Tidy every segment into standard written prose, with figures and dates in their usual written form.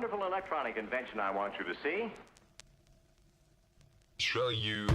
wonderful electronic invention I want you to see. Show you.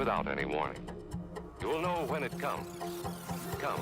without any warning. You will know when it comes. Come.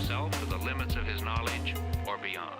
himself to the limits of his knowledge or beyond.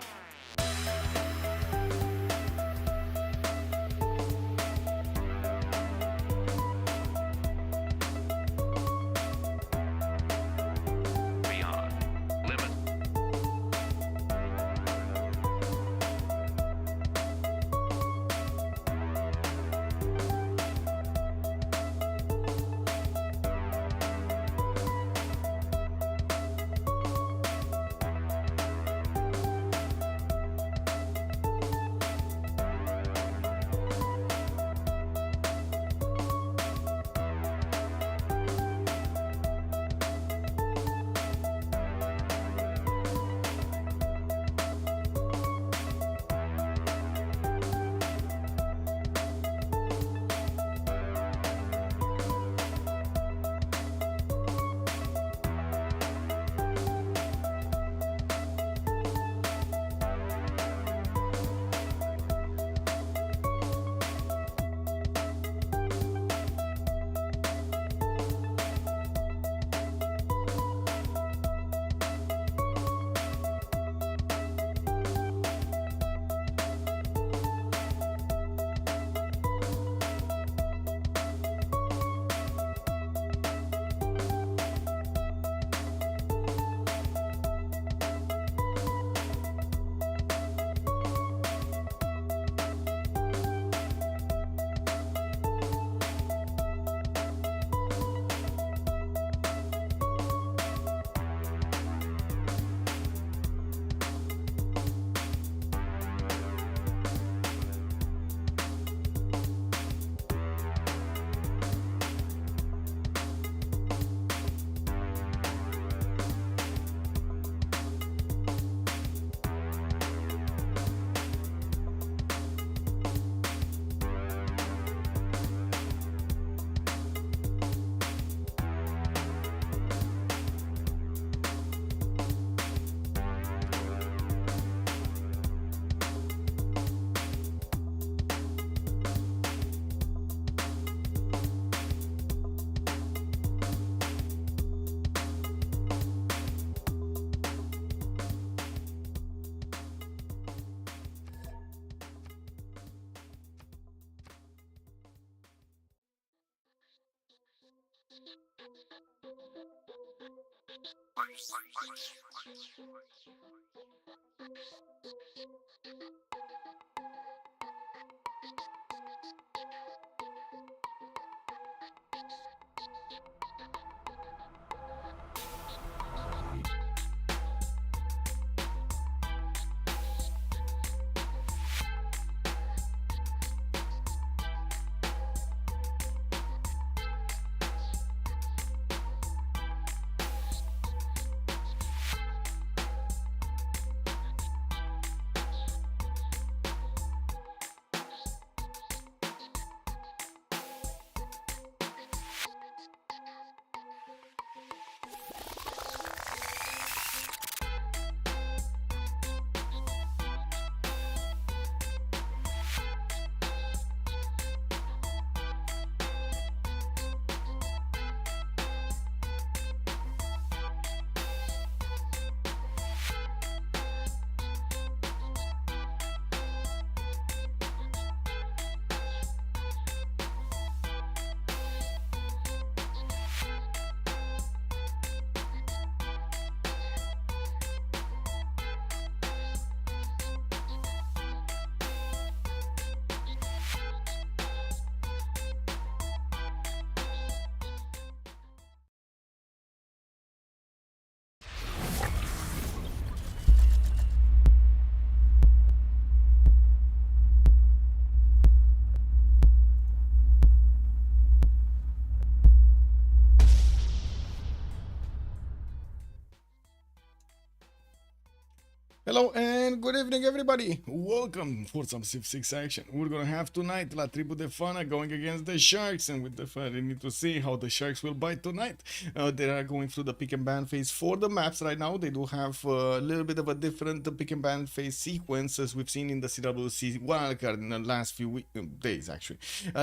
Hello and good evening, everybody. Welcome for some Civ6 action. We're gonna have tonight La Tribu de Fana going against the Sharks, and with the fun, we need to see how the Sharks will bite tonight. They are going through the pick and ban phase for the maps right now. They do have a little bit of a different pick and ban phase sequence as we've seen in the CWC wildcard in the last few days, actually.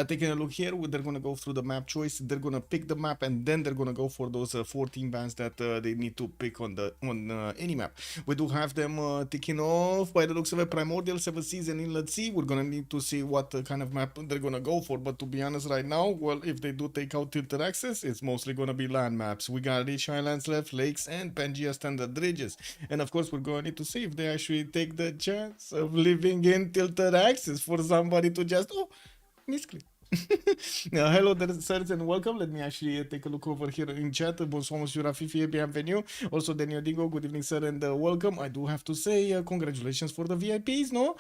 Taking a look here, they're gonna go through the map choice. They're gonna pick the map, and then they're gonna go for those 14 bans that they need to pick on any map. We do have them ticking off by the looks of it. Primordial, 7 Seas, and Inlet Sea. We're gonna need to see what kind of map they're gonna go for, but to be honest right now, well, if they do take out Tilted Access, it's mostly gonna be land maps. We got Rich Highlands left, Lakes, and Pangea Standard Ridges, and of course we're gonna need to see if they actually take the chance of living in Tilted Access for somebody to just misclick. Hello there, sirs, and welcome. Let me actually take a look over here in chat. Bonsoir, monsieur Rafifi, bienvenue. Also, Daniel Dingo, good evening, sir, and welcome. I do have to say congratulations for the VIPs, no?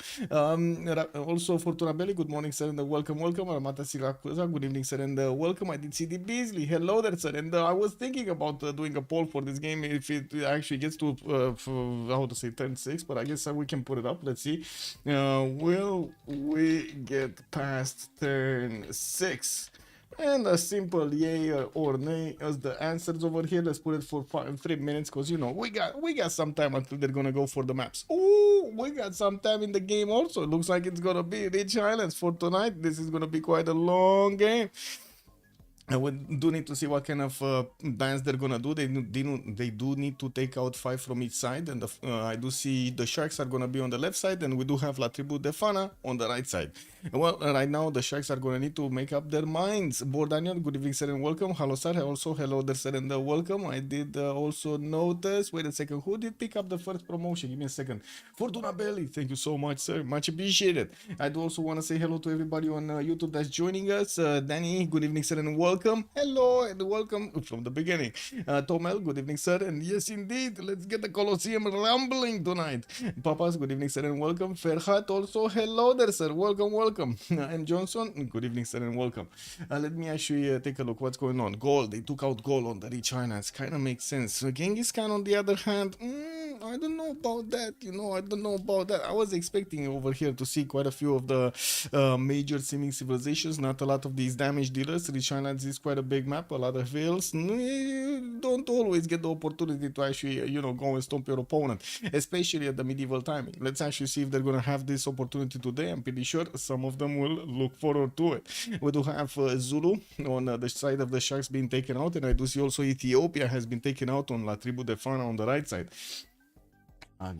Also, Fortuna Belli, good morning, sir, and welcome. Ramata Sirakuza, good evening, sir, and welcome. I did see the Beasley. Hello there, sir, and I was thinking about doing a poll for this game if it actually gets to, how to say, turn 6, but I guess we can put it up. Let's see. Will we get past turn 6? And a simple yay or nay as the answers over here. Let's put it for 3 minutes, because you know we got some time until they're gonna go for the maps. Oh, we got some time in the game also. It looks like it's gonna be Rich Islands for tonight. This is gonna be quite a long game. And we do need to see what kind of bans they're gonna do. They do need to take out 5 from each side, and I do see the Sharks are gonna be on the left side, and we do have La Tribu de Fana on the right side. Well, right now the Sharks are gonna need to make up their minds. Bordanian, good evening, sir, and welcome. Hello, sir. Also, hello there, sir, and welcome. I did also notice. Wait a second. Who did pick up the first promotion? Give me a second. Fortuna Belli. Thank you so much, sir. Much appreciated. I do also want to say hello to everybody on YouTube that's joining us. Danny, good evening, sir, and welcome. Hello and welcome from the beginning. Tomel, good evening, sir, and yes, indeed, let's get the Colosseum rumbling tonight. Papas, good evening, sir, and welcome. Ferhat, also, hello there, sir, welcome. And Johnson, good evening, sir, and welcome. Let me actually take a look what's going on. Goal, they took out goal on the Rich Islands. Kind of makes sense. Genghis Khan, on the other hand, I don't know about that, I don't know about that. I was expecting over here to see quite a few of the major seeming civilizations, not a lot of these damage dealers. Rich Islands is quite a big map, a lot of hills. Don't always get the opportunity to actually, go and stomp your opponent, especially at the medieval timing. Let's actually see if they're gonna have this opportunity today. I'm pretty sure some of them will look forward to it. We do have Zulu on the side of the Sharks being taken out, and I do see also Ethiopia has been taken out on La Tribu de Fana on the right side.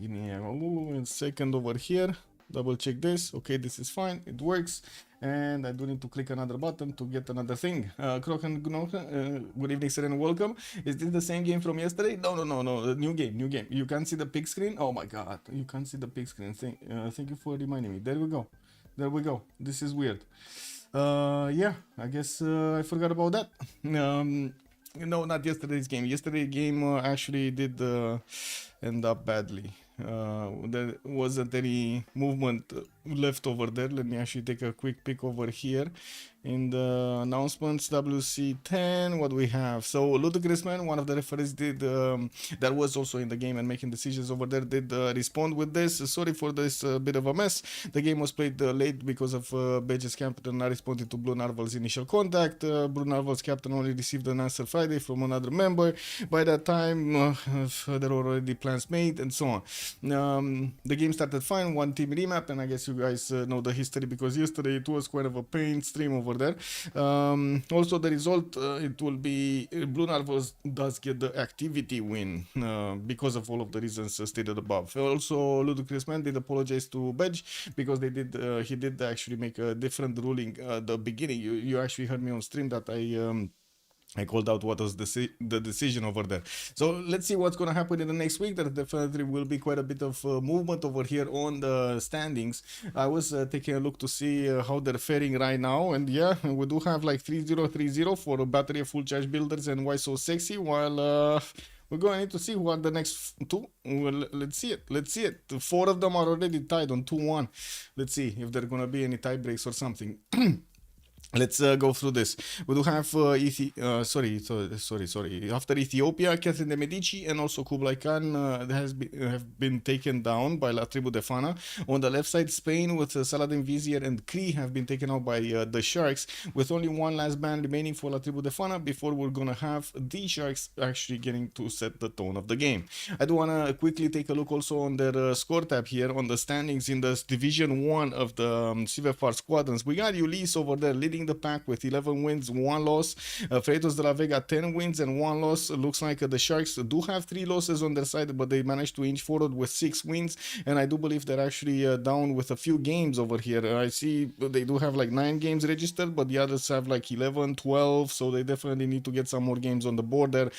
Give me a second over here. Double check this. Okay, this is fine. It works. And I do need to click another button to get another thing. Kroken, good evening, sir, and welcome. Is this the same game from yesterday? No. New game. You can't see the big screen? Oh my god, you can't see the big screen. Thank you for reminding me. There we go. This is weird. Yeah, I guess I forgot about that. No, not yesterday's game. Yesterday's game actually did end up badly. There wasn't any movement left over there. Let me actually take a quick peek over here in the announcements. WC10, what do we have? So Ludicrous Man, one of the referees, did that was also in the game and making decisions over there, did respond with this. Sorry for this bit of a mess. The game was played late because of Badge's captain not responding to Blue Narval's initial contact. Blue Narval's captain only received an answer Friday from another member. By that time there were already plans made and so on. The game started fine, one team remap, and I guess you guys know the history because yesterday it was quite of a pain stream over there. Also the result, it will be Blue Narvals does get the activity win because of all of the reasons stated above. Also Ludicrous Man did apologize to Badge because he did actually make a different ruling at the beginning. You actually heard me on stream that I called out what was the decision over there. So let's see what's going to happen in the next week. There definitely will be quite a bit of movement over here on the standings. I was taking a look to see how they're faring right now. And yeah, we do have like 3-0-3-0 for a battery of full charge builders and Why So Sexy, while we're going to need to see who are the next two. Well, let's see it. 4 of them are already tied on 2-1. Let's see if there are going to be any tie breaks or something. Let's go through this. We do have After Ethiopia, Catherine de Medici and also Kublai Khan have been taken down by La Tribu de Fana. On the left side, Spain with Saladin Vizier and Cree have been taken out by the Sharks, with only one last band remaining for La Tribu de Fana before we're gonna have the Sharks actually getting to set the tone of the game. I do wanna quickly take a look also on their score tab here on the standings in the Division 1 of the CivFR Squadrons. We got Ulysse over there leading the pack with 11 wins, 1 loss. Freitos de la Vega 10 wins and 1 loss. Looks like the Sharks do have 3 losses on their side, but they managed to inch forward with 6 wins, and I do believe they're actually down with a few games over here. I see they do have like 9 games registered, but the others have like 11, 12, so they definitely need to get some more games on the board there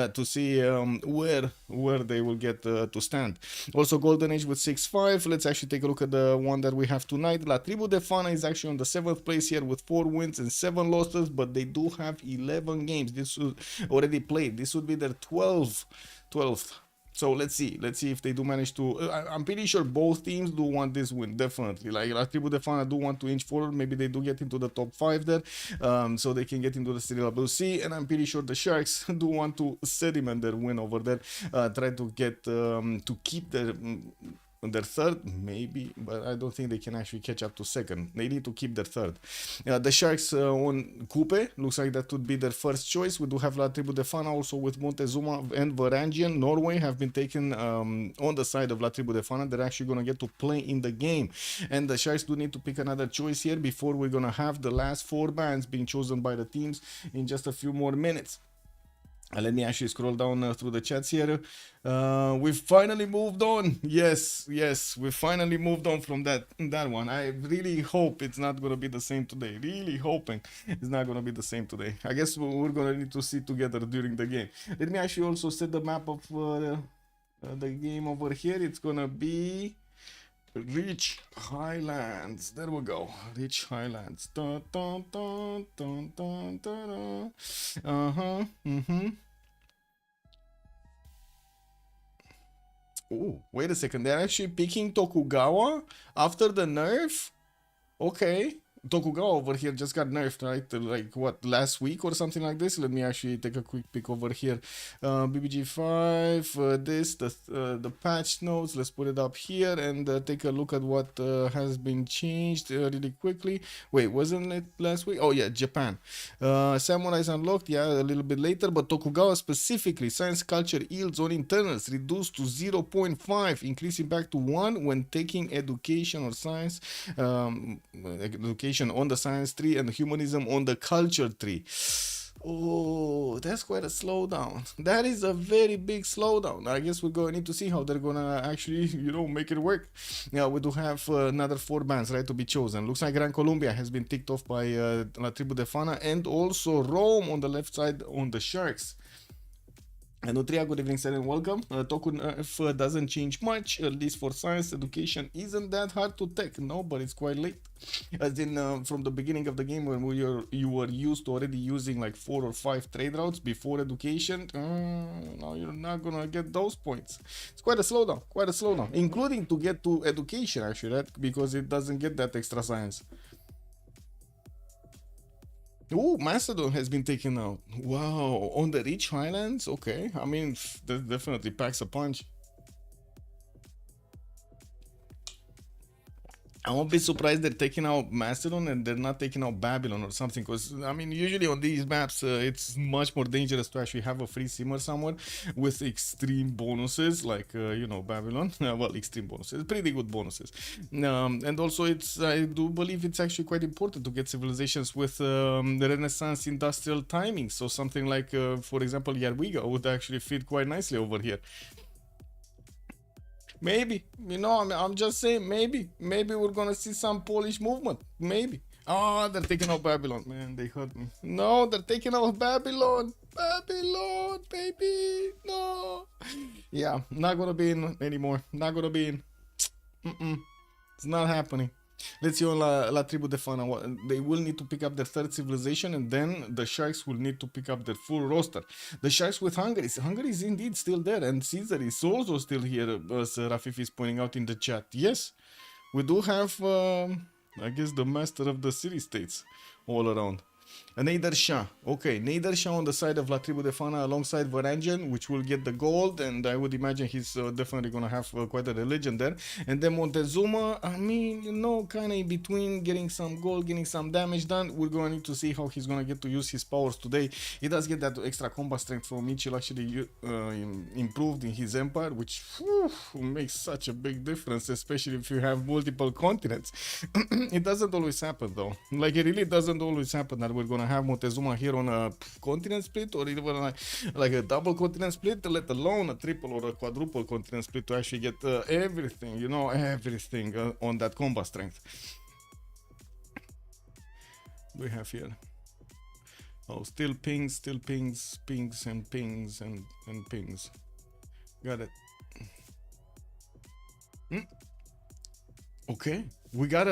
to see where they will get to stand. Also Golden Age with 6-5. Let's actually take a look at the one that we have tonight. La Tribu de Fana is actually on the 7th place here with 4 wins and 7 losses, but they do have 11 games. This was already played. This would be their 12th. So let's see if they do manage to. I'm pretty sure both teams do want this win, definitely. Like La Tribu de Fana do want to inch forward. Maybe they do get into the top 5 there, so they can get into the CWC. And I'm pretty sure the Sharks do want to sediment their win over there, try to get to keep their third, maybe, but I don't think they can actually catch up to second. They need to keep their third. The Sharks on Coupe, looks like that would be their first choice. We do have La Tribu de Fana also with Montezuma and Varangian. Norway have been taken on the side of La Tribu de Fana. They're actually going to get to play in the game. And the Sharks do need to pick another choice here before we're going to have the last 4 bands being chosen by the teams in just a few more minutes. Let me actually scroll down through the chats here. We've finally moved on. Yes, we finally moved on from that one. I really hope it's not going to be the same today. Really hoping it's not going to be the same today. I guess we're going to need to sit together during the game. Let me actually also set the map of the game over here. It's going to be Rich Highlands. There we go. Rich Highlands. Dun, dun, dun, dun, dun, dun, dun. Oh, wait a second. They're actually picking Tokugawa after the nerf? Okay. Tokugawa over here just got nerfed, right? Like what, last week or something like this? Let me actually take a quick peek over here. BBG5, the patch notes. Let's put it up here and take a look at what has been changed really quickly. Wait, wasn't it last week? Oh yeah, Japan. Samurai is unlocked, yeah, a little bit later, but Tokugawa specifically, science culture yields on internals reduced to 0.5, increasing back to 1 when taking education or science, education on the science tree and humanism on the culture tree. Oh, that's quite a slowdown. That is a very big slowdown. I guess we're going to need to see how they're gonna actually, make it work. Yeah, we do have another 4 bands, right, to be chosen. Looks like Gran Colombia has been ticked off by La Tribu de Fana and also Rome on the left side on the Sharks. Nutria, good evening, sir, and welcome. Token if doesn't change much, at least for science education isn't that hard to take. No, but it's quite late. As in from the beginning of the game when you were used to already using like 4 or 5 trade routes before education, now you're not gonna get those points. It's quite a slowdown, including to get to education actually, right? Because it doesn't get that extra science. Oh, Macedon has been taken out. Wow, on the Rich Highlands? Okay, I mean, that definitely packs a punch. I won't be surprised they're taking out Macedon and they're not taking out Babylon or something, because I mean usually on these maps it's much more dangerous to actually have a free simmer somewhere with extreme bonuses like Babylon. Well, extreme bonuses, pretty good bonuses, and also I do believe it's actually quite important to get civilizations with the Renaissance industrial timing. So something like for example Yarwiga would actually fit quite nicely over here. Maybe, I'm just saying, maybe we're gonna see some Polish movement, maybe. Oh, they're taking out Babylon, man, they hurt me. No, they're taking out Babylon, baby, no. Yeah, not gonna be in anymore, not gonna be in. It's not happening. Let's see on La Tribu de Fana. They will need to pick up their 3rd civilization, and then the Sharks will need to pick up their full roster. The Sharks with Hungary. Hungary is indeed still there, and Caesar is also still here, as Rafif is pointing out in the chat. Yes, we do have, I guess, the master of the city-states all around. Nader Shah. Okay, Nader Shah on the side of La Tribu de Fana alongside Varangian, which will get the gold, and I would imagine he's definitely gonna have quite a religion there. And then Montezuma, I mean, you know, kind of in between, getting some gold, getting some damage done. We're gonna need to see how he's gonna get to use his powers today. He does get that extra combat strength from Mitchell actually improved in his empire, which makes such a big difference, especially if you have multiple continents. It doesn't always happen though. Like, it really doesn't always happen that we're gonna have Montezuma here on a continent split, or even like a double continent split, let alone a triple or a quadruple continent split, to actually get everything, you know, everything on that combat strength. We have here, oh, still pings, pings and pings and pings. Got it. Okay, we got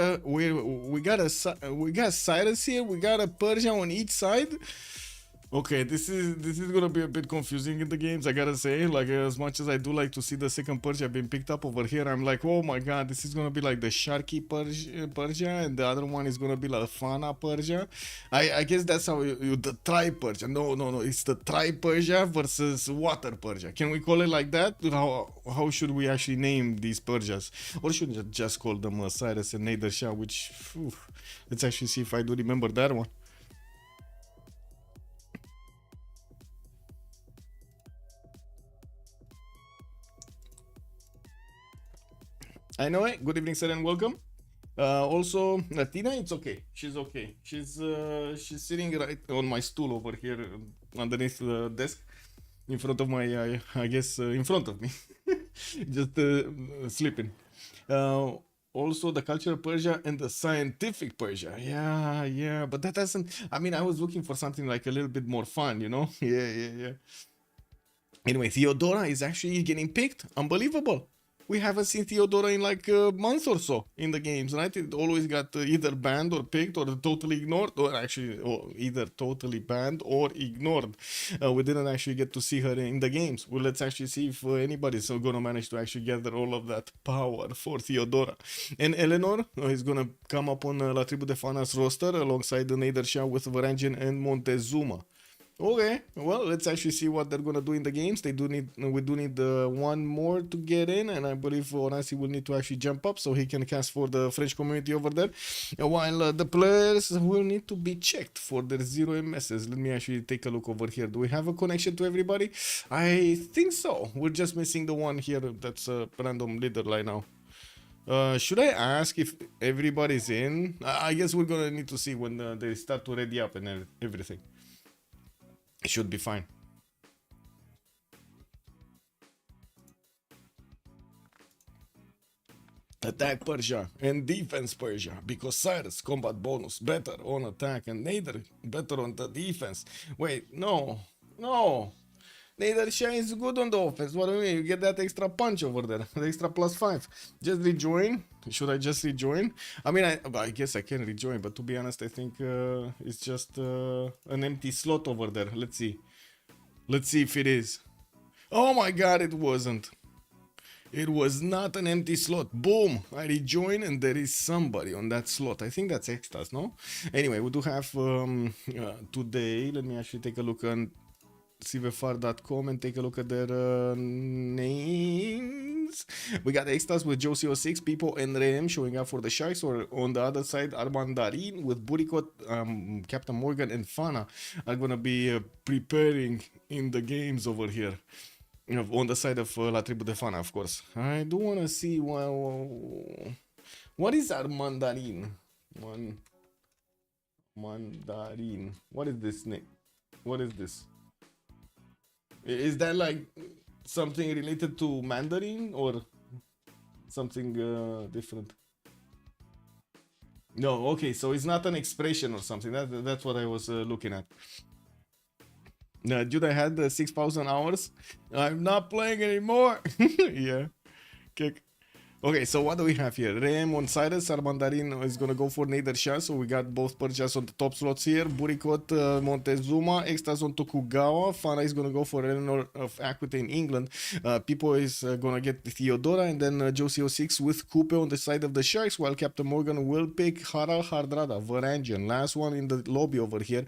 Cyrus here. We got a Persia on each side. Okay, this is gonna be a bit confusing in the games, I gotta say. Like, as much as I do like to see the second Persia being picked up over here, I'm like, oh my god, this is gonna be like the Sharky Persia, and the other one is gonna be like Fana Persia. I guess that's how the Tri Persia. No, it's the Tri Persia versus Water Persia. Can we call it like that? How should we actually name these Persias? Or should we just call them Cyrus and Nader Shah? Which, let's actually see if I do remember that one. I know it. Good evening, sir, and welcome. Also, Tina, it's okay. She's okay. She's sitting right on my stool over here underneath the desk, in front of my, I guess, in front of me, just sleeping. Also, the cultural Persia and the scientific Persia. Yeah, but that doesn't. I mean, I was looking for something like a little bit more fun, you know? Yeah. Anyway, Theodora is actually getting picked. Unbelievable. We haven't seen Theodora in like a month or so in the games, right? It always got either banned or picked or totally ignored, or actually either totally banned or ignored. We didn't actually get to see her in the games. Well, let's actually see if anybody's gonna manage to actually gather all of that power for Theodora. And Eleanor is gonna come up on La Tribu de Fana's roster alongside the Nader Shah with Varangian and Montezuma. Okay, well, let's actually see what they're gonna do in the games. We do need one more to get in, and I believe Onasi will need to actually jump up so he can cast for the French community over there, while the players will need to be checked for their 0 MSs. Let me actually take a look over here. Do we have a connection to everybody? I think so. We're just missing the one here that's a random leader right now. Should I ask if everybody's in? I guess we're gonna need to see when they start to ready up and everything. It should be fine. Attack Persia and defense Persia, because Cyrus combat bonus better on attack and Nader better on the defense. Wait, no. Nader Shah is good on the offense. What do you mean? You get that extra punch over there, the extra +5. Just rejoin. Should I just rejoin? I mean, I guess I can rejoin, but to be honest, I think it's just an empty slot over there. Let's see if it is. Oh my god, it wasn't. It was not an empty slot. Boom! I rejoin and there is somebody on that slot. I think that's extras, no? Anyway, we do have today. Let me actually take a look on CivFR.com and take a look at their names. We got extras with Josie06, People, and Rem showing up for the Sharks, or on the other side, Armandarin with Burikot, Captain Morgan, and Fana are gonna be preparing in the games over here. You know, on the side of La Tribu de Fana, of course. I do want to see what is Armandarin? Mandarin. What is this name? What is this? Is that like something related to Mandarin or something different? No, okay, so it's not an expression or something. That's what I was looking at. Dude, I had 6,000 hours. I'm not playing anymore. Yeah, kick. Okay, so what do we have here? Rem on Cyrus, Armandarin is gonna go for Nedershah, so we got both purchases on the top slots here. Burikot, Montezuma, Extras on Tokugawa. Fana is gonna go for Eleanor of Aquitaine in England. Pipo is gonna get Theodora, and then Josie 06 with Coupe on the side of the Sharks, while Captain Morgan will pick Harald Hardrada, Varangian. Last one in the lobby over here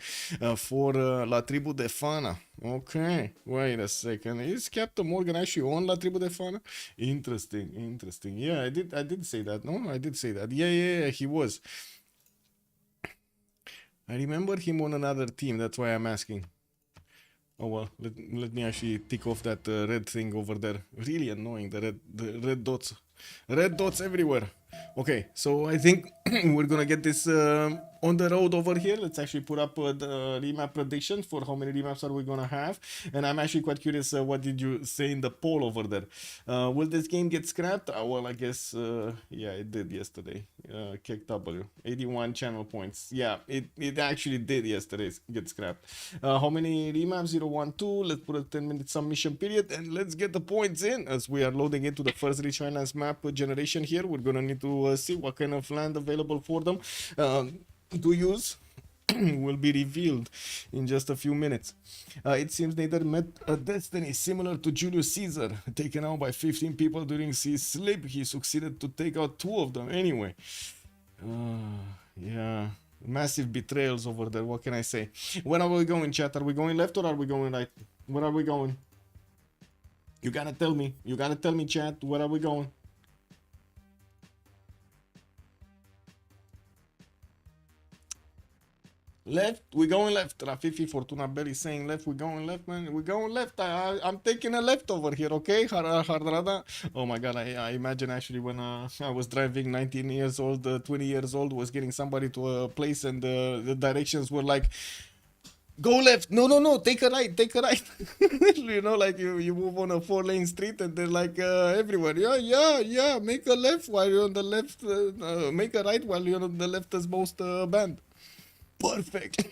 for La Tribu de Fana. Okay, wait a second. Is Captain Morgan actually on La Tribu de Fana? Interesting, interesting. Yeah, I did say that. No, I did say that. Yeah, he was. I remember him on another team. That's why I'm asking. Oh well, let me actually tick off that red thing over there. Really annoying, the red dots. Red dots everywhere. Okay, so I think we're gonna get this on the road over here. Let's actually put up the remap prediction for how many remaps are we gonna have. And I'm actually quite curious, what did you say in the poll over there? Will this game get scrapped? Well, I guess, yeah, it did yesterday. Kick W, 81 channel points. Yeah, it actually did yesterday get scrapped. How many remaps? 0, 1, 2. Let's put a 10-minute submission period and let's get the points in as we are loading into the first Rich Islands map generation here. We're gonna need to see what kind of land available for them to use. Will be revealed in just a few minutes. It seems Nader met a destiny similar to Julius Caesar, taken out by 15 people during his sleep. He succeeded to take out 2 of them anyway. Yeah, massive betrayals over there. What can I say? Where are we going, chat? Are we going left or are we going right? Where are we going? You gotta tell me. You gotta tell me, chat. Where are we going? Left, we're going left. Rafifi Fortuna Belly saying left, we're going left, man. We're going left. I'm taking a left over here, okay? Hardrada. Oh my god, I imagine actually when I was driving 19 years old, 20 years old, was getting somebody to a place and the directions were like, go left. No, take a right, take a right. You know, like you move on a 4-lane street and they're like everywhere. Yeah, make a left while you're on the left, make a right while you're on the leftmost band. Perfect.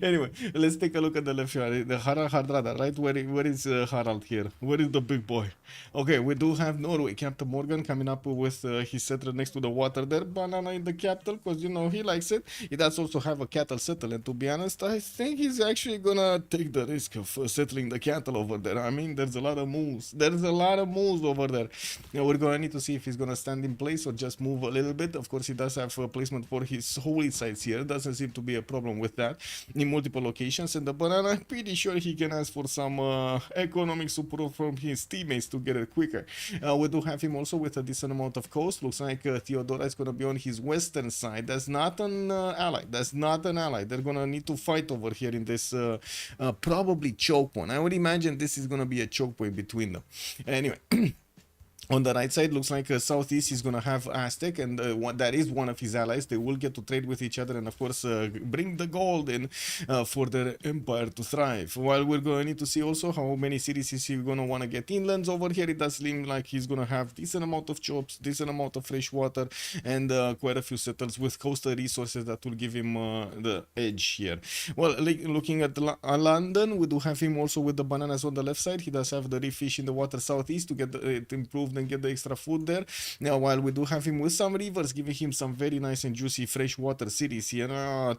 Anyway, let's take a look at the left here. The Harald Hardrada, right? Where is Harald here? Where is the big boy? Okay, we do have Norway. Captain Morgan coming up with his settler next to the water there. Banana in the capital, because, you know, he likes it. He does also have a cattle settle, and to be honest, I think he's actually gonna take the risk of settling the cattle over there. I mean, there's a lot of moves. There's a lot of moves over there. Now, we're gonna need to see if he's gonna stand in place or just move a little bit. Of course, he does have a placement for his holy sites here. Doesn't seem to be a problem with that in multiple locations. And the banana, I'm pretty sure he can ask for some economic support from his teammates to get it quicker. We do have him also with a decent amount of coast. Looks like Theodora is going to be on his western side. That's not an ally. That's not an ally. They're going to need to fight over here in this probably choke point. I would imagine this is going to be a choke point between them. Anyway. On the right side, looks like southeast is going to have Aztec, and that is one of his allies. They will get to trade with each other and, of course, bring the gold in for their empire to thrive. While we're going to need to see also how many cities is he going to want to get inlands over here. It does seem like he's going to have decent amount of jobs, decent amount of fresh water, and quite a few settles with coastal resources that will give him the edge here. Well, looking at London, we do have him also with the bananas on the left side. He does have the reef fish in the water southeast to get it improved and get the extra food there. Now, while we do have him with some rivers, giving him some very nice and juicy freshwater cities here.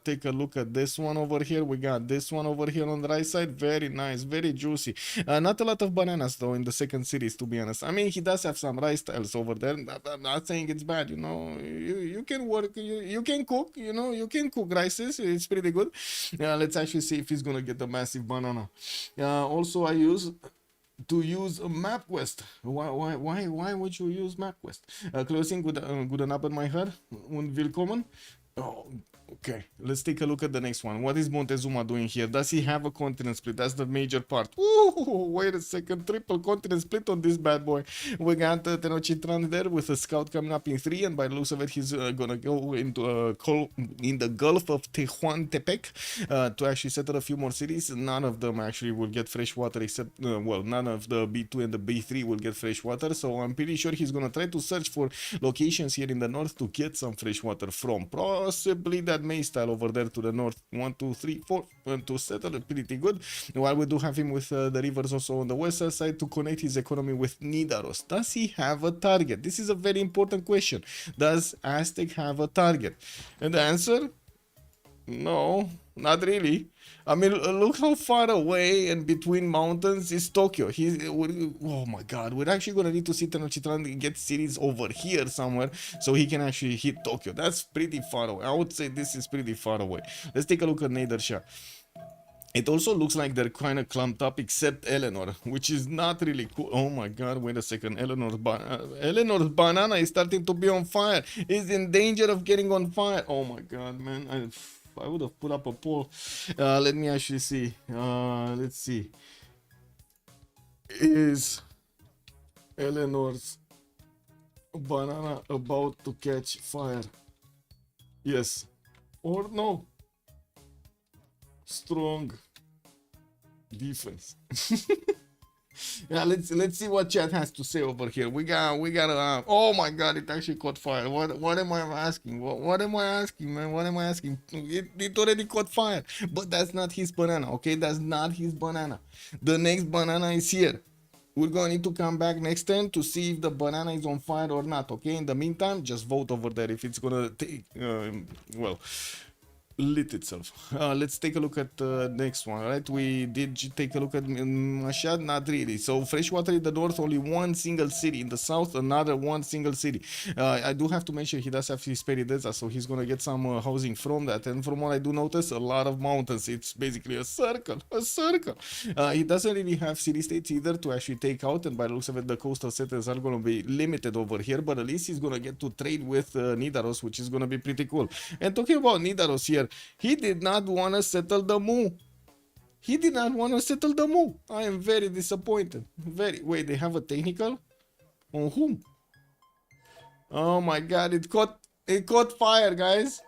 Take a look at this one over here. We got this one over here on the right side. Very nice, very juicy. Not a lot of bananas though in the second series, to be honest. I mean, he does have some rice tiles over there. I'm not saying it's bad, you know. You can work, you can cook, you know, you can cook rices. It's pretty good. Let's actually see if he's gonna get the massive banana. Also, I use a MapQuest. Why would you use MapQuest? Closing guten Abend, my Herr, und willkommen. Oh, okay, let's take a look at the next one. What is Montezuma doing here? Does he have a continent split? That's the major part. Ooh, wait a second. Triple continent split on this bad boy. We got Tenochtitlan there with a scout coming up in 3, and by the looks of it, he's gonna go into in the Gulf of Tehuantepec to actually settle a few more cities. None of them actually will get fresh water except, well, none of the B2 and the B3 will get fresh water. So I'm pretty sure he's gonna try to search for locations here in the north to get some fresh water from. Possibly that that maze tile over there to the north. 1, 2, 3, 4. To settle it pretty good. While we do have him with the rivers also on the western side to connect his economy with Nidaros. Does he have a target? This is a very important question. Does Aztec have a target? And the answer? No, not really. I mean, look how far away and between mountains is Tokyo. Oh my god, we're actually gonna need to see Tenochtitlan and get cities over here somewhere so he can actually hit Tokyo. That's pretty far away. I would say this is pretty far away. Let's take a look at Nader Shah. It also looks like they're kind of clumped up except Eleanor, which is not really cool. Oh my god, wait a second. Eleanor's banana is starting to be on fire. Is in danger of getting on fire. Oh my god, man. I would have put up a poll. Let me actually see. Let's see. Is Eleanor's banana about to catch fire? Yes or no? Strong defense. Yeah, let's see what chat has to say over here. We got oh my god, it actually caught fire. What am I asking? What am I asking, man? What am I asking? It already caught fire. But that's not his banana, okay? That's not his banana. The next banana is here. We're going to need to come back next turn to see if the banana is on fire or not, okay? In the meantime, just vote over there if it's gonna take well, lit itself. Let's take a look at the next one, right? We did take a look at Mashhad, not really. So freshwater in the north, only one single city. In the south, another one single city. I do have to mention he does have his Peridesa, so he's gonna get some housing from that. And from what I do notice, a lot of mountains. It's basically a circle. He doesn't really have city states either to actually take out, and by the looks of it, the coastal settlers are gonna be limited over here. But at least he's gonna get to trade with Nidaros, which is gonna be pretty cool. And talking about Nidaros here, he did not want to settle the Mu. He did not want to settle the Mu. I am very disappointed. Wait, they have a technical? On whom? Oh my god, it caught fire, guys.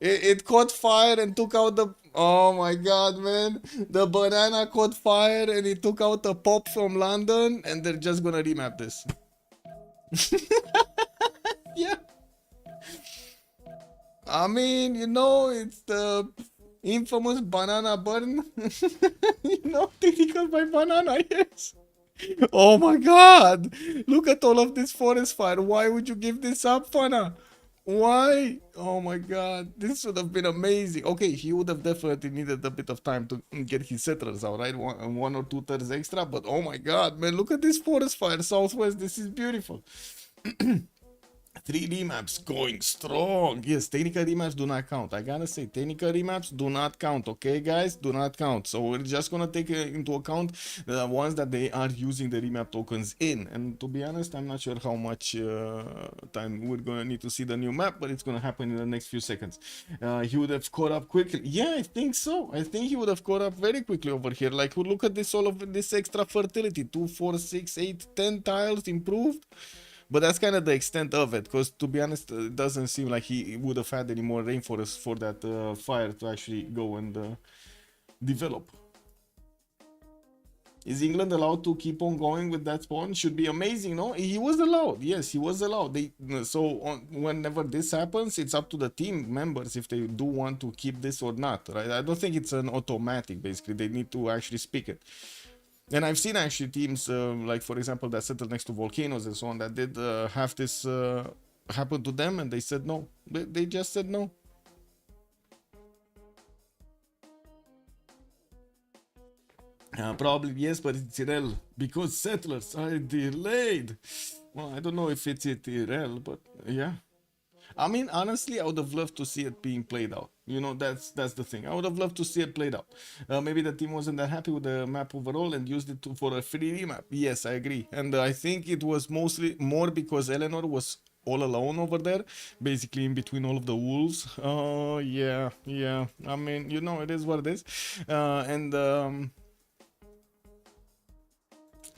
It caught fire and took out the... Oh my god, man. The banana caught fire and it took out the pop from London, and they're just gonna remap this. Yeah. I mean, you know, it's the infamous banana burn. You know, technical by banana, yes. Oh my god! Look at all of this forest fire. Why would you give this up, Fana? Why? Oh my god, this would have been amazing. Okay, he would have definitely needed a bit of time to get his settlers out, right? One or two turns extra, but oh my god, man, look at this forest fire southwest. This is beautiful. 3D maps going strong. Yes, technical remaps do not count. I gotta say, technical remaps do not count. Okay, guys, do not count. So we're just gonna take into account the ones that they are using the remap tokens in. And to be honest, I'm not sure how much time we're gonna need to see the new map, but it's gonna happen in the next few seconds. He would have caught up quickly. Yeah, I think so. I think he would have caught up very quickly over here. Like, look at this, all of this extra fertility. 2, 4, 6, 8, 10 tiles improved. But that's kind of the extent of it, because to be honest, it doesn't seem like he would have had any more rainforest for that fire to actually go and develop. Is England allowed to keep on going with that spawn? Should be amazing, no? He was allowed. Yes, he was allowed. Whenever this happens, it's up to the team members if they do want to keep this or not, right? I don't think it's an automatic, basically. They need to actually speak it. And I've seen actually teams, like for example, that settled next to volcanoes and so on, that did have this happen to them, and they said no. They just said no. Probably yes, but it's irrel because settlers are delayed. Well, I don't know if it's irrel, but yeah. I mean, honestly, I would have loved to see it being played out. You know, that's the thing. I would have loved to see it played out. Maybe the team wasn't that happy with the map overall and used it for a free remap. Yes, I agree. And I think it was mostly more because Eleanor was all alone over there, basically in between all of the wolves. Oh, yeah. I mean, you know, it is what it is.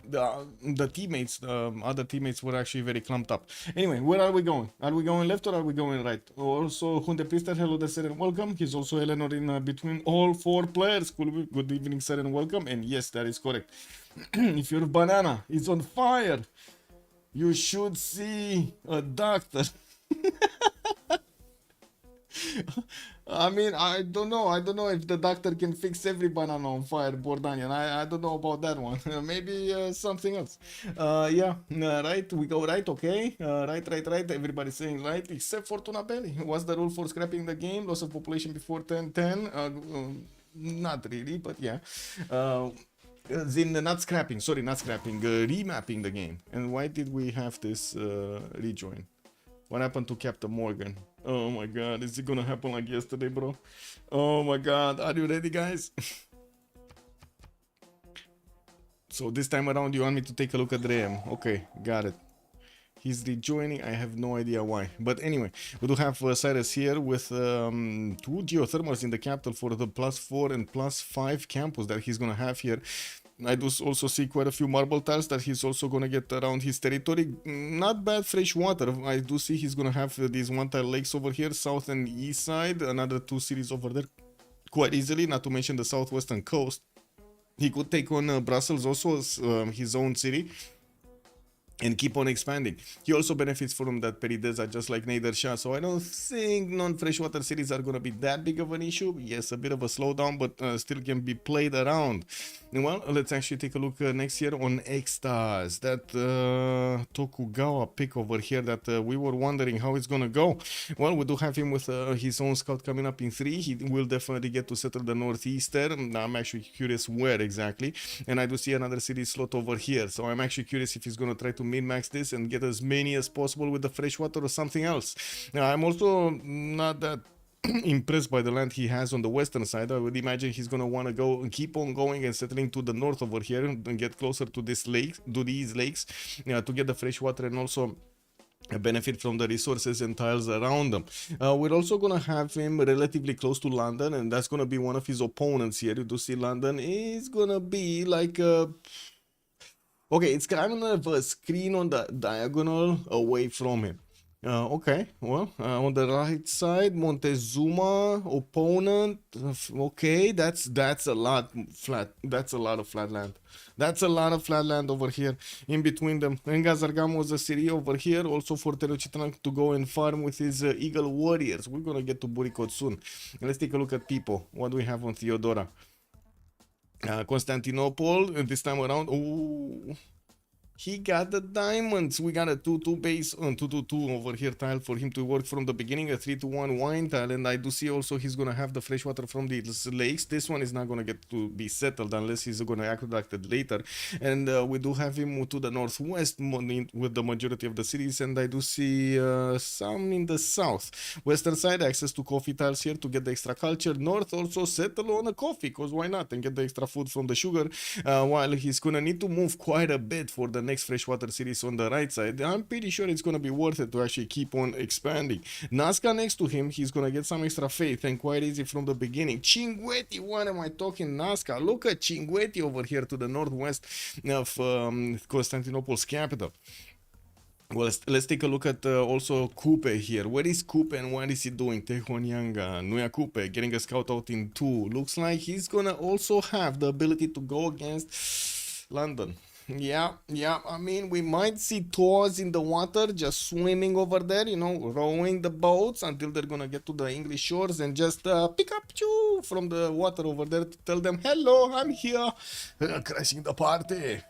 The teammates, other teammates were actually very clumped up. Anyway, where are we going? Are we going left or are we going right? Also, Hunde Priester, hello there, sir, and welcome. He's also Eleanor in between all 4 players. Good evening, sir, and welcome. And yes, that is correct. If your banana is on fire, you should see a doctor. I mean, I don't know. I don't know if the doctor can fix every banana on fire, Bordanian. I don't know about that one. Maybe something else. Yeah, right. We go right, okay. Right. Everybody's saying right, except for Tunapelli. What's the rule for scrapping the game? Loss of population before 1010? Not really, but yeah. Not scrapping, sorry, not scrapping, remapping the game. And why did we have this rejoin? What happened to Captain Morgan? Oh my god, is it gonna happen like yesterday, bro? Oh my god, are you ready, guys? So this time around you want me to take a look at Graham. Okay, got it. He's rejoining, I have no idea why. But anyway, we do have Cyrus here with 2 geothermals in the capital for the +4 and +5 campus that he's gonna have here. I do also see quite a few marble tiles that he's also gonna get around his territory. Not bad fresh water. I do see he's gonna have these 1-tile lakes over here, south and east side, another 2 cities over there quite easily, not to mention the southwestern coast. He could take on Brussels also as his own city and keep on expanding. He also benefits from that peridesa just like Nader Shah, so I don't think non-freshwater cities are going to be that big of an issue. Yes, a bit of a slowdown, but still can be played around. Well, let's actually take a look next year on Extas. That Tokugawa pick over here that we were wondering how it's going to go. Well, we do have him with his own scout coming up in 3. He will definitely get to settle the northeastern. I'm actually curious where exactly. And I do see another city slot over here, so I'm actually curious if he's going to try to min-max this and get as many as possible with the freshwater or something else. I'm also not that impressed by the land he has on the western side. I would imagine he's gonna want to go and keep on going and settling to the north over here and get closer to this lake, to these lakes, to get the fresh water and also benefit from the resources and tiles around them. We're also gonna have him relatively close to London, and that's gonna be one of his opponents here. You do see London is gonna be like okay, it's kind of a screen on the diagonal away from him. Okay, well, on the right side, Montezuma, opponent. Okay, that's a lot flat. That's a lot of flat land. That's a lot of flat land over here in between them. And Gazargam was a city over here, also for Tenochtitlan to go and farm with his Eagle Warriors. We're gonna get to Burikot soon. Let's take a look at people. What do we have on Theodora? Constantinople, this time around. Ooh, he got the diamonds. We got a 2-2 base on 2-2-2 over here tile for him to work from the beginning, a 3-1 wine tile, and I do see also he's gonna have the fresh water from these lakes. This one is not gonna get to be settled unless he's gonna aqueduct it later. And we do have him to the northwest with the majority of the cities, and I do see some in the south. Western side, access to coffee tiles here to get the extra culture. North also settle on a coffee, cause why not, and get the extra food from the sugar, while he's gonna need to move quite a bit for the next freshwater cities on the right side. I'm pretty sure it's gonna be worth it to actually keep on expanding. Nazca next to him, he's gonna get some extra faith and quite easy from the beginning. Cinguetti, what am I talking? Nazca, look at Cinguetti over here to the northwest of Constantinople's capital. Well, let's take a look at also Coupe here. Where is Coupe and what is he doing? Tehonyanga, Nuya Coupe, getting a scout out in 2. Looks like he's gonna also have the ability to go against London. Yeah, I mean, we might see tours in the water just swimming over there, you know, rowing the boats until they're gonna get to the English shores and just pick up you from the water over there to tell them, hello, I'm here, crashing the party.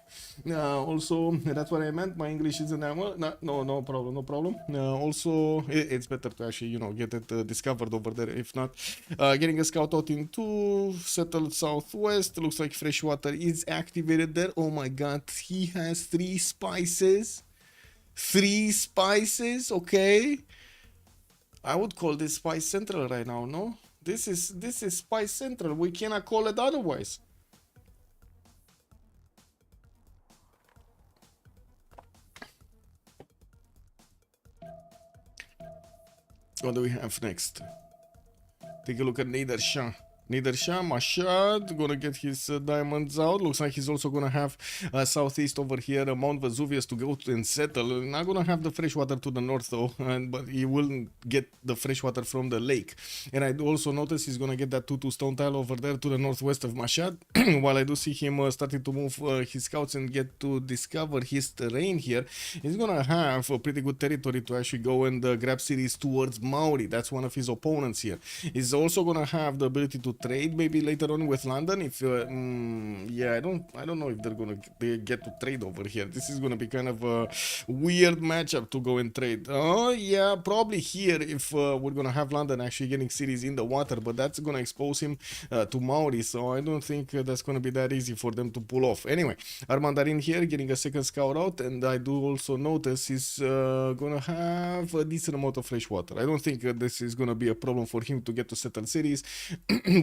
Also, that's what I meant. My English isn't that well. No problem. Also, it's better to actually, you know, get it discovered over there. If not, getting a scout out in 2, settled southwest. Looks like freshwater is activated there. Oh my god, he has 3 spices. 3 spices, okay. I would call this Spice Central right now, no? This is Spice Central. We cannot call it otherwise. What do we have next? Take a look at Nader Shah. Neither Shah, Mashad, gonna get his diamonds out. Looks like he's also gonna have southeast over here, Mount Vesuvius to go to and settle. Not gonna have the fresh water to the north though, but he will get the fresh water from the lake. And I do also notice he's gonna get that 2-2 stone tile over there to the northwest of Mashad. While I do see him starting to move his scouts and get to discover his terrain here, he's gonna have a pretty good territory to actually go and grab cities towards Maori. That's one of his opponents here. He's also gonna have the ability to trade maybe later on with London. If yeah, I don't know if they're gonna get to trade over here. This is gonna be kind of a weird matchup to go and trade. Oh yeah, probably here if we're gonna have London actually getting cities in the water, but that's gonna expose him to Maori, so I don't think that's gonna be that easy for them to pull off. Anyway, Armandarin here getting a second scout out, and I do also notice he's gonna have a decent amount of fresh water. I don't think this is gonna be a problem for him to get to settle cities.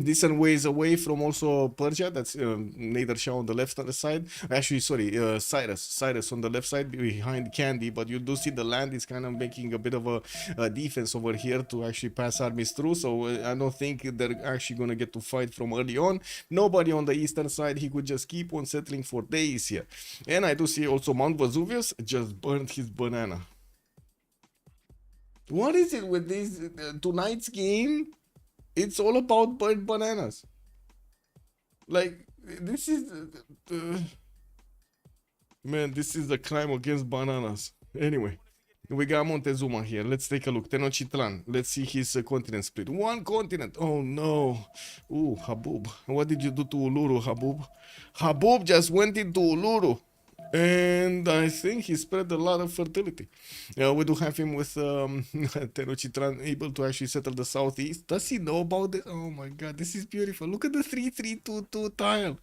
Decent ways away from also Persia. That's Nader Shah on the left side. Actually, sorry, Cyrus on the left side behind Candy. But you do see the land is kind of making a bit of a defense over here to actually pass armies through. So I don't think they're actually gonna get to fight from early on. Nobody on the eastern side. He could just keep on settling for days here. And I do see also Mount Vesuvius just burned his banana. What is it with this tonight's game? It's all about burnt bananas. Like, this is... man, this is the crime against bananas. Anyway, we got Montezuma here. Let's take a look. Tenochtitlan. Let's see his continent split. One continent. Oh, no. Ooh, Habub. What did you do to Uluru, Habub? Habub just went into Uluru. And I think he spread a lot of fertility. We do have him with Tenochtitlan able to actually settle the southeast. Does he know about it? Oh my god, this is beautiful. Look at the 3-3-2-2 tile.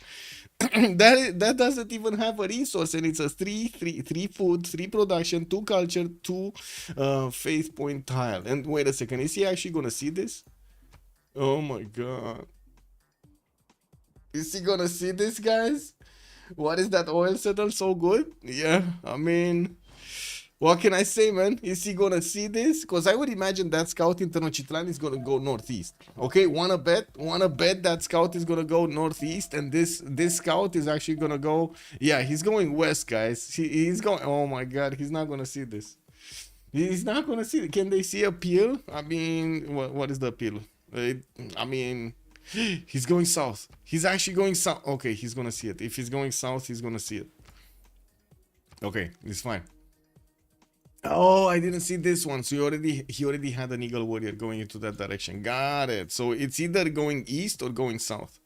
that doesn't even have a resource, and it's a 3 food, 3 production, 2 culture, 2 faith point tile. And wait a second, is he actually gonna see this? Oh my god. Is he gonna see this, guys? What is that oil settle so good? Yeah, I mean, what can I say, man? Is he gonna see this? Because I would imagine that scout in Tenochtitlan is gonna go northeast. Okay, wanna bet that scout is gonna go northeast, and this scout is actually gonna go. Yeah, he's going west, guys. He's going. Oh my god, he's not gonna see this. He's not gonna see it. Can they see a peel? I mean, what is the peel? I mean. He's going south. He's actually going south. Okay, he's gonna see it. If he's going south, he's gonna see it. Okay, it's fine. Oh, I didn't see this one. So he already had an Eagle Warrior going into that direction. Got it. So it's either going east or going south.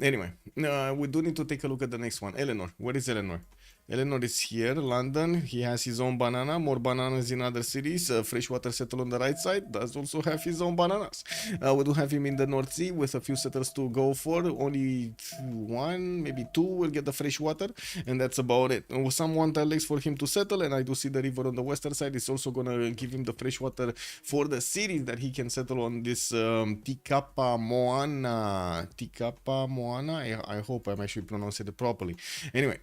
Anyway, we do need to take a look at the next one. Eleanor. Where is Eleanor? Eleanor is here, London. He has his own banana, more bananas in other cities. Freshwater settle on the right side does also have his own bananas. We do have him in the North Sea with a few settlers to go for. Only 1, maybe 2 will get the freshwater, and that's about it. Some 1 tile lakes for him to settle, and I do see the river on the western side is also gonna give him the freshwater for the cities that he can settle on this Tikapa Moana. Tikapa Moana? I hope I'm actually pronouncing it properly. Anyway.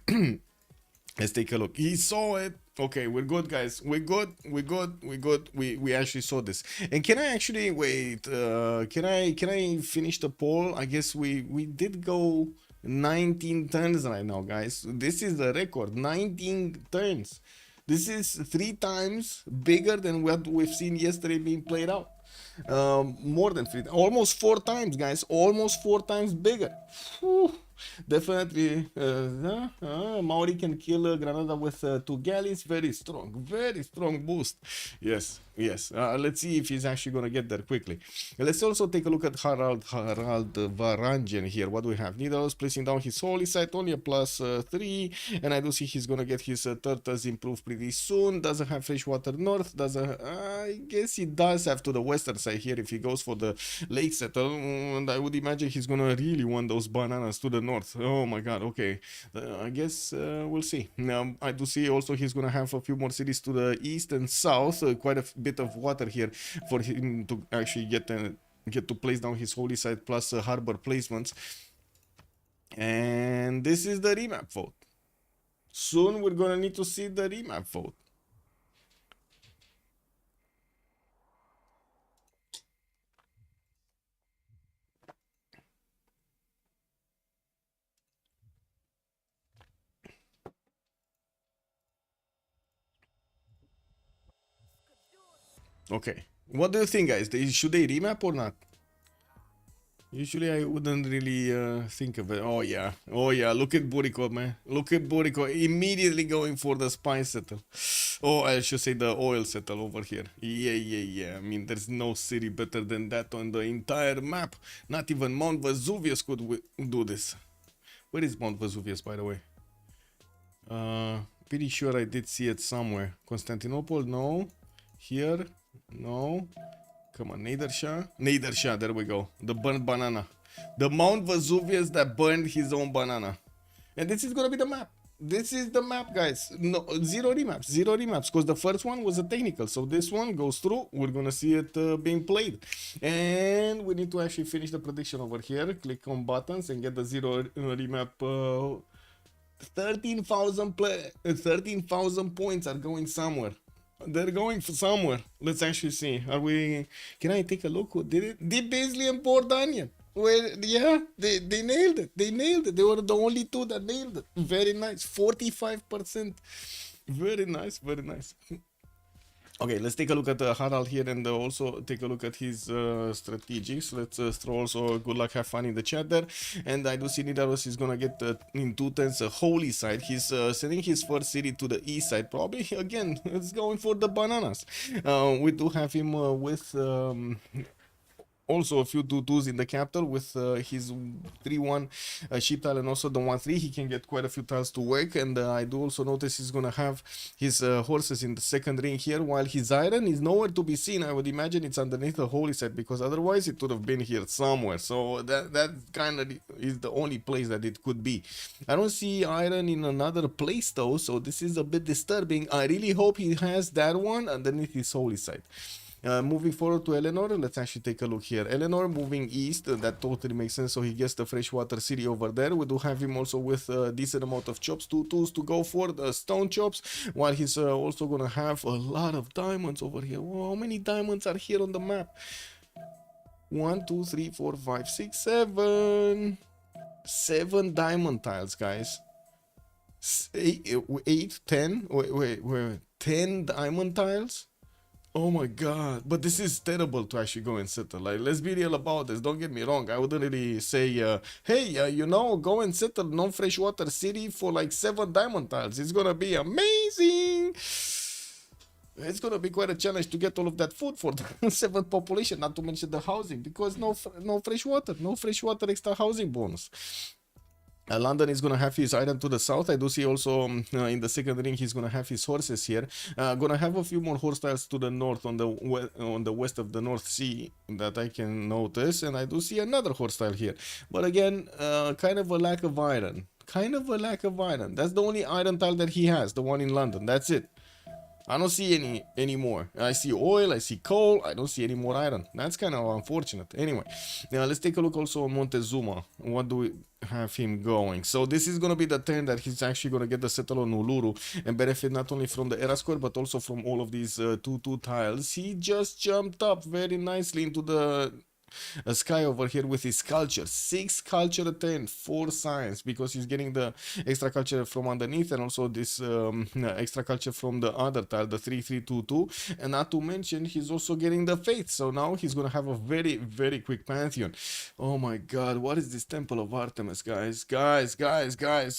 Let's take a look. He saw it. Okay, we're good, guys. We're good. We actually saw this. And can I actually wait? Can I finish the poll? I guess we did go 19 turns right now, guys. This is the record. 19 turns. This is 3 times bigger than what we've seen yesterday being played out. More than 3, almost 4 times, guys. Almost 4 times bigger. Whew. Definitely, Maori can kill Granada with 2 galleys. Very strong boost. Yes. Let's see if he's actually gonna get there quickly. Let's also take a look at Harald Varangian here. What do we have? Needles placing down his holy site, only a +3, and I do see he's gonna get his turtles improved pretty soon. Doesn't have freshwater north. I guess he does have to the western side here if he goes for the lake settle, and I would imagine he's gonna really want those bananas to the north. Oh my god. Okay, I guess we'll see. Now I do see also he's gonna have a few more cities to the east and south. Quite a bit of water here for him to actually get to place down his holy site plus harbor placements. And this is the remap vote. Soon we're gonna need to see the remap vote. Okay. What do you think, guys? Should they remap or not? Usually I wouldn't really think of it. Oh yeah. Oh yeah. Look at Buriko, man. Look at Buriko. Immediately going for the spice settle. Oh, I should say the oil settle over here. Yeah. I mean, there's no city better than that on the entire map. Not even Mount Vesuvius could do this. Where is Mount Vesuvius, by the way? Pretty sure I did see it somewhere. Constantinople, no. Here, no. Come on, Nader, there we go. The burnt banana. The Mount Vesuvius that burned his own banana. And this is gonna be the map. This is the map, guys. No, zero remaps, because the first one was a technical. So this one goes through. We're gonna see it being played. And we need to actually finish the prediction over here. Click on buttons and get the zero remap. 13,000 points are going somewhere. They're going for somewhere. Let's actually see. Are we? Can I take a look? Who did it? Deep Paisley and Port Onion. Well, yeah, they nailed it. They nailed it. They were the only two that nailed it. Very nice. 45%. Very nice. Very nice. Okay, let's take a look at Harald here and also take a look at his strategies. Let's throw also good luck, have fun in the chat there. And I do see Nidaros is gonna get in 2 turns a holy side. He's sending his first city to the east side. Probably again, it's going for the bananas. We do have him with also a few 2-2s in the capital with his 3-1 sheep tile and also the 1-3. He can get quite a few tiles to work, and I do also notice he's gonna have his horses in the second ring here, while his iron is nowhere to be seen. I would imagine it's underneath the holy site, because otherwise it would have been here somewhere. So that kind of is the only place that it could be. I don't see iron in another place though, so this is a bit disturbing. I really hope he has that one underneath his holy site. Moving forward to Eleanor, let's actually take a look here. Eleanor moving east, that totally makes sense, so he gets the freshwater city over there. We do have him also with a decent amount of chops, 2 tools to go for, the stone chops, while he's also gonna have a lot of diamonds over here. Whoa, how many diamonds are here on the map? 1, 2, 3, 4, 5, 6, 7. 7 diamond tiles, guys. 8, 10, wait, 10 diamond tiles? Oh my god, but this is terrible to actually go and settle. Like, let's be real about this. Don't get me wrong. I wouldn't really say, hey, you know, go and settle non-freshwater city for like 7 diamond tiles. It's gonna be amazing. It's gonna be quite a challenge to get all of that food for the 7th population, not to mention the housing, because no freshwater extra housing bonus. London is gonna have his iron to the south. I do see also in the second ring he's gonna have his horses here. Gonna have a few more horse tiles to the north on the west of the North Sea that I can notice, and I do see another horse tile here. But again, kind of a lack of iron. That's the only iron tile that he has, the one in London. That's it. I don't see any more. I see oil, I see coal, I don't see any more iron. That's kind of unfortunate. Anyway, now let's take a look also on Montezuma. What do we have him going? So this is going to be the turn that he's actually going to get the settle on Uluru and benefit not only from the era square but also from all of these 2-2 tiles. He just jumped up very nicely into the sky over here with his culture. 6 culture attained, 4 science, because he's getting the extra culture from underneath and also this extra culture from the other tile, the 3-3-2-2, and not to mention he's also getting the faith. So now he's gonna have a very, very quick pantheon. Oh my god, what is this Temple of Artemis, guys? Guys,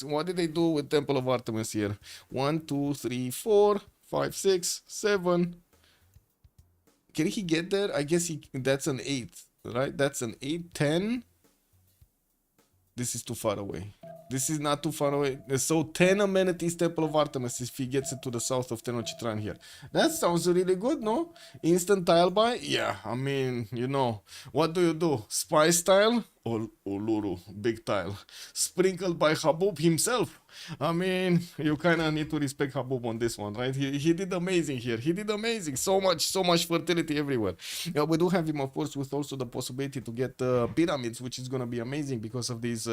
what did they do with Temple of Artemis here? 1, 2, 3, 4, 5, 6, 7. Can he get there? I guess that's an 8. Right, that's an 8, 10. This is too far away. This is not too far away. So 10 amenities Temple of Artemis if he gets it to the south of Tenochtitlan here. That sounds really good, no? Instant tile buy? Yeah, I mean, you know. What do you do? Spice tile? Or Uluru, big tile. Sprinkled by Habub himself. I mean, you kind of need to respect Habub on this one, right? He did amazing here. He did amazing. So much fertility everywhere. We do have him, of course, with also the possibility to get pyramids, which is going to be amazing because of these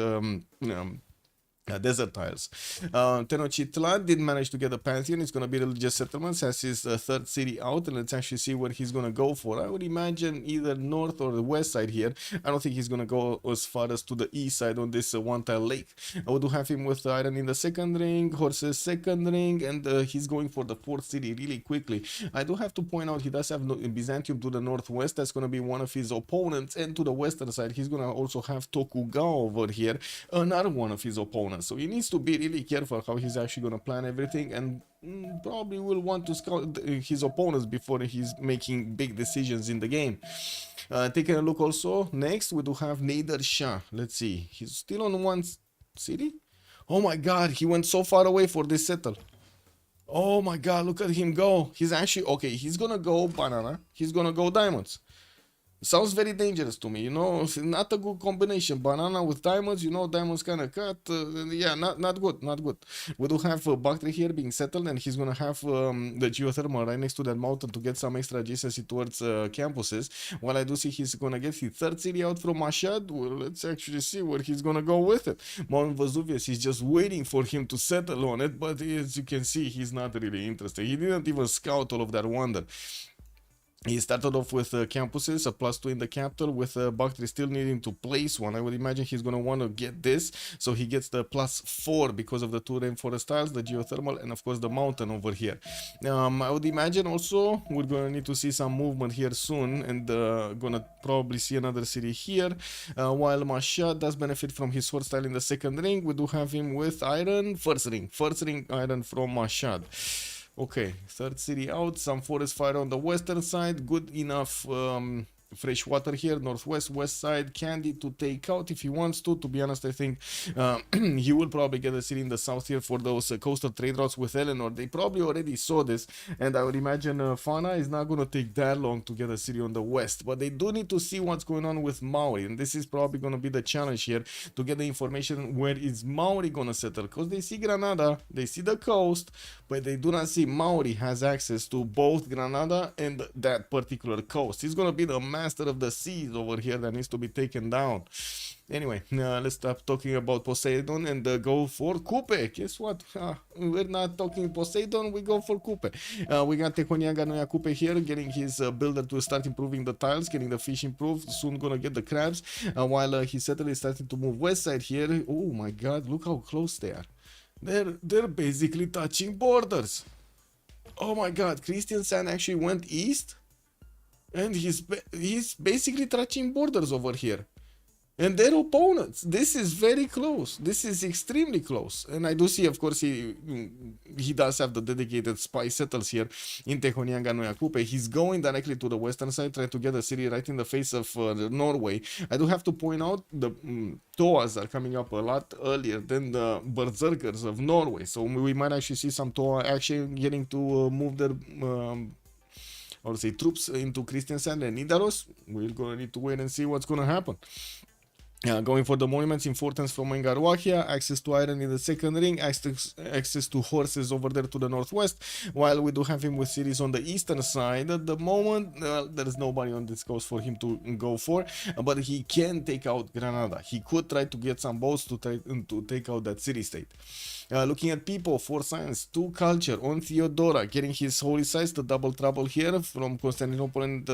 desert tiles. Tenochtitlan did manage to get a pantheon. It's going to be religious settlements as his third city out, and let's actually see where he's going to go for. I would imagine either north or the west side here. I don't think he's going to go as far as to the east side on this one tile lake. I would have him with iron in the second ring, horses second ring, and he's going for the fourth city really quickly. I do have to point out he does have Byzantium to the northwest. That's going to be one of his opponents, and to the western side he's going to also have Tokugawa over here, another one of his opponents. So he needs to be really careful how he's actually going to plan everything, and probably will want to scout his opponents before he's making big decisions in the game. Taking a look also, next we do have Nader Shah. Let's see, he's still on one city. Oh my god, he went so far away for this settle. Oh my god, look at him go. He's actually, okay, he's gonna go banana, he's gonna go diamonds. Sounds very dangerous to me, you know, not a good combination. Banana with diamonds, you know, diamonds kind of cut. Yeah, not good, not good. We do have Bactri here being settled, and he's going to have the geothermal right next to that mountain to get some extra adjacency towards campuses. While I do see he's going to get his third city out from Mashhad, well, let's actually see where he's going to go with it. Mount Vesuvius, he's just waiting for him to settle on it, but as you can see, he's not really interested. He didn't even scout all of that wonder. He started off with campuses, a +2 in the capital, with Bactri still needing to place one. I would imagine he's going to want to get this, so he gets the +4 because of the 2 rainforest tiles, the geothermal, and of course the mountain over here. I would imagine also we're going to need to see some movement here soon, and going to probably see another city here, while Mashhad does benefit from his sword style in the second ring. We do have him with iron, first ring iron from Mashhad. Okay, third city out, some forest fire on the western side, good enough fresh water here, northwest, west side, candy to take out if he wants to. To be honest, I think he will probably get a city in the south here for those coastal trade routes with Eleanor. They probably already saw this, and I would imagine Fana is not going to take that long to get a city on the west, but they do need to see what's going on with Maori, and this is probably going to be the challenge here, to get the information where is Maori going to settle, because they see Granada, they see the coast, but they do not see Maori has access to both Granada and that particular coast. He's going to be the master of the seas over here that needs to be taken down. Anyway, let's stop talking about Poseidon and go for Coupe. Guess what? We're not talking Poseidon, we go for Coupe. We got Tehoniaga Noya Coupe here, getting his builder to start improving the tiles, getting the fish improved, soon gonna get the crabs, while his settler is starting to move west side here. Oh my god, look how close they are. They're basically touching borders. Oh my god, Christian Sand actually went east, and he's basically touching borders over here. And their opponents, this is very close. This is extremely close. And I do see, of course, he does have the dedicated spy settles here in Tehoniaga Noya Coupe. He's going directly to the western side, trying to get a city right in the face of Norway. I do have to point out the Toas are coming up a lot earlier than the Berserkers of Norway. So we might actually see some Toa action getting to move their I would say troops into Kristiansand and Nidaros. We're gonna need to wait and see what's gonna happen. Going for the monuments, importance from Engarwahia, access to iron in the second ring, access to horses over there to the northwest, while we do have him with cities on the eastern side. At the moment, there is nobody on this coast for him to go for, but he can take out Granada. He could try to get some boats to take out that city-state. Looking at people, 4 science, 2 culture, on Theodora, getting his holy sites, the double trouble here from Constantinople and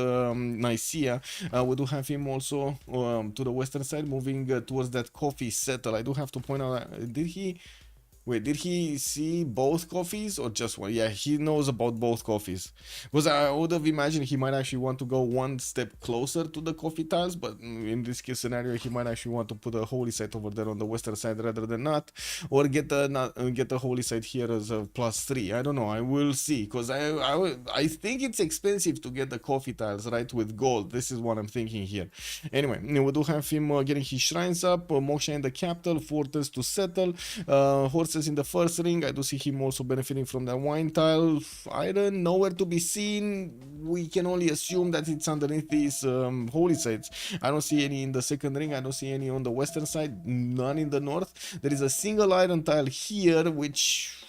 Nicaea. We do have him also to the western side, moving towards that coffee settle. I do have to point out, did he see both coffees or just one? Yeah, he knows about both coffees. Because I would have imagined he might actually want to go one step closer to the coffee tiles, but in this case scenario, he might actually want to put a holy site over there on the western side rather than not, or get the holy site here as a +3. I don't know. I will see, because I think it's expensive to get the coffee tiles right with gold. This is what I'm thinking here. Anyway, we do have him getting his shrines up, Moksha in the capital, fortress to settle, horses in the first ring. I do see him also benefiting from that wine tile. Iron nowhere to be seen. We can only assume that it's underneath these holy sites. I don't see any in the second ring. I don't see any on the western side, none in the north. There is a single iron tile here, which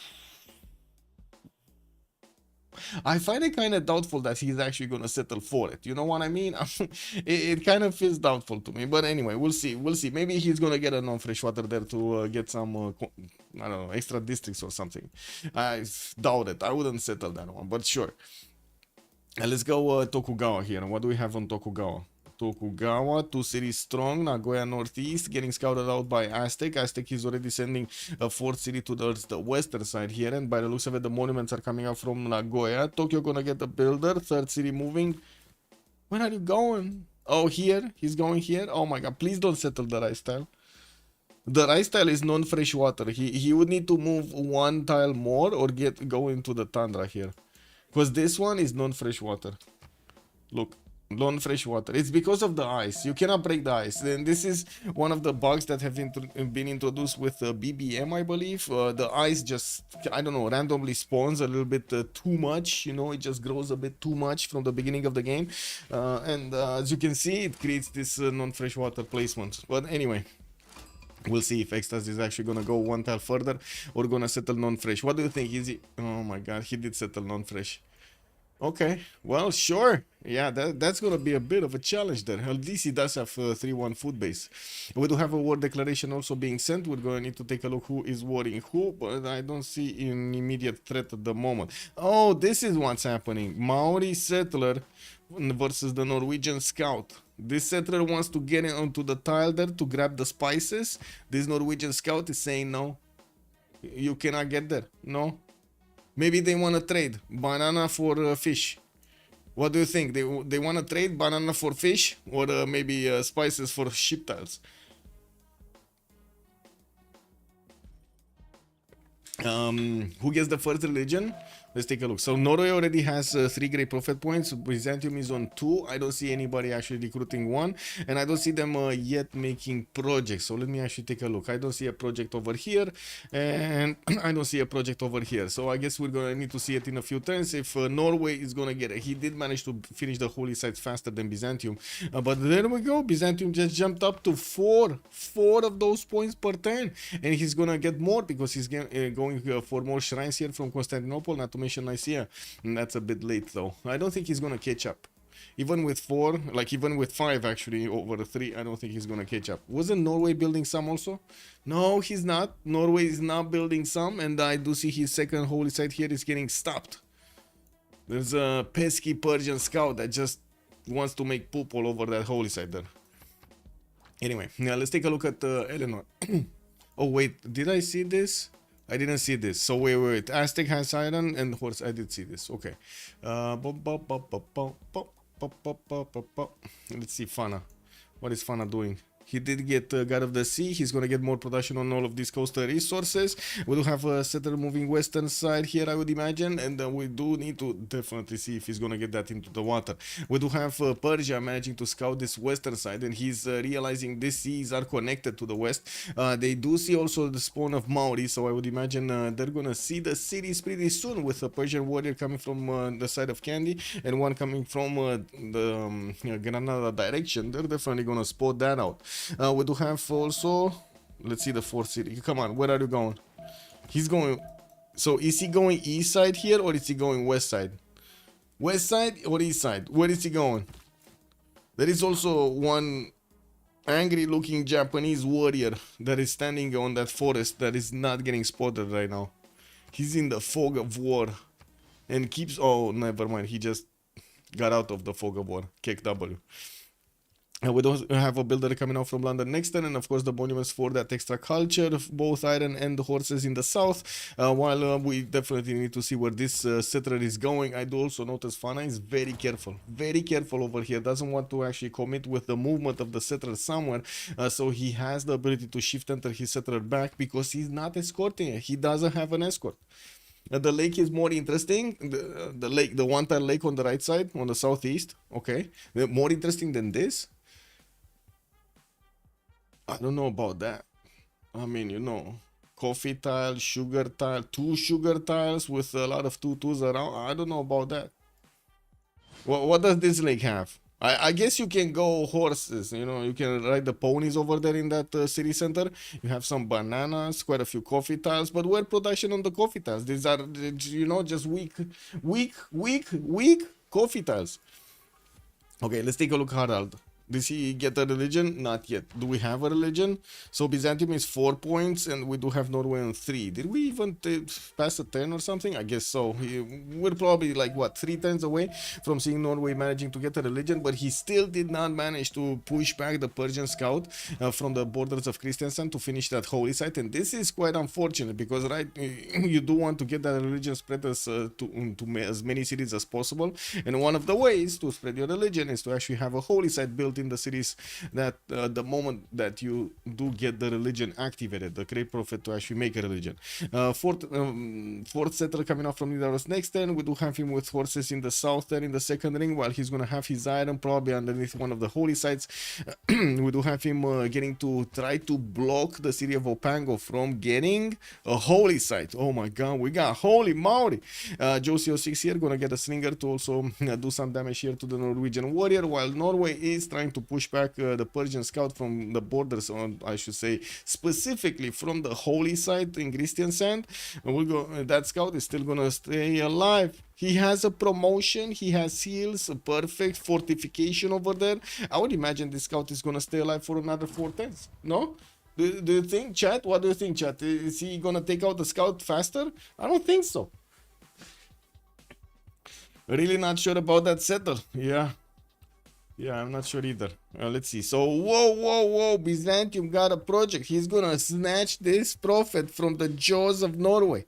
I find it kind of doubtful that he's actually going to settle for it. You know what I mean? It kind of feels doubtful to me. But anyway, we'll see. We'll see. Maybe he's going to get a non-freshwater there to get some, I don't know, extra districts or something. I doubt it. I wouldn't settle that one, but sure. Let's go Tokugawa here. What do we have on Tokugawa? Tokugawa, 2 cities strong, Nagoya northeast, getting scouted out by Aztec. Aztec is already sending a 4th city towards the western side here, and by the looks of it, the monuments are coming out from Nagoya. Tokyo gonna get a builder, 3rd city moving. Where are you going? Oh, here? He's going here? Oh my god, please don't settle the rice tile. The rice tile is non-freshwater. He would need to move 1 tile more or go into the tundra here. Because this one is non-freshwater. Look. Non-freshwater. It's because of the ice. You cannot break the ice. Then this is one of the bugs that have been introduced with BBM, I believe. The ice just, I don't know, randomly spawns a little bit too much. You know, it just grows a bit too much from the beginning of the game. And as you can see, it creates this non-freshwater placement. But anyway, we'll see if Extas is actually gonna go 1 tile further or gonna settle non-fresh. What do you think? Is he? Oh my god, he did settle non-fresh. Okay, well, sure. Yeah, that's gonna be a bit of a challenge there. At least he does have 3-1 food base. We do have a war declaration also being sent. We're gonna need to take a look who is warring who, but I don't see an immediate threat at the moment. Oh, this is what's happening. Maori settler versus the Norwegian scout. This settler wants to get onto the tile there to grab the spices. This Norwegian scout is saying no. You cannot get there. No. Maybe they want to trade banana for fish. What do you think? They want to trade banana for fish or maybe spices for sheep tiles? Who gets the first religion? Let's take a look. So Norway already has 3 great prophet points. Byzantium is on 2. I don't see anybody actually recruiting 1, and I don't see them yet making projects. So let me actually take a look. I don't see a project over here, and I don't see a project over here. So I guess we're gonna need to see it in a few turns if Norway is gonna get it. He did manage to finish the holy sites faster than Byzantium, but there we go. Byzantium just jumped up to 4 of those points per turn, and he's gonna get more because he's going for more shrines here from Constantinople, not to mention Nicaea. And that's a bit late though. I don't think he's gonna catch up. Even with 4, like even with 5 actually over 3, I don't think he's gonna catch up. Wasn't Norway building some also? No, he's not. Norway is not building some, and I do see his second holy site here is getting stopped. There's a pesky Persian scout that just wants to make poop all over that holy site there. Anyway, now let's take a look at Eleanor. Oh wait, did I see this? I didn't see this. So wait. Aztec has iron and horse. I did see this. Okay. Let's see Fana. What is Fana doing? He did get God of the Sea. He's going to get more production on all of these coastal resources. We do have a settler moving western side here, I would imagine. And we do need to definitely see if he's going to get that into the water. We do have Persia managing to scout this western side. And he's realizing these seas are connected to the west. They do see also the spawn of Maori. So I would imagine they're going to see the cities pretty soon with a Persian warrior coming from the side of Kandy. And one coming from the Granada direction. They're definitely going to spot that out. We do have also, let's see the 4th city. Come on, where are you going? He's going, so is he going east side here or is he going west side? West side or east side? Where is he going? There is also one angry looking Japanese warrior that is standing on that forest that is not getting spotted right now. He's in the fog of war and keeps, oh, never mind. He just got out of the fog of war. Kick W. We don't have a builder coming out from London next turn, and of course the monuments for that extra culture, both iron and horses in the south, while we definitely need to see where this settler is going. I do also notice Fana is very careful over here, doesn't want to actually commit with the movement of the settler somewhere, so he has the ability to shift enter his settler back because he's not escorting it. He doesn't have an escort. The lake is more interesting. The lake, the one tile lake on the right side, on the southeast, okay, more interesting than this. I don't know about that. I mean, you know, coffee tile, sugar tile, 2 sugar tiles with a lot of 2 2s around. I don't know about that. What does this lake have? I guess you can go horses, you know, you can ride the ponies over there in that city center. You have some bananas, quite a few coffee tiles, but where production on the coffee tiles? These are, you know, just weak coffee tiles. Okay, let's take a look, Harald. Did he get a religion? Not yet. Do we have a religion? So Byzantium is 4 points, and we do have Norway on 3. Did we even pass a 10 or something? I guess so. We're probably like, what, 3 turns away from seeing Norway managing to get a religion, but he still did not manage to push back the Persian scout from the borders of Christiansand to finish that holy site. And this is quite unfortunate because, right, you do want to get that religion spread to as many cities as possible. And one of the ways to spread your religion is to actually have a holy site built in the cities that the moment that you do get the religion activated, the great prophet to actually make a religion. Fourth settler coming off from Nidaros next turn. We do have him with horses in the south there in the second ring, while he's going to have his iron probably underneath one of the holy sites. We do have him getting to try to block the city of Opango from getting a holy site. Oh my god, we got holy moly. Josie 06 here going to get a slinger to also do some damage here to the Norwegian warrior, while Norway is trying to push back the Persian scout from the borders, on, I should say, specifically from the holy site in Christiansand. We'll go. That scout is still gonna stay alive. He has a promotion. He has heals, a perfect fortification over there. I would imagine this scout is gonna stay alive for another 4 turns. No? Do you think, chat? What do you think, chat? Is he gonna take out the scout faster? I don't think so. Really not sure about that settle. Yeah, I'm not sure either. Let's see. So, whoa. Byzantium got a project. He's gonna snatch this prophet from the jaws of Norway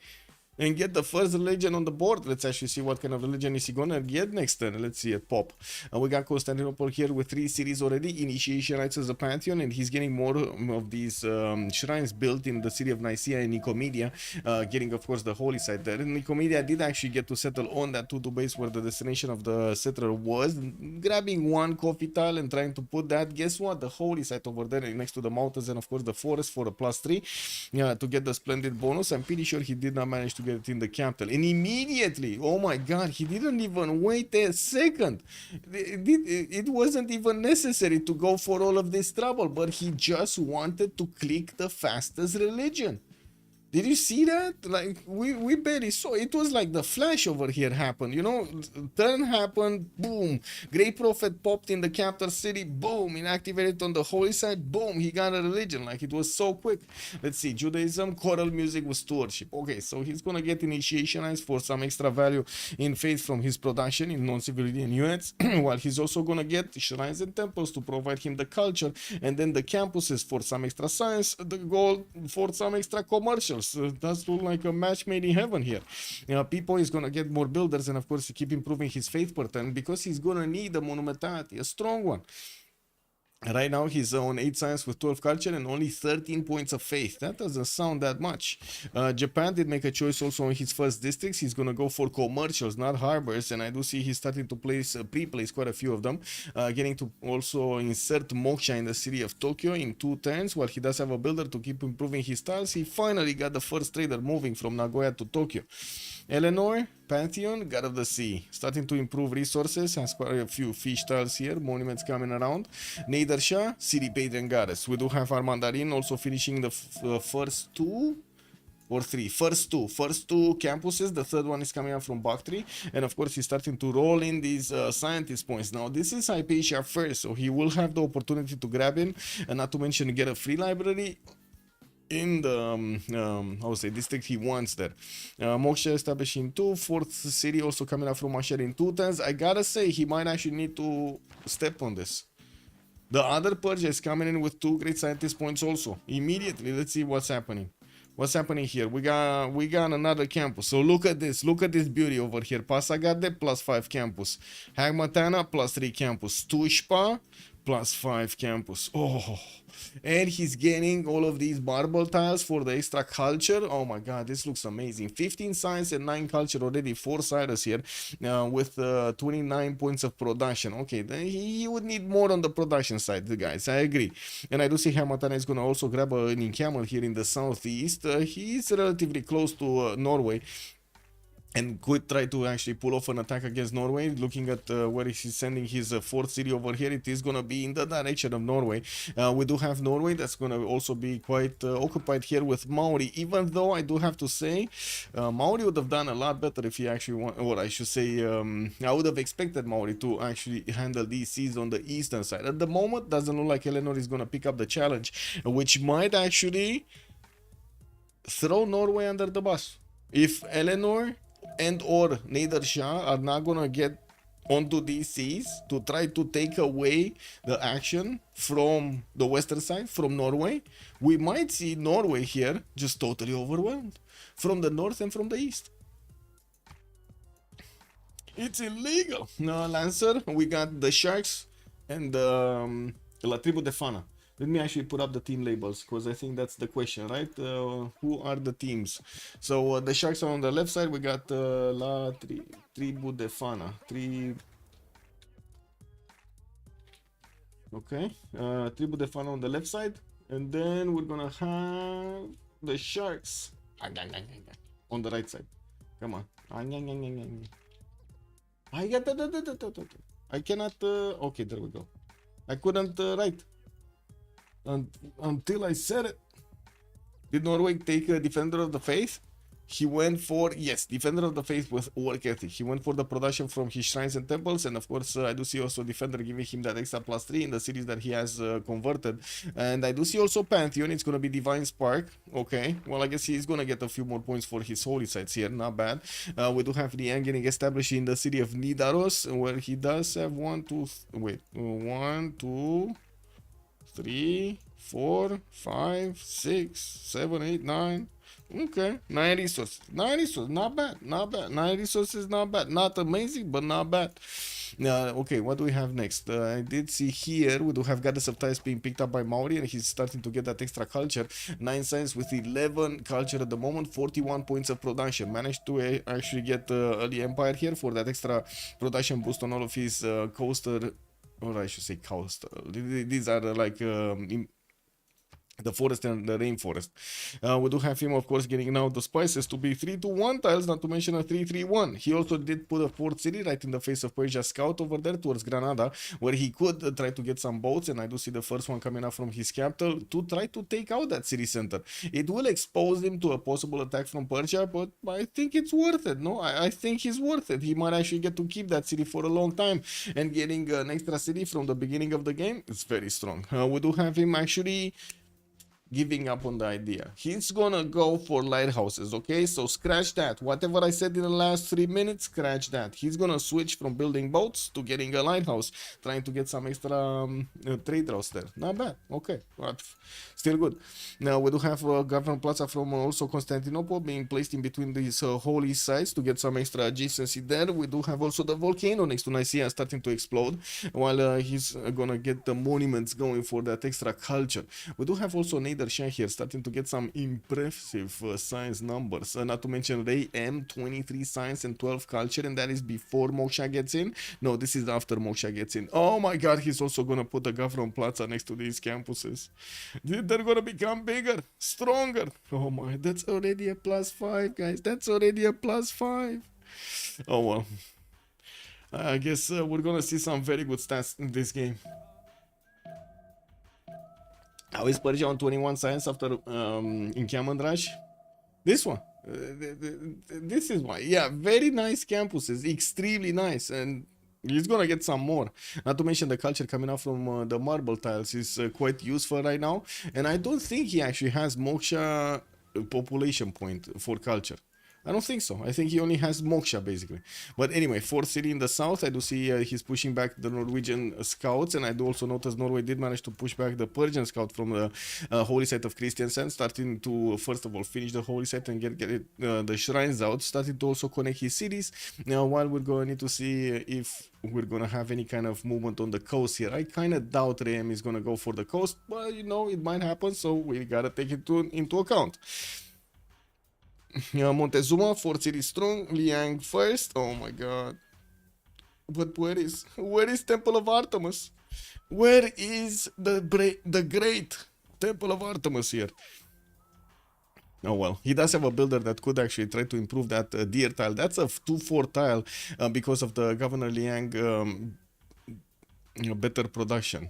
and get the first religion on the board. Let's actually see what kind of religion is he gonna get next turn. Let's see it pop. We got Constantinople here with 3 cities already. Initiation rights as a pantheon, and he's getting more of these shrines built in the city of Nicaea and Nicomedia, getting of course the holy site there. And Nicomedia did actually get to settle on that 2-2 base where the destination of the settler was, grabbing 1 coffee tile and trying to put that. Guess what? The holy site over there next to the mountains, and of course the forest for a +3 to get the splendid bonus. I'm pretty sure he did not manage to get it in the capital, and immediately, oh my god, he didn't even wait a second. It wasn't even necessary to go for all of this trouble, but he just wanted to click the fastest religion. Did you see that? Like, we barely saw. It was like the flash over here happened, you know? Turn happened, boom. Great Prophet popped in the capital city, boom. Inactivated on the holy side, boom. He got a religion. Like, it was so quick. Let's see. Judaism, choral music with stewardship. Okay, so he's gonna get initiationized for some extra value in faith from his production in non-civilian units, while he's also gonna get shrines and temples to provide him the culture, and then the campuses for some extra science, the gold for some extra commercials. That's like a match made in heaven here. People is gonna get more builders, and of course keep improving his faith per turn, because he's gonna need a monumentality, a strong one. Right now he's on 8 science with 12 culture and only 13 points of faith. That doesn't sound that much. Japan did make a choice also on his first districts. He's gonna go for commercials, not harbors, and I do see he's starting to pre-place quite a few of them, getting to also insert Moksha in the city of Tokyo in 2 turns. While he does have a builder to keep improving his tiles, he finally got the first trader moving from Nagoya to Tokyo. Eleanor, Pantheon, God of the Sea, starting to improve resources, has quite a few fish tiles here, monuments coming around. Neidersha, City Patron Goddess. We do have our Mandarin also finishing the first 2 or 3. First two campuses. The third one is coming out from Bactri, and of course he's starting to roll in these scientist points. Now this is Hypatia first, so he will have the opportunity to grab him, and not to mention get a free library in the I would say district he wants there. Moksha establishing 2, 4th city also coming out from Asher in 2 turns. I gotta say he might actually need to step on this. The other Persia is coming in with 2 great scientist points also immediately. Let's see what's happening. What's happening here? We got another campus. So look at this beauty over here. Pasagade +5 campus, Hagmatana +3 campus, Tushpa +5 campus. Oh, and he's getting all of these marble tiles for the extra culture. Oh my god, this looks amazing. 15 science and 9 culture already for Cyrus here, with 29 points of production. Okay, then he would need more on the production side, guys. I agree. And I do see Hamatana is gonna also grab an camel here in the southeast. He's relatively close to Norway. and could try to actually pull off an attack against Norway. Looking at where he's sending his fourth city over here, it is going to be in the direction of Norway. We do have Norway that's going to also be quite occupied here with Maori, even though I do have to say Maori would have done a lot better if he actually want, or I should say I would have expected Maori to actually handle these seas on the eastern side. At the moment, doesn't look like Eleanor is going to pick up the challenge, which might actually throw Norway under the bus. If Eleanor and or Nader Shah are not gonna get onto these seas to try to take away the action from the western side, from Norway, we might see Norway here just totally overwhelmed from the north and from the east. It's illegal. No, Lancer, we got the Sharks and La Tribu de Fana. Let me actually put up the team labels, because I think that's the question, right? Who are the teams? So the Sharks are on the left side. We got La Tribu de Fana. Okay, Tribu de Fana on the left side. And then we're going to have the Sharks on the right side. Come on. I cannot... okay, there we go. I couldn't write. Until I said it. Did Norway take a Defender of the Faith? He went for, yes, Defender of the Faith with work ethic. He went for the production from his shrines and temples, and of course I do see also Defender giving him that extra +3 in the cities that he has converted. And I do see also Pantheon. It's going to be Divine Spark. Okay, well, I guess he's going to get a few more points for his holy sites here. Not bad. We do have Liang getting established in the city of Nidaros, where he does have 1, 2, 3, 4, 5, 6, 7, 8, 9. Okay, 9 resources. 9 resources, not bad, not bad. 9 resources, not bad. Not amazing, but not bad. Okay, what do we have next? I did see here we do have Goddess of Ties being picked up by Maori, and he's starting to get that extra culture. 9 science with 11 culture at the moment, 41 points of production. Managed to actually get early empire here for that extra production boost on all of his coaster, or I should say coaster. These are like the forest and the rainforest. We do have him, of course, getting now the spices to be 3-1 tiles, not to mention a 3-3-1. He also did put a fourth city right in the face of Persia Scout over there towards Granada, where he could try to get some boats, and I do see the first one coming up from his capital to try to take out that city center. It will expose him to a possible attack from Persia, but I think it's worth it. No, I think he's worth it. He might actually get to keep that city for a long time, and getting an extra city from the beginning of the game is very strong. We do have him actually giving up on the idea. He's gonna go for lighthouses, okay? So scratch that. Whatever I said in the last 3 minutes, scratch that. He's gonna switch from building boats to getting a lighthouse, trying to get some extra trade routes there. Not bad. Okay, but still good. Now we do have Government Plaza from also Constantinople being placed in between these holy sites to get some extra adjacency there. We do have also the volcano next to Nicaea starting to explode, while he's gonna get the monuments going for that extra culture. We do have also Nader Shah here starting to get some impressive science numbers, not to mention Ray M, 23 science and 12 culture, and that is before Moksha gets in. No, this is after Moksha gets in. Oh my god, he's also gonna put the Government Plaza next to these campuses. They're gonna become bigger, stronger. Oh my, that's already a +5, guys. That's already a +5. Oh well, I guess we're gonna see some very good stats in this game. How is Persia on 21 science after encampment rush? This one. This is why. Yeah, very nice campuses. Extremely nice. And he's gonna get some more. Not to mention the culture coming out from the marble tiles is quite useful right now. And I don't think he actually has Moksha population point for culture. I don't think so. I think he only has Moksha, basically. But anyway, fourth city in the south, I do see he's pushing back the Norwegian scouts, and I do also notice Norway did manage to push back the Persian scout from the holy site of Christiansand, starting to, first of all, finish the holy site and get the shrines out, starting to also connect his cities. Now, while we're going to need to see if we're going to have any kind of movement on the coast here. I kind of doubt Rem is going to go for the coast, but, you know, it might happen, so we got to take it into account. Montezuma, fourth city strong. Liang first. Oh my god. But where is Temple of Artemis? Where is the great Temple of Artemis here? Oh well, he does have a builder that could actually try to improve that deer tile. That's a 2-4 tile because of the Governor Liang better production.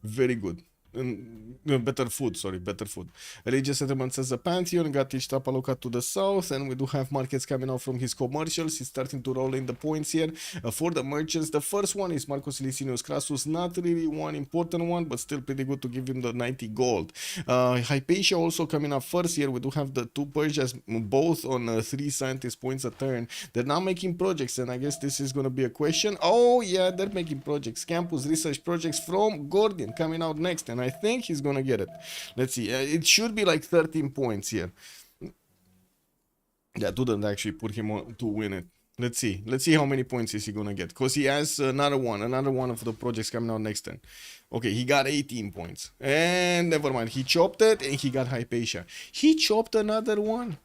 Very good. No, better food, sorry, better food. Religious settlement says the Pantheon got each Tapaloca to the south, and we do have markets coming out from his commercials. He's starting to roll in the points here for the merchants. The first one is Marcus Licinius Crassus, not really one important one, but still pretty good to give him the 90 gold. Hypatia also coming up first here. We do have the 2 Persias, both on 3 scientist points a turn. They're not making projects, and I guess this is going to be a question. Oh, yeah, they're making projects. Campus research projects from Gordian coming out next, and I think he's gonna get it. Let's see. It should be like 13 points here. That didn't actually put him on to win it. Let's see. Let's see how many points is he gonna get. Because he has another one of the projects coming out next turn. Okay, he got 18 points. And never mind. He chopped it and he got Hypatia. He chopped another one.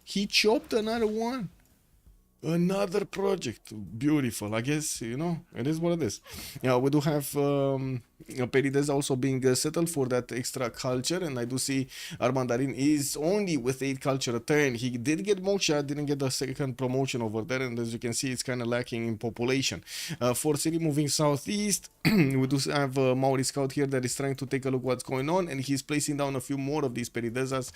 Another project. Beautiful. I guess, you know, it is what it is. Yeah, we do have Perides also being settled for that extra culture, and I do see Armandarin is only with 8 culture a turn. He did get Moksha, didn't get the second promotion over there, and as you can see, it's kind of lacking in population. For city moving southeast, we do have Maori Scout here that is trying to take a look what's going on, and he's placing down a few more of these Peridesas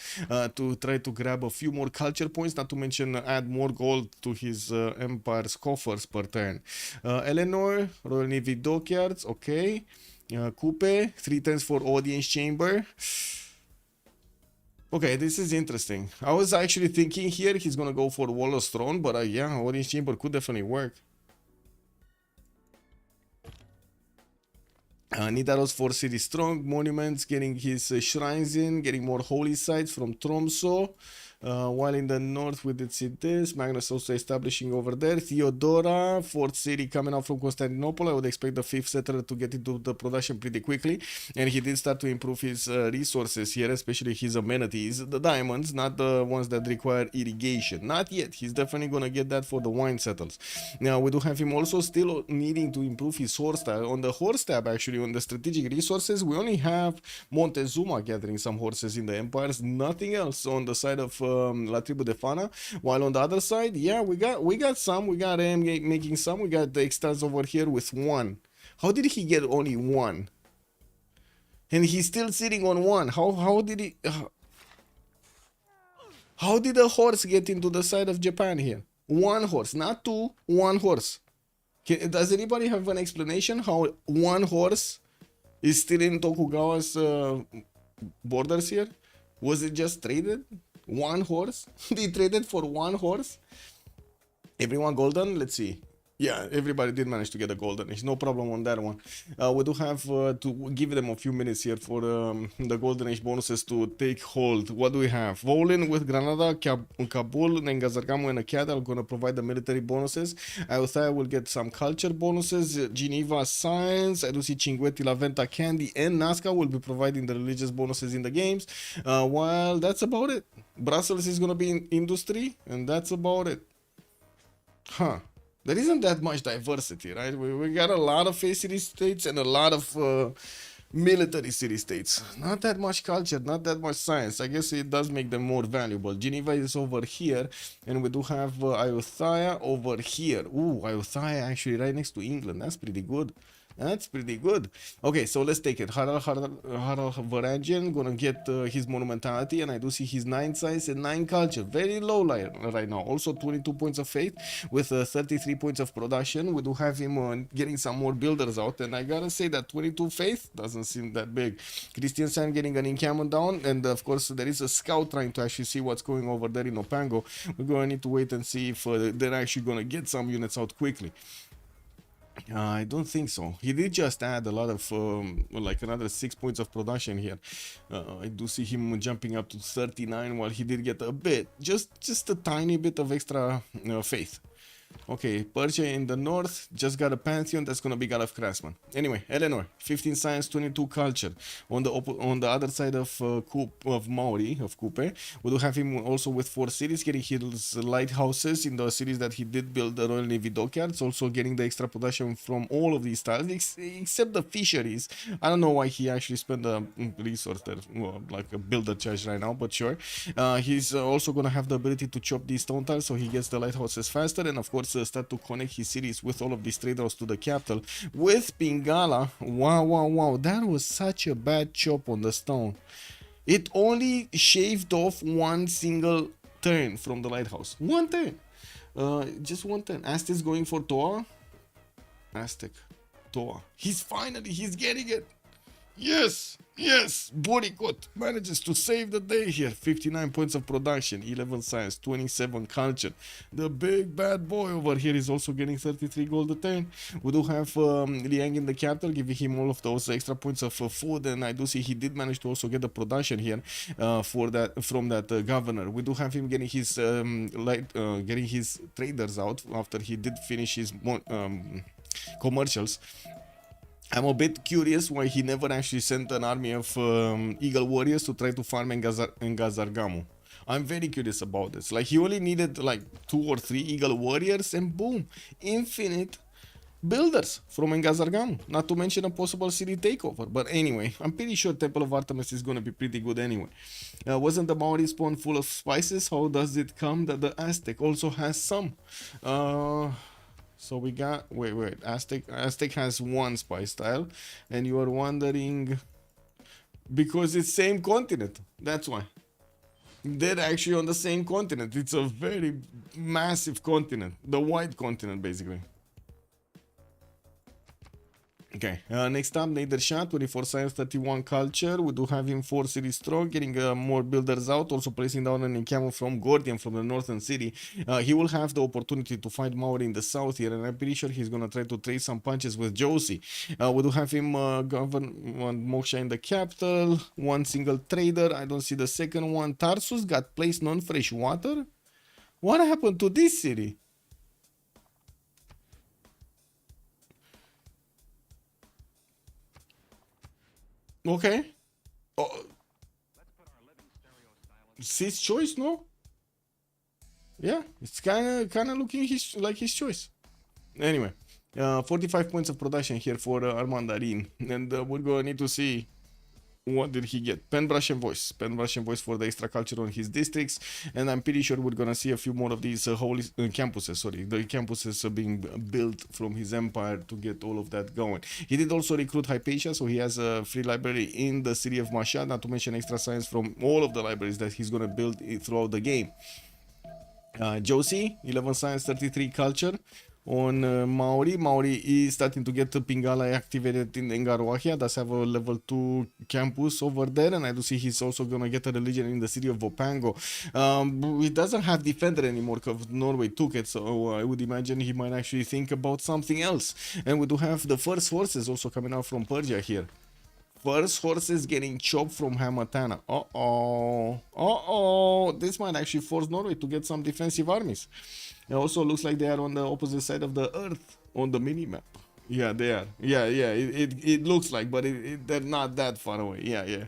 to try to grab a few more culture points, not to mention add more gold to his empire's coffers per turn. Eleanor, Royal Navy Dockyards, okay. Coupe, 3 turns for audience chamber. Okay, this is interesting. I was actually thinking here he's gonna go for Waller's Throne, but yeah, audience chamber could definitely work. Nidaros for City Strong, Monuments, getting his shrines in, getting more holy sites from Tromso. While in the north we did see this. Magnus also establishing over there. Theodora, Fort City coming out from Constantinople. I would expect the 5th settler to get into the production pretty quickly. And he did start to improve his resources here, especially his amenities. The diamonds, not the ones that require irrigation. Not yet. He's definitely going to get that for the wine settles. Now, we do have him also still needing to improve his horse tab. On the horse tab, actually, on the strategic resources, we only have Montezuma gathering some horses in the empires. Nothing else on the side of La Tribu de Fana, while on the other side, yeah, we got some. We got him making some. We got the extras over here with 1. How did he get only 1? And he's still sitting on 1. How did he? How did a horse get into the side of Japan here? 1 horse, not 2. 1 horse. Does anybody have an explanation how 1 horse is still in Tokugawa's borders here? Was it just traded? 1 horse? They traded for 1 horse? Everyone golden? Let's see. Yeah, everybody did manage to get a golden. There's no problem on that one. We do have to give them a few minutes here for the golden age bonuses to take hold. What do we have? Volin with Granada, Kabul, Ngazargamu and Akyada are going to provide the military bonuses. Ayutthaya will get some culture bonuses. Geneva Science. I do see Cinguetti, La Venta, Candy and Nazca will be providing the religious bonuses in the games. While that's about it. Brussels is going to be in industry, and that's about it. Huh. There isn't that much diversity, right? We got a lot of face city-states and a lot of military city-states. Not that much culture, not that much science. I guess it does make them more valuable. Geneva is over here, and we do have Ayutthaya over here. Ooh, Ayutthaya actually right next to England. That's pretty good. That's pretty good. Okay, so let's take it. Harald Varangian gonna get his monumentality, and I do see his 9 science and 9 culture. Very low right now. Also 22 points of faith with 33 points of production. We do have him getting some more builders out, and I gotta say that 22 faith doesn't seem that big. Christian San getting an encampment down, and of course there is a scout trying to actually see what's going over there in Opango. We're gonna need to wait and see if they're actually gonna get some units out quickly. I don't think so. He did just add a lot of like another 6 points of production here. I do see him jumping up to 39, while he did get a bit, just a tiny bit of extra faith. Okay, Persia in the north just got a pantheon that's gonna be God of Craftsman. Anyway, Eleanor, 15 science, 22 culture. On the other side of Maori of Kupe, we do have him also with 4 cities, getting his lighthouses in the cities that he did build the Royal Navy dockyards. Also getting the extra production from all of these tiles, except the fisheries. I don't know why he actually spent a resource there, well, like a builder charge right now, but sure. He's also gonna have the ability to chop these stone tiles, so he gets the lighthouses faster, and of course start to connect his cities with all of these trade routes to the capital with Pingala. Wow, that was such a bad chop on the stone. It only shaved off one single turn from the lighthouse. One turn, just one turn. Aztec's going for Toa. Aztec, Toa. He's getting it. Yes, Boricot manages to save the day here. 59 points of production, 11 science, 27 culture. The big bad boy over here is also getting 33 gold a turn. We do have Liang in the capital, giving him all of those extra points of food, and I do see he did manage to also get the production here from that governor. We do have him getting his getting his traders out after he did finish his commercials. I'm a bit curious why he never actually sent an army of Eagle Warriors to try to farm Ngazargamu. I'm very curious about this. Like, he only needed like 2 or 3 Eagle Warriors and boom, infinite builders from Ngazargamu. Not to mention a possible city takeover. But anyway, I'm pretty sure Temple of Artemis is gonna be pretty good anyway. Wasn't the Maori spawn full of spices? How does it come that the Aztec also has some? So we got, wait, Aztec has 1 spice tile, and you are wondering, because it's same continent, that's why. They're actually on the same continent. It's a very massive continent, the white continent basically. Okay, next up, DShark, 24 science, 31 culture. We do have him 4 cities strong, getting more builders out, also placing down an encampment from Gordian from the northern city. He will have the opportunity to fight Maori in the south here, and I'm pretty sure he's gonna try to trade some punches with Josie. We do have him govern Moksha in the capital, 1 single trader. I don't see the second one. Tarsus got placed non-fresh water. What happened to this city? Okay. Oh. It's his choice, no? Yeah, it's kind of looking like his choice. Anyway, 45 points of production here for Armandarin, and we're gonna need to see what did he get. Penbrush and voice for the extra culture on his districts, and I'm pretty sure we're gonna see a few more of these holy campuses. Sorry, the campuses are being built from his empire to get all of that going. He did also recruit Hypatia, so he has a free library in the city of Mashhad, not to mention extra science from all of the libraries that he's gonna build throughout the game. Josie, 11 science, 33 culture. On Maori is starting to get Pingala activated in Ngaruahia. Does have a level 2 campus over there, and I do see he's also gonna get a religion in the city of Vopango. He doesn't have defender anymore because Norway took it, so I would imagine he might actually think about something else. And we do have the first horses also coming out from Persia here. First horses getting chopped from Hamatana. This might actually force Norway to get some defensive armies. It also looks like they are on the opposite side of the earth on the mini-map. Yeah, they are. Yeah, it looks like, but they're not that far away. Yeah.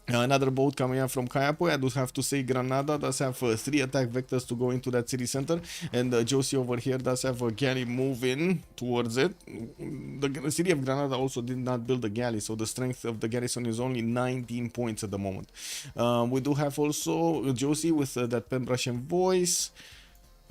Another boat coming up from Kayapo. I do have to say Granada does have 3 attack vectors to go into that city center, and Josie over here does have a galley moving towards it. The city of Granada also did not build a galley, so the strength of the garrison is only 19 points at the moment. We do have also Josie with that Penbrush and voice.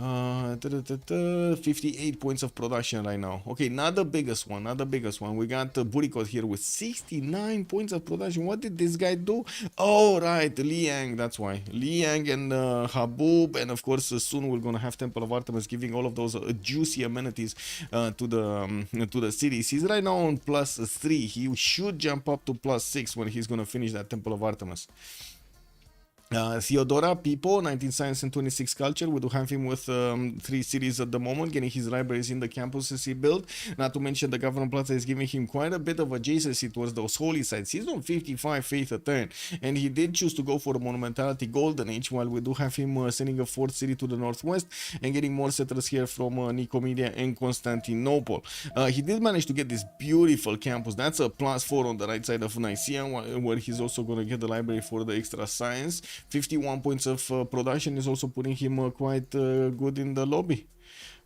58 points of production right now. Okay, not the biggest one. We got Burikot here with 69 points of production. What did this guy do? Oh, right, Liang, that's why. Liang and Habub, and of course soon we're gonna have Temple of Artemis giving all of those juicy amenities to the cities. He's right now on +3. He should jump up to +6 when he's gonna finish that Temple of Artemis. Theodora, people, 19 science and 26 culture. We do have him with 3 cities at the moment, getting his libraries in the campuses he built. Not to mention the government plaza is giving him quite a bit of adjacency towards those holy sites. He's on 55 faith a turn, and he did choose to go for the monumentality golden age, while we do have him sending a 4th city to the northwest and getting more settlers here from Nicomedia and Constantinople. He did manage to get this beautiful campus. That's a +4 on the right side of Nicaea, where he's also going to get the library for the extra science. 51 points of production is also putting him quite good in the lobby.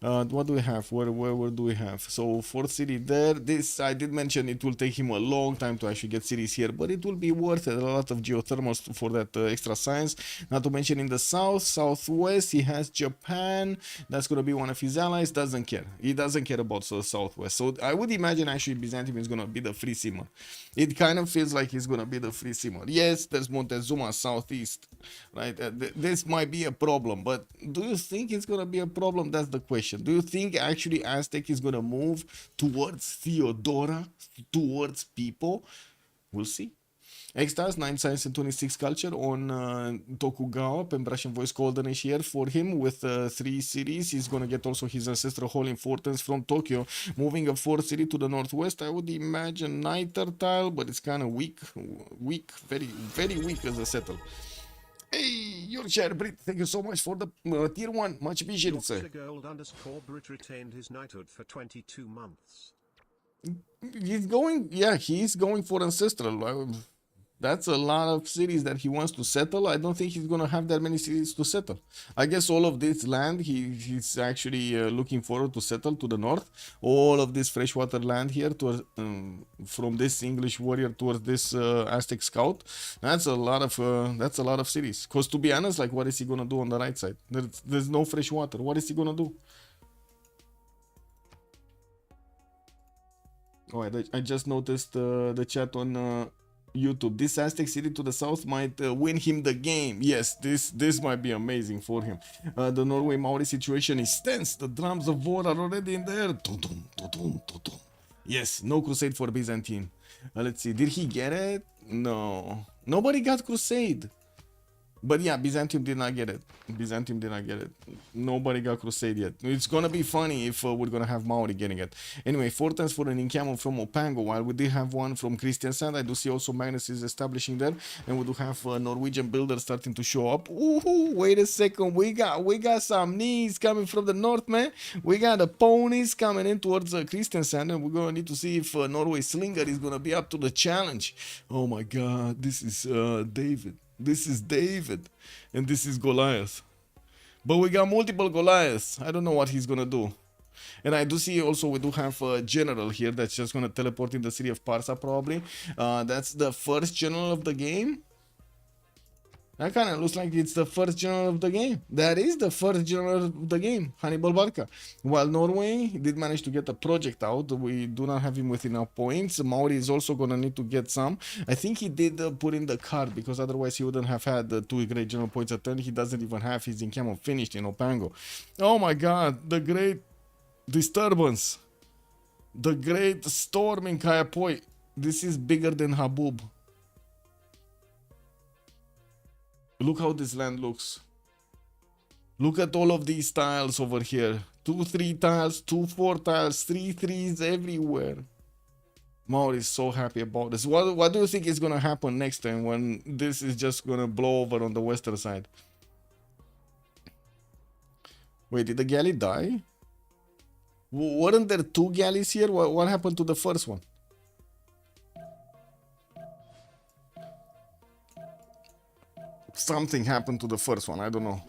What do we have? Where do we have? So 4th city there. This, I did mention, it will take him a long time to actually get cities here, but it will be worth it. A lot of geothermals for that extra science. Not to mention in the south, southwest, he has Japan. That's going to be one of his allies. Doesn't care. He doesn't care about the southwest. So I would imagine actually Byzantium is going to be the free simmer. It kind of feels like he's going to be the free simmer. Yes, there's Montezuma southeast, right? This might be a problem, but do you think it's going to be a problem? That's the question. Do you think actually Aztec is going to move towards Theodora, towards people? We'll see. Extras, 9 science and 26 culture on Tokugawa. Pembrasian voice golden age here for him with 3 cities. He's going to get also his ancestral hall importance from Tokyo. Moving a 4th city to the northwest, I would imagine Niter tile, but it's kind of weak, very, very weak as a settle. Hey, your share, Brit. Thank you so much for the tier 1. Much appreciated, sir. Brit retained his knighthood for 22 months. He's going, yeah, he's going for ancestral. That's a lot of cities that he wants to settle. I don't think he's going to have that many cities to settle. I guess all of this land, he's actually looking forward to settle to the north. All of this freshwater land here from this English warrior towards this Aztec scout. That's a lot of cities. Because to be honest, like, what is he going to do on the right side? There's no fresh water. What is he going to do? Oh, I just noticed the chat on YouTube. This Aztec city to the south might win him the game. Yes, this might be amazing for him. The Norway Maori situation is tense. The drums of war are already in the air. Yes, no crusade for Byzantine. Let's see, did he get it? No, nobody got crusade. But yeah, Byzantium did not get it. Byzantium did not get it. Nobody got crusade yet. It's gonna be funny if we're gonna have Maori getting it. Anyway, 4 times for an encampment from Opango, while we did have one from Kristiansand. I do see also Magnus is establishing there, and we do have Norwegian builders starting to show up. Ooh, wait a second, we got some knees coming from the north, man. We got the ponies coming in towards Kristiansand, and we're gonna need to see if Norway Slinger is gonna be up to the challenge. Oh my God, this is David. This is David, and this is Goliath. But we got multiple Goliaths. I don't know what he's gonna do. And I do see also we do have a general here that's just gonna teleport in the city of Parsa probably. That's the first general of the game. That kind of looks like it's the first general of the game. That is the first general of the game, Hannibal Barca. While Norway did manage to get a project out, we do not have him with enough points. Maori is also going to need to get some. I think he did put in the card, because otherwise he wouldn't have had 2 great general points a turn. He doesn't even have his encampment finished in Opango. Oh my God, the great disturbance. The great storm in Kayapoi. This is bigger than Habub. Look how this land looks. Look at all of these tiles over here. 2-3 tiles, 2-4 tiles, 3 3s everywhere. Maori is so happy about this. What do you think is gonna happen next time when this is just gonna blow over on the western side? Wait, did the galley die? Weren't there 2 galleys here? What happened to the first one? Something happened to the first one, I don't know.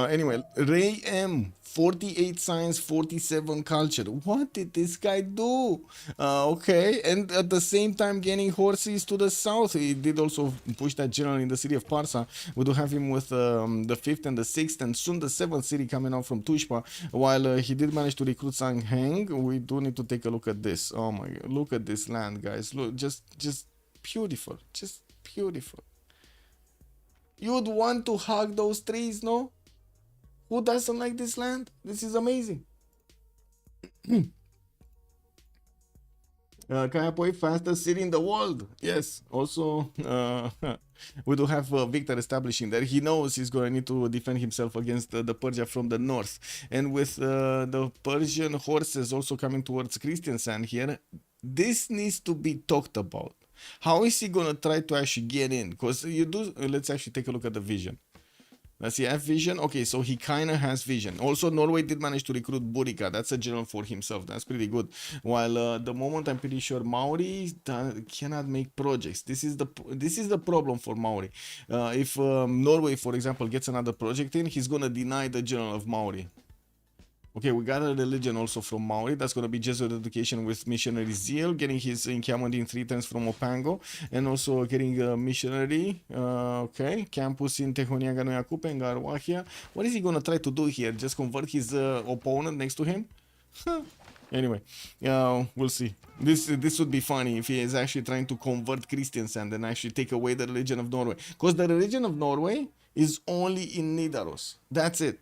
Anyway, Ray M, 48 science, 47 culture. What did this guy do? Okay, and at the same time gaining horses to the south. He did also push that general in the city of Parsa. We do have him with the 5th and the 6th and soon the 7th city coming out from Tushpa. While he did manage to recruit Sang Heng, we do need to take a look at this. Oh my God, look at this land, guys. Look, just beautiful, just beautiful. You'd want to hug those trees, no? Who doesn't like this land? This is amazing. Kai apoi fastest city in the world. Yes. Also, we do have Victor establishing that he knows he's going to need to defend himself against the Persia from the north. And with the Persian horses also coming towards Christiansand here, this needs to be talked about. How is he going to try to actually get in? Because you do, let's actually take a look at the vision. Does he have vision? Okay, so he kind of has vision. Also, Norway did manage to recruit Burica. That's a general for himself. That's pretty good. While the moment I'm pretty sure Maori cannot make projects. This is the problem for Maori. If Norway, for example, gets another project in, he's gonna deny the general of Maori. Okay, we got a religion also from Maori. That's going to be Jesuit education with missionary zeal, getting his encampment in 3 times from Opango, and also getting a missionary, okay, campus in Tehoniaga no Yakupe and Garwahia. What is he going to try to do here? Just convert his opponent next to him? Anyway, we'll see. This would be funny if he is actually trying to convert Christiansand and actually take away the religion of Norway. Because the religion of Norway is only in Nidaros. That's it.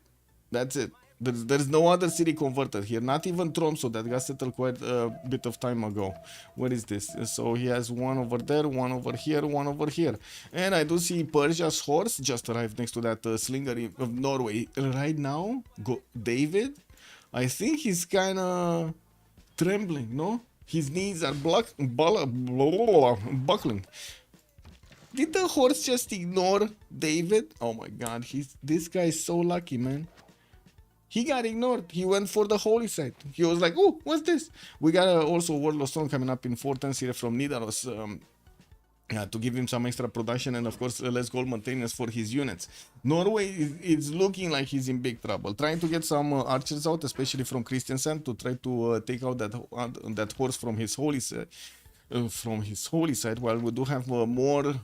That's it. There's no other city converted here, not even Tromso that got settled quite a bit of time ago. What is this? So he has one over there, one over here, one over here. And I do see Persia's horse just arrived next to that slinger of Norway. Right now, David, I think he's kind of trembling, no? His knees are buckling. Did the horse just ignore David? Oh my god, this guy is so lucky, man. He got ignored. He went for the holy site. He was like, oh, what's this? We got also Warlord Stone coming up in 4 turns here from Nidaros to give him some extra production and, of course, less gold maintenance for his units. Norway is looking like he's in big trouble. Trying to get some archers out, especially from Christiansand, to try to take out that horse from his holy site. While we do have more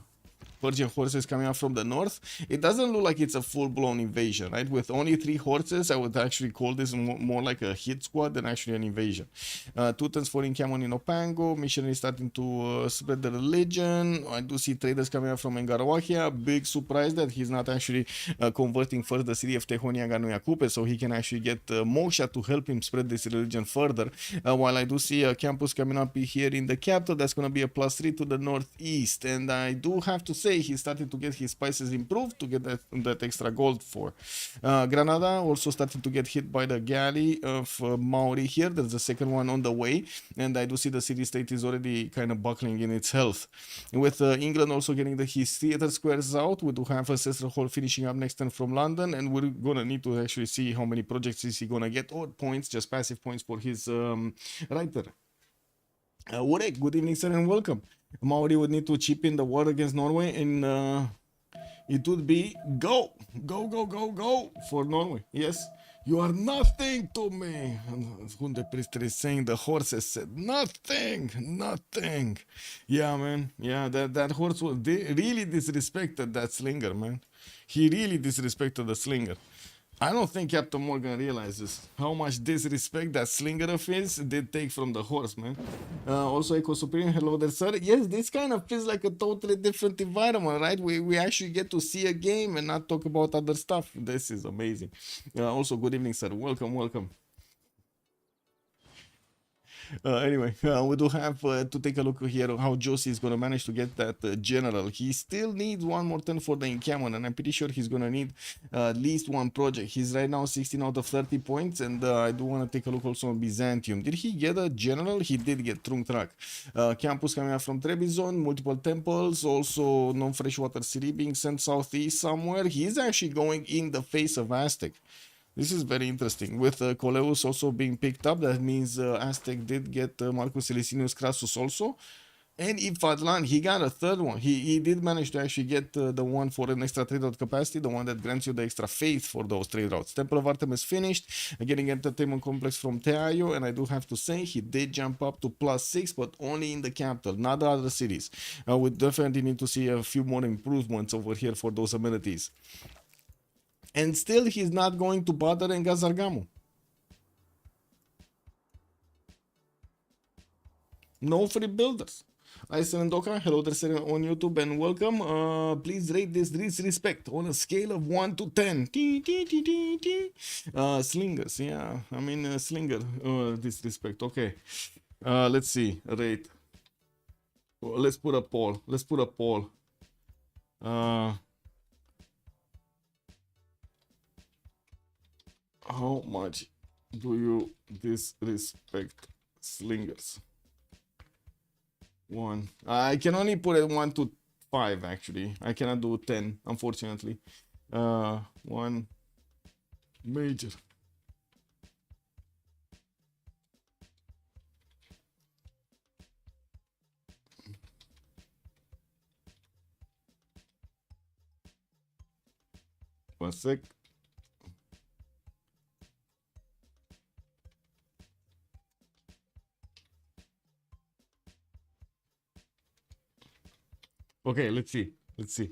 Persian horses coming up from the north, it doesn't look like it's a full-blown invasion, right? With only 3 horses, I would actually call this more like a hit squad than actually an invasion. 2 turns for encampment in Opango, missionaries starting to spread the religion. I do see traders coming up from Engarawahia. Big surprise that he's not actually converting first the city of Tehoniaga no Yakupe, so he can actually get Moksha to help him spread this religion further. While I do see a campus coming up here in the capital, that's going to be a +3 to the northeast, and I do have to say he's starting to get his spices improved to get that extra gold for. Granada also started to get hit by the galley of Maori here. There's a second one on the way, and I do see the city-state is already kind of buckling in its health. With England also getting his theater squares out, we do have Ancestral Hall finishing up next turn from London, and we're gonna need to actually see how many projects is he gonna get, or points, just passive points for his writer. Urek, good evening, sir, and welcome. Maori would need to chip in the war against Norway, and it would be go for Norway. Yes, you are nothing to me. Hunde Priester is saying the horses said nothing. Yeah, man. Yeah, that horse was really disrespected that slinger, man. He really disrespected the slinger. I don't think Captain Morgan realizes how much disrespect that slinger of his did take from the horse, man. Also, Eco Supreme, hello there, sir. Yes, this kind of feels like a totally different environment, right? We actually get to see a game and not talk about other stuff. This is amazing. Also, good evening, sir. Welcome. Anyway, we do have to take a look here at how Josie is going to manage to get that general. He still needs one more turn for the encampment, and I'm pretty sure he's going to need at least one project. He's right now 16 out of 30 points, and I do want to take a look also on Byzantium. Did he get a general? He did get Trungtrak. Campus coming out from Trebizond, multiple temples, also non-freshwater city being sent southeast somewhere. He's actually going in the face of Aztec. This is very interesting. With Coleus also being picked up, that means Aztec did get Marcus Licinius Crassus also. And Ifadlan, he got a third one. He did manage to actually get the one for an extra trade route capacity, the one that grants you the extra faith for those trade routes. Temple of Artemis finished, getting Entertainment Complex from Teayo, and I do have to say he did jump up to +6, but only in the capital, not the other cities. We definitely need to see a few more improvements over here for those amenities. And still, he's not going to bother in Gazargamo. No free builders. Iceland Doka, hello there on YouTube and welcome. Please rate this disrespect on a scale of 1 to 10. Slingers, yeah. I mean, slinger disrespect. Okay. Let's see. Rate. Well, let's put a poll. Let's put a poll. How much do you disrespect slingers? 1. I can only put it 1 to 5 actually. I cannot do 10, unfortunately. 1 major. One sec. Okay, let's see. Let's see.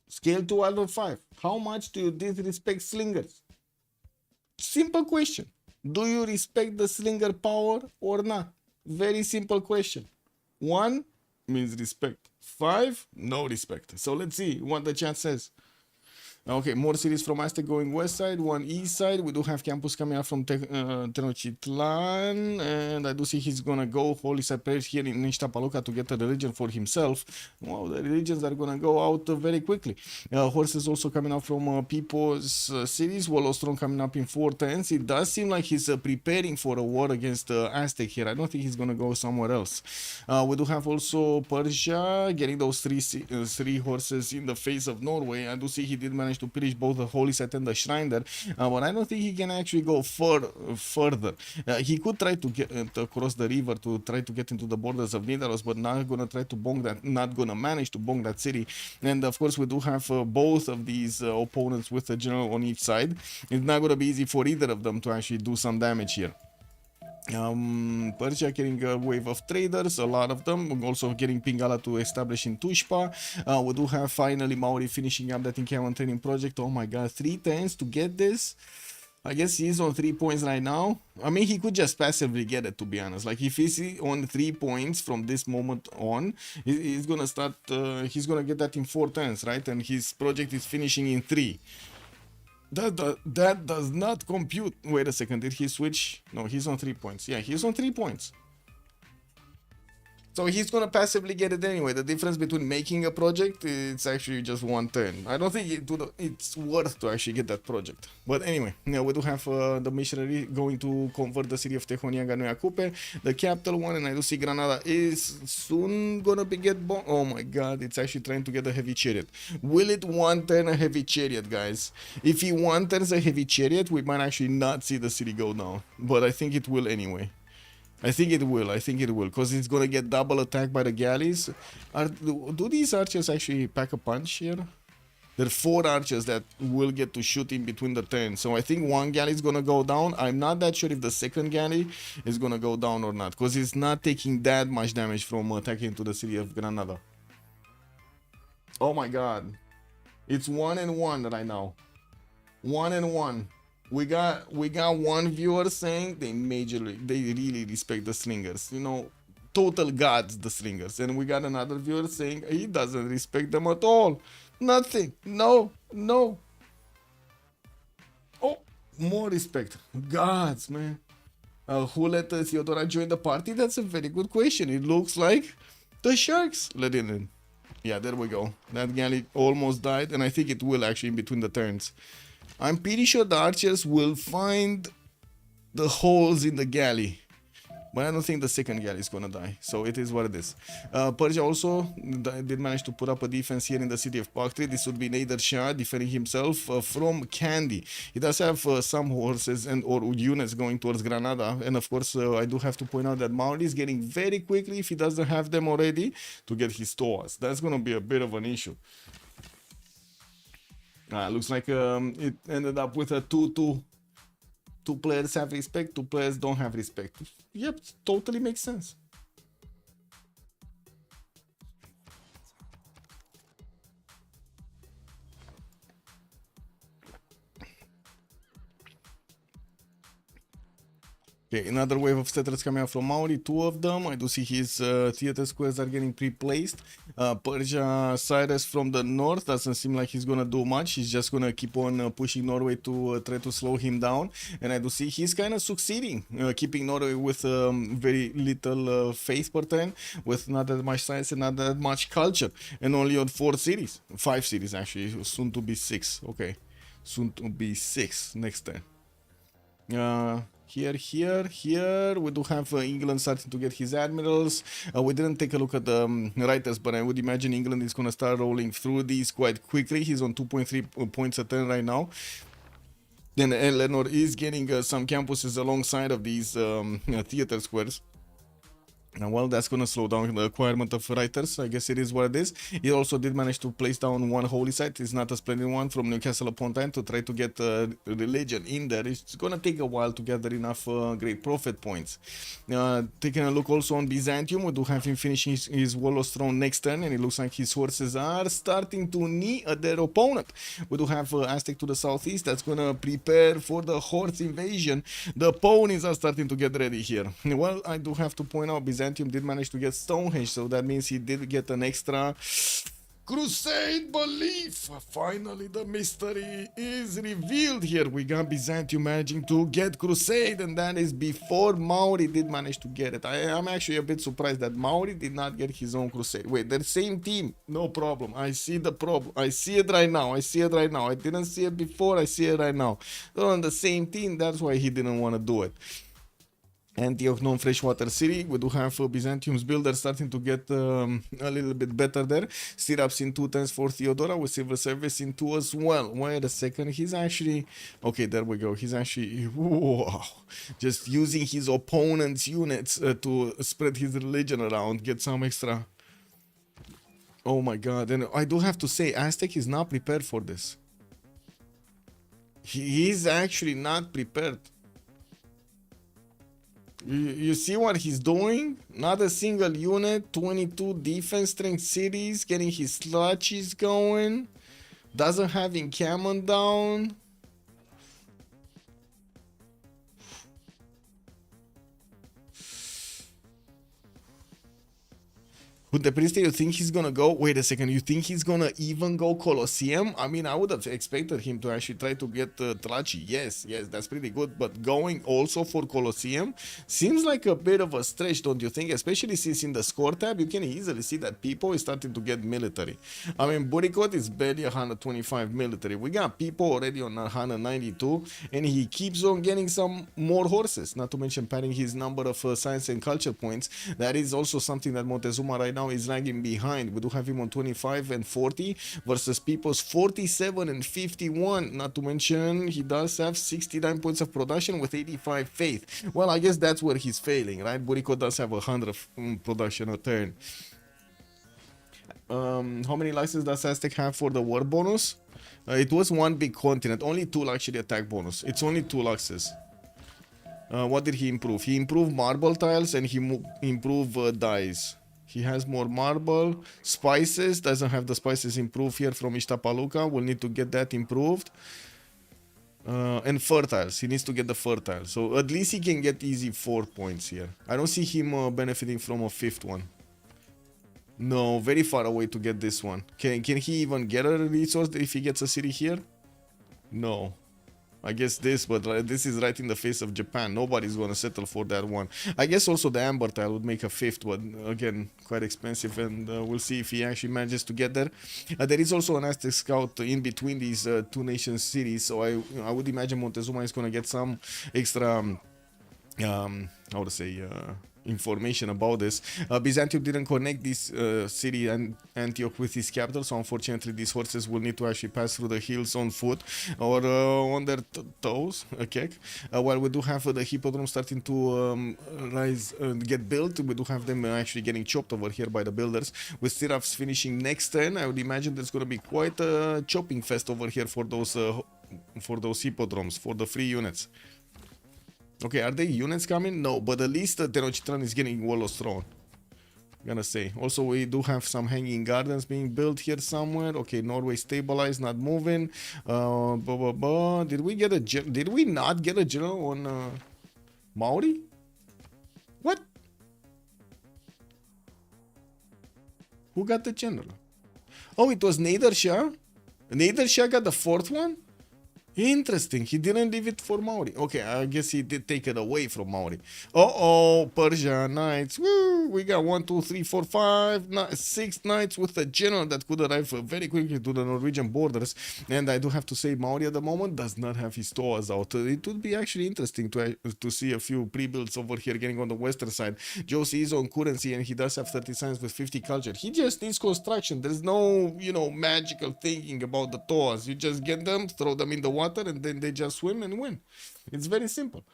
Scale 2 out of 5. How much do you disrespect slingers? Simple question. Do you respect the slinger power or not? Very simple question. 1 means respect. 5, no respect. So let's see what the chat says. Okay, more series from Aztec going west side, 1 east side. We do have campus coming out from Tenochtitlan, and I do see he's gonna go Holy Separate here in Ixtapaluca to get a religion for himself. Well, the religions are gonna go out very quickly. Horses also coming out from People's cities. Wolostron coming up in 410s. It does seem like he's preparing for a war against Aztec here. I don't think he's gonna go somewhere else. We do have also Persia getting those three horses in the face of Norway. I do see he did manage to pillage both the holy site and the shrine there, but I don't think he can actually go further. He could try to get across the river to try to get into the borders of Nidaros, but not gonna try to bong that, not gonna manage to bong that city. And of course we do have both of these opponents with a general on each side. It's not gonna be easy for either of them to actually do some damage here. Persia getting a wave of traders, a lot of them, also getting Pingala to establish in Tushpa. We do have finally Maori finishing up that encampment training project. Oh my god, 3 turns to get this. I guess he's on 3 points right now. I mean, he could just passively get it, to be honest. Like, if he's on 3 points from this moment on, he's gonna start, he's gonna get that in 4 turns, right? And his project is finishing in 3. That does not compute. Wait a second, did he switch? No, he's on 3 points. Yeah, he's on 3 points. So he's gonna passively get it anyway. The difference between making a project, it's actually just 1 turn. I don't think it's worth to actually get that project. But anyway, yeah, we do have the missionary going to convert the city of Tehonia Ganuyacupe, the capital one, and I do see Granada is soon gonna be get bombed. Oh my god, it's actually trying to get a heavy chariot. Will it 1 turn a heavy chariot, guys? If he 1 turns a heavy chariot, we might actually not see the city go down. But I think it will anyway. I think it will, because it's gonna get double attacked by the galleys. Do these archers actually pack a punch here? There are 4 archers that will get to shoot in between the turns, so I think 1 galley is gonna go down. I'm not that sure if the 2nd galley is gonna go down or not, because it's not taking that much damage from attacking into the city of Granada. Oh my god. It's 1-1 right now. 1-1. We got 1 viewer saying they really respect the slingers, you know, total gods, the slingers, and we got another viewer saying he doesn't respect them at all. Nothing. No. Oh, more respect. Gods, man. Who let Theodora join the party? That's a very good question. It looks like the Sharks let it in. Yeah, there we go. That galley almost died, and I think it will actually in between the turns. I'm pretty sure the archers will find the holes in the galley, but I don't think the 2nd galley is gonna die, so it is what it is. Persia also did manage to put up a defense here in the city of Pakhtri. This would be Nader Shah defending himself from Kandy. He does have some horses or units going towards Granada, and of course I do have to point out that Maori is getting very quickly, if he doesn't have them already, to get his Toas. That's gonna be a bit of an issue. Looks like it ended up with a 2-2. 2 players have respect, 2 players don't have respect. Yep, totally makes sense. Okay, another wave of settlers coming out from Maori, 2 of them. I do see his theater squares are getting pre-placed. Persia Cyrus from the north doesn't seem like he's gonna do much. He's just gonna keep on pushing Norway to try to slow him down. And I do see he's kind of succeeding, keeping Norway with very little faith per turn, with not that much science and not that much culture, and only on 4 cities, 5 cities actually, soon to be 6. Okay, soon to be 6 next turn. Here, we do have England starting to get his admirals. We didn't take a look at the writers, but I would imagine England is going to start rolling through these quite quickly. He's on 2.3 points a turn right now. Then Eleanor is getting some campuses alongside of these theater squares. Now, well, that's going to slow down the acquirement of writers. I guess it is what it is. He also did manage to place down one holy site. It's not a splendid one, from Newcastle upon Tyne, to try to get religion in there. It's going to take a while to gather enough great prophet points. Taking a look also on Byzantium, we do have him finishing his Warlord's Throne next turn, and it looks like his horses are starting to knee at their opponent. We do have Aztec to the southeast. That's going to prepare for the horse invasion. The ponies are starting to get ready here. Well, I do have to point out, Byzantium did manage to get Stonehenge, so that means he did get an extra crusade belief. Finally, the mystery is revealed here. We got Byzantium managing to get crusade, and that is before Maori did manage to get it. I'm actually a bit surprised that Maori did not get his own crusade. Wait, they're same team, no problem. I see the problem. I see it right now. I didn't see it before. I see it right now. They're on the same team. That's why he didn't want to do it. Antioch, known freshwater city. We do have Byzantium's builder starting to get a little bit better there. Stirrups in 2 turns for Theodora, with civil service in 2 as well. Wait a second, he's actually... Okay, there we go. He's actually... Wow. Just using his opponent's units to spread his religion around, get some extra... Oh my god. And I do have to say, Aztec is not prepared for this. He is actually not prepared. You see what he's doing? Not a single unit, 22 defense strength cities, getting his sludges going. Doesn't have encampment down. With the Priest, you think he's gonna go? Wait a second, you think he's gonna even go Colosseum? I mean, I would have expected him to actually try to get Traci. Yes, that's pretty good. But going also for Colosseum seems like a bit of a stretch, don't you think? Especially since in the score tab, you can easily see that people is starting to get military. I mean, Burikot is barely 125 military. We got people already on 192, and he keeps on getting some more horses, not to mention padding his number of science and culture points. That is also something that Montezuma right now is lagging behind. We do have him on 25 and 40 versus people's 47 and 51. Not to mention he does have 69 points of production with 85 faith. Well, I guess that's where he's failing, right? Buriko does have 100 production a turn. How many luxes does Aztec have for the war bonus? It was 1 big continent, only 2 luxury attack bonus. It's only 2 luxes. What did he improve? He improved marble tiles and he improved dyes. He has more marble. Spices, doesn't have the spices improved here from Ishtapaluka. We'll need to get that improved. And fertiles, he needs to get the fertile. So at least he can get easy 4 points here. I don't see him benefiting from a 5th one. No, very far away to get this one. Can he even get a resource if he gets a city here? No. I guess this, but this is right in the face of Japan. Nobody's going to settle for that one. I guess also the amber tile would make a 5th, but again, quite expensive, and we'll see if he actually manages to get there. There is also an Aztec scout in between these 2 nation cities, so I would imagine Montezuma is going to get some extra, how to say, information about this. Byzantium didn't connect this city and Antioch with his capital, so unfortunately these horses will need to actually pass through the hills on foot or on their toes. Okay. While we do have the hippodrome starting to rise and get built, we do have them actually getting chopped over here by the builders. With stirrups finishing next turn, I would imagine there's going to be quite a chopping fest over here for those hippodromes, for the free units. Okay, are there units coming? No, but at least Tenochtitlan is getting Warlord's Throne. Gonna say. Also, we do have some hanging gardens being built here somewhere. Okay, Norway stabilized, not moving. Did we get a? Did we not get a general on? Maori? What? Who got the general? Oh, it was Nader Shah? Nader Shah got the fourth one? Interesting. He didn't leave it for Maori. Okay, I guess he did take it away from Maori. Uh-oh, Persia Knights. Woo! We got 1, 2, 3, 4, 5, 6 knights with a general that could arrive very quickly to the Norwegian borders. And I do have to say, Maori at the moment does not have his stores out. It would be actually interesting to see a few pre-builds over here getting on the western side. Josie is on currency and he does have 30 science with 50 culture. He just needs construction. There's no, you know, magical thinking about the tours. You just get them, throw them in the water, and then they just swim and win. It's very simple.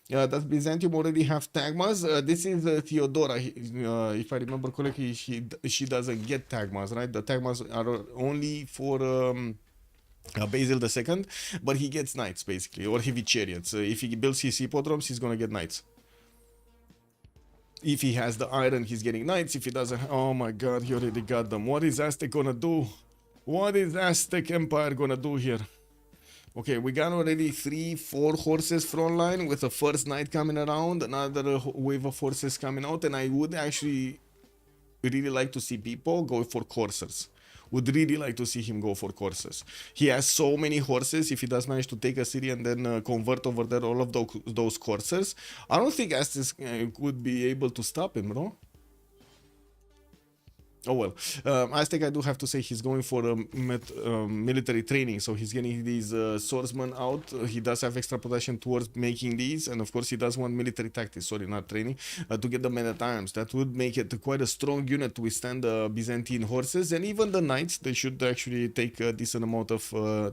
Does Byzantium already have Tagmas? This is Theodora. If I remember correctly, she doesn't get Tagmas, right? The Tagmas are only for Basil II, but he gets knights basically, or heavy chariots. If he builds his hippodromes, he's gonna get knights. If he has the iron, he's getting knights. If he doesn't, oh my god, he already got them. What is Aztec gonna do? What is Aztec Empire gonna do here? Okay, we got already 3, 4 horses front line with the first knight coming around, another wave of horses coming out, and I would actually really like to see people go for coursers. Would really like to see him go for coursers. He has so many horses. If he does manage to take a city and then convert over there all of those coursers, I don't think Aztecs would be able to stop him, bro. Oh well, Aztec, I do have to say he's going for military training, so he's getting these swordsmen out. He does have extra protection towards making these, and of course he does want military tactics, sorry, not training, to get the men at arms. That would make it quite a strong unit to withstand the Byzantine horses, and even the knights, they should actually take a decent amount of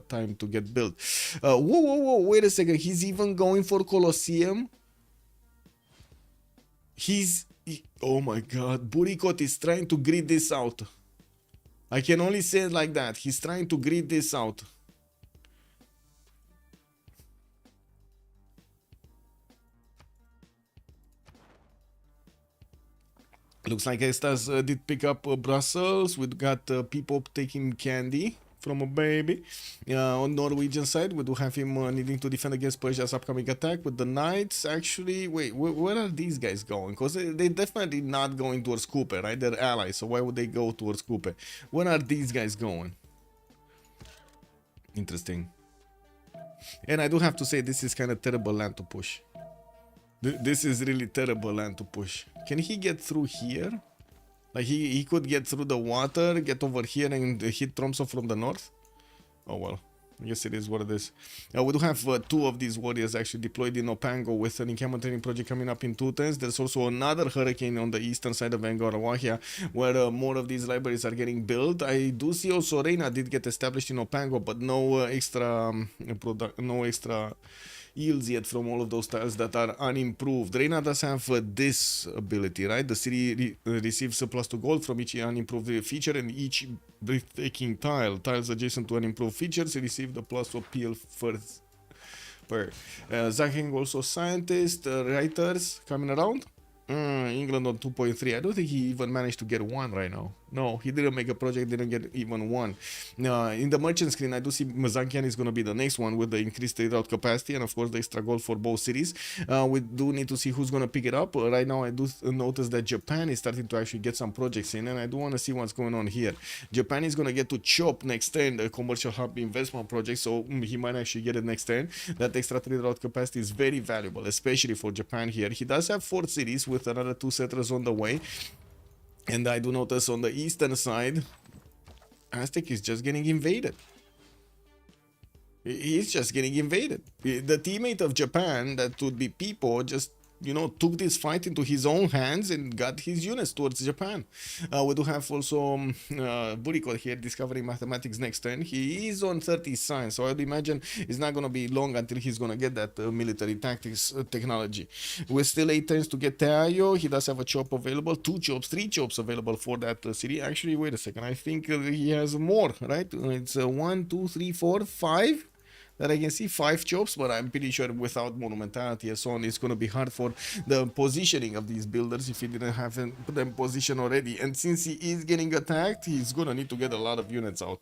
time to get built. Whoa, wait a second, he's even going for Colosseum? Oh my god, Burikot is trying to grid this out. I can only say it like that. He's trying to grid this out. Looks like Estas did pick up Brussels. We've got people taking candy from a baby. On Norwegian side, we do have him needing to defend against Persia's upcoming attack with the knights. Actually, wait, where are these guys going? Because they're definitely not going towards Kupe, right? They're allies, so why would they go towards Kupe? Where are these guys going? Interesting. And I do have to say, this is kind of terrible land to push. This is really terrible land to push. Can he get through here? Like he could get through the water, get over here and hit Tromsø from the north? Oh well, I guess it is what it is. We do have 2 of these warriors actually deployed in Opango with an encampment training project coming up in 2 turns. There's also another hurricane on the eastern side of Angkor where more of these libraries are getting built. I do see also Reina did get established in Opango, but no extra yields yet from all of those tiles that are unimproved. Reina does have this ability, right? The city receives a +2 gold from each unimproved feature, and each breathtaking tiles adjacent to unimproved features receive the +2 appeal first. Zacheng also scientist, writers coming around. England on 2.3. I don't think he even managed to get 1 right now. No, he didn't make a project, didn't get even 1. In the merchant screen, I do see Mazankian is going to be the next one with the increased trade route capacity and of course the extra gold for both cities. We do need to see who's going to pick it up. Right now, I do notice that Japan is starting to actually get some projects in, and I do want to see what's going on here. Japan is going to get to chop next turn the commercial hub investment project, so he might actually get it next turn. That extra trade route capacity is very valuable, especially for Japan here. He does have 4 cities with another 2 settlers on the way. And I do notice on the eastern side, Aztec is just getting invaded. He's just getting invaded. The teammate of Japan, that would be People, just, you know, took this fight into his own hands and got his units towards Japan. We do have also Buriko here discovering mathematics next turn. He is on 30 science, so I'd imagine it's not going to be long until he's going to get that military tactics technology. We're still 8 turns to get Teayo. He does have a chop available, 2 chops, 3 chops available for that city. Actually, wait a second. I think he has more, right? It's 1, 2, 3, 4, 5. That I can see 5 chops, but I'm pretty sure without monumentality and so on, it's going to be hard for the positioning of these builders if he didn't have them positioned already. And since he is getting attacked, he's going to need to get a lot of units out.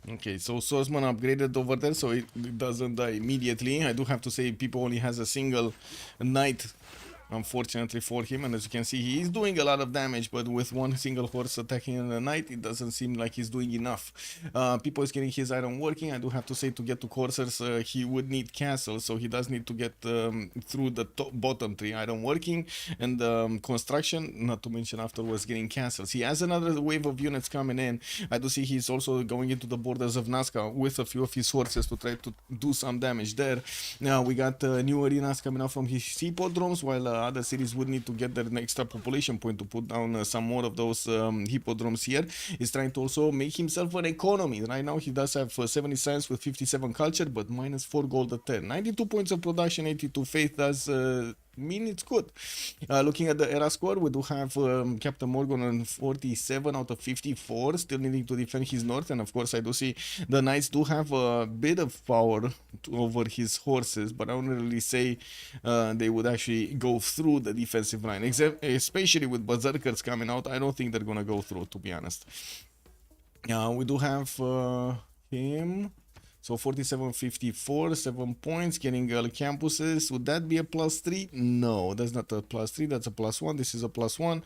Okay, so Swordsman upgraded over there, so it doesn't die immediately. I do have to say, people only has a single knight, unfortunately for him, and as you can see, he is doing a lot of damage, but with one single horse attacking a knight, it doesn't seem like he's doing enough. People is getting his iron working. I do have to say, to get to coursers, he would need castles, so he does need to get through the bottom 3 iron working, and construction, not to mention afterwards getting castles. He has another wave of units coming in. I do see he's also going into the borders of Nazca with a few of his horses to try to do some damage there. Now we got new arenas coming out from his hippodromes, while other cities would need to get their extra population point to put down some more of those hippodromes here. He's trying to also make himself an economy. Right now he does have 70 science with 57 culture, but minus 4 gold at 10. 92 points of production, 82 faith. Does mean it's good. Looking at the era score, we do have Captain Morgan on 47 out of 54, still needing to defend his north, and of course I do see the knights do have a bit of power over his horses, but I wouldn't really say they would actually go through the defensive line, especially with berserkers coming out. I don't think they're gonna go through, to be honest. We do have him. So 47.54, 7 points, getting campuses. Would that be a +3? No, that's not a +3, that's a +1. This is a +1.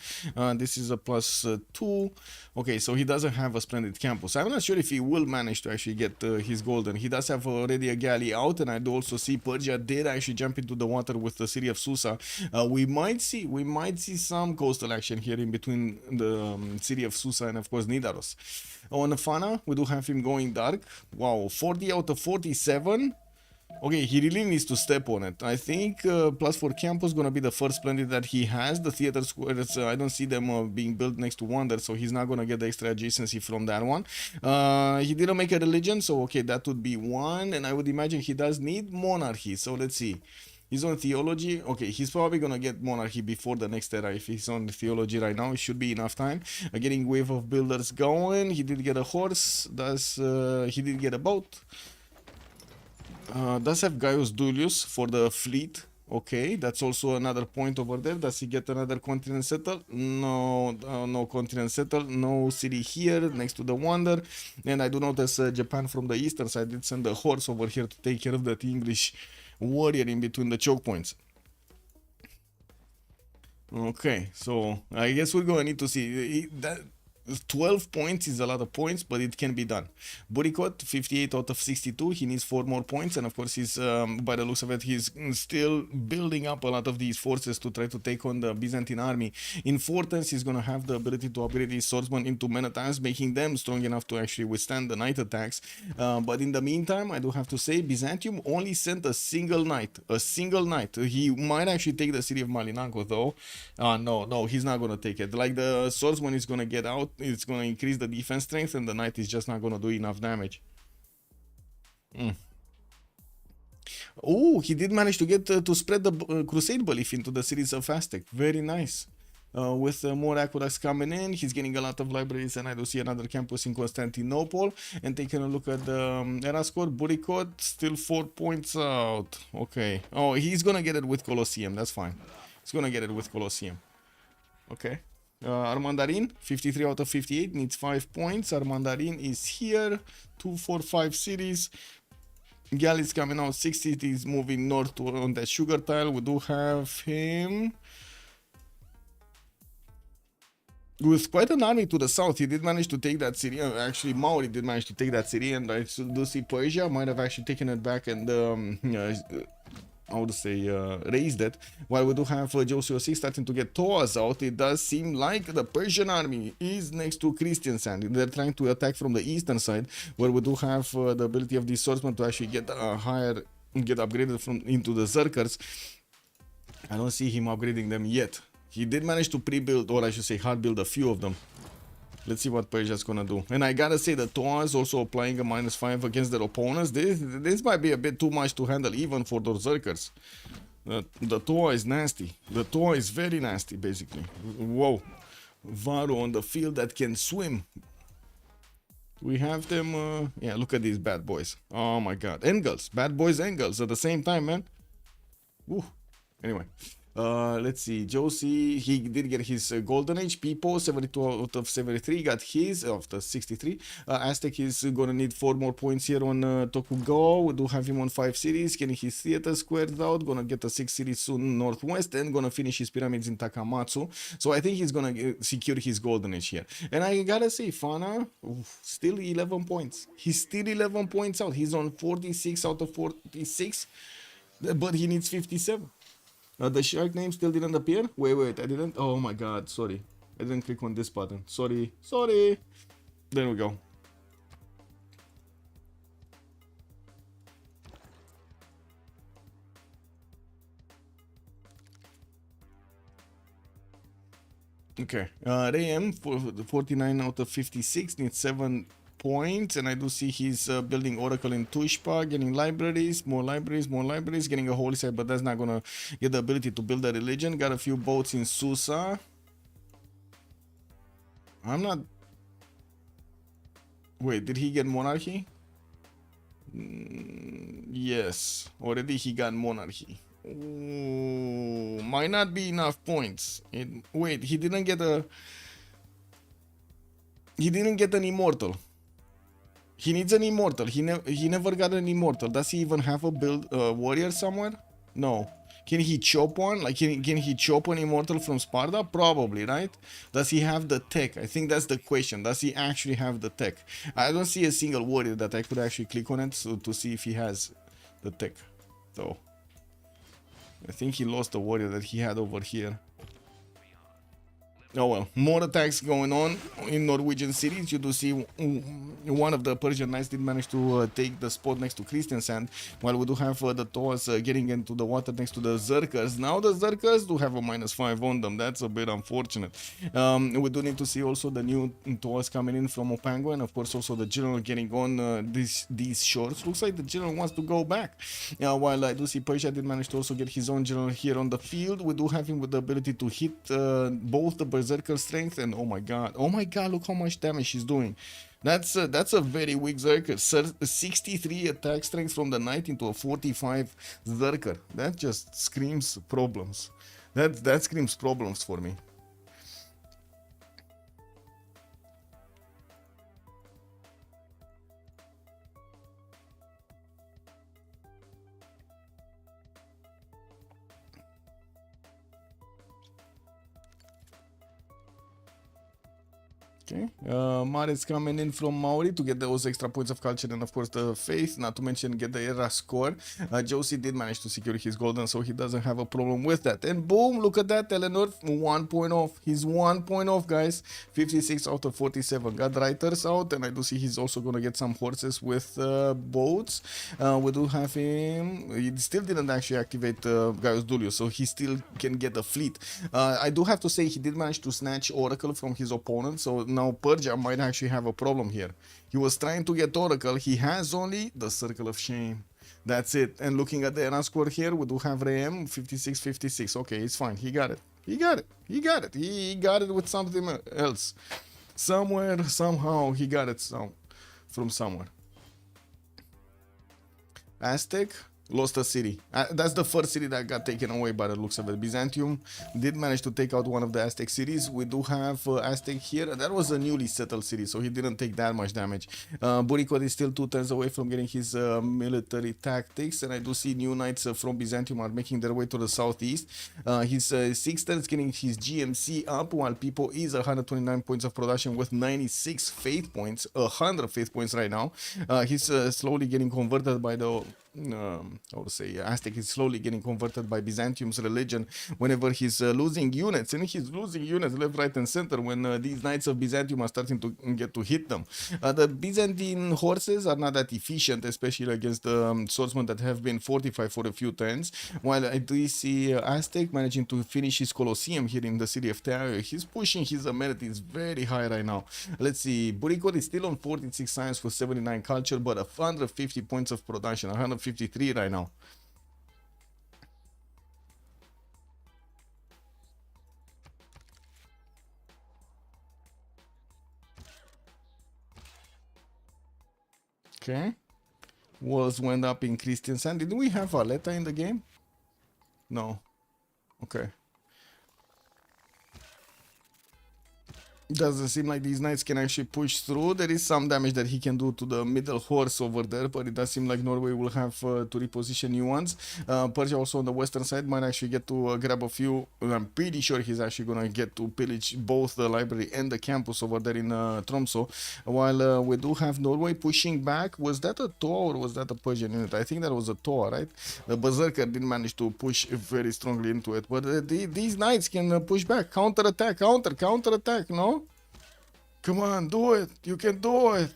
This is a +2. Okay, so he doesn't have a splendid campus. I'm not sure if he will manage to actually get his golden. He does have already a galley out, and I do also see Persia did actually jump into the water with the city of Susa. We might see some coastal action here in between the city of Susa and of course Nidaros. On Fana, we do have him going dark. Wow, 40 out of 47. Okay, he really needs to step on it. I think +4 campus gonna be the first splendid that he has. The theater squares, I don't see them being built next to Wonder, so he's not gonna get the extra adjacency from that one. He didn't make a religion, so okay, that would be 1, and I would imagine he does need monarchy. So let's see. He's on theology. Okay, he's probably gonna get monarchy before the next era. If he's on theology right now, it should be enough time. Getting wave of builders going. He did get a horse. He did get a boat. Does have Gaius Duilius for the fleet. Okay, that's also another point over there. Does he get another continent settled? No, no continent settled. No city here next to the Wonder. And I do notice Japan from the eastern side did send a horse over here to take care of that English warrior in between the choke points. Okay, so I guess we're gonna need to see that. 12 points is a lot of points, but it can be done. Burikot, 58 out of 62. He needs 4 more points, and of course he's by the looks of it, he's still building up a lot of these forces to try to take on the Byzantine army. In Fortens, he's gonna have the ability to upgrade his swordsmen into men at arms, making them strong enough to actually withstand the knight attacks. But in the meantime, I do have to say, Byzantium only sent a single knight. He might actually take the city of Malinanko, though. No, he's not gonna take it. Like, the swordsman is gonna get out. It's going to increase the defense strength, and the knight is just not going to do enough damage. Oh, he did manage to get to spread the crusade belief into the cities of Aztec. Very nice. With more aqueducts coming in, he's getting a lot of libraries, and I do see another campus in Constantinople. And taking a look at the era score, Burikot still 4 points out. Okay. Oh, he's going to get it with Colosseum. That's fine. He's going to get it with Colosseum. Okay. Armandarin, 53 out of 58, needs 5 points. Armandarin is here. 2, 4, 5 cities. Gal is coming out 60. He's moving north on that sugar tile. We do have him with quite an army to the south. He did manage to take that city. Actually, Maori did manage to take that city, and I do see Persia might have actually taken it back and I would say raised it. While we do have Joseph 6 starting to get Toas out, it does seem like the Persian army is next to Christian Sand. They're trying to attack from the eastern side, where we do have the ability of the swordsman to actually get upgraded into the Zerkers. I don't see him upgrading them yet. He did manage to pre-build, or I should say hard build, a few of them. Let's see what Persia's gonna do. And I gotta say, the Toas also applying a -5 against their opponents. This might be a bit too much to handle even for those Zerkers. The Toa is nasty. The Toa is very nasty, basically. Whoa. Varu on the field that can swim. We have them, yeah, look at these bad boys. Oh my god. Engels. Bad boys Engels at the same time, man. Woo. Anyway. Let's see. Josie, he did get his golden age. People 72 out of 73 got his of the 63. Aztec is gonna need 4 more points here on Tokugawa. We do have him on 5 cities, getting his theater squared out. Gonna get a 6 cities soon northwest, and gonna finish his pyramids in Takamatsu. So I think he's gonna secure his golden age here. And I gotta say, Fana, still 11 points. He's still 11 points out. He's on 46 out of 46, but he needs 57. The shark name still didn't appear. Wait, I didn't. Oh my god, sorry. I didn't click on this button. Sorry. There we go. Okay. Rayem, 49 out of 56, needs 7 points, and I do see he's building Oracle in Tushpa, getting libraries, more libraries, getting a holy site, but that's not gonna get the ability to build a religion. Got a few boats in Susa. I'm not... Wait, did he get monarchy? Yes, already he got monarchy. Ooh, might not be enough points. Wait, he didn't get a... He didn't get an immortal. He needs an immortal. He never got an immortal. Does he even have a build warrior somewhere? No. Can he chop one? Like can he chop an immortal from Sparta? Probably, right? Does he have the tech? I think that's the question. Does he actually have the tech? I don't see a single warrior that I could actually click on it to see if he has the tech. So I think he lost the warrior that he had over here. Oh well, more attacks going on in Norwegian cities. You do see one of the Persian knights did manage to take the spot next to Kristiansand, while we do have the Toas getting into the water next to the Zerkers. Now the Zerkers do have a -5 on them. That's a bit unfortunate. We do need to see also the new Toas coming in from Opango, and of course also the general getting on these shores. Looks like the general wants to go back. While I do see Persia did manage to also get his own general here on the field. We do have him with the ability to hit both the Berserker strength, and oh my god, look how much damage he's doing. That's a very weak Zerker. 63 attack strength from the knight into a 45 Zerker. That just screams problems. That screams problems for me. Okay, Maret's coming in from Maori to get those extra points of culture and of course the faith, not to mention get the era score. Josie did manage to secure his golden, so he doesn't have a problem with that. And boom, look at that, Eleanor, 1 point off. He's 1 point off, guys. 56 out of 47. Got Reiters out, and I do see he's also gonna get some horses with boats. We do have him. He still didn't actually activate Gaius Dulius, so he still can get a fleet. I do have to say he did manage to snatch Oracle from his opponent, so now Persia might actually have a problem here. He was trying to get Oracle. He has only the Circle of Shame. That's it. And looking at the ERA score here, we do have Rayem 56-56. Okay, it's fine. He got it. He got it with something else. Somewhere, somehow, he got it from somewhere. Aztec lost a city. That's the first city that got taken away by the looks of it. Byzantium did manage to take out one of the Aztec cities. We do have Aztec here. That was a newly settled city, so he didn't take that much damage. Burikot is still 2 turns away from getting his military tactics, and I do see new knights from Byzantium are making their way to the southeast. His 6 turns getting his GMC up, while People is 129 points of production with 96 faith points, 100 faith points right now. He's slowly getting converted by the I would say Aztec is slowly getting converted by Byzantium's religion whenever he's losing units, and he's losing units left, right, and center when these knights of Byzantium are starting to get to hit them. The Byzantine horses are not that efficient, especially against the swordsmen that have been fortified for a few turns, while I do see Aztec managing to finish his Colosseum here in the city of Terra. He's pushing his amenities very high right now. Let's see, Burikot is still on 46 science with 79 culture, but 150 points of production, 153 right now. Okay. Walls went up in Kristiansand. Didn't we have Valletta in the game? No. Okay. Doesn't seem like these knights can actually push through. There is some damage that he can do to the middle horse over there, but it does seem like Norway will have to reposition new ones. Persia also on the western side might actually get to grab a few. I'm pretty sure he's actually gonna get to pillage both the library and the campus over there in Tromsø. While we do have Norway pushing back. Was that a Tor or was that a Persian unit? I think that was a Tor, right? The Berserker didn't manage to push very strongly into it, but these knights can push back, counter attack, counter attack, no? Come on, do it. You can do it.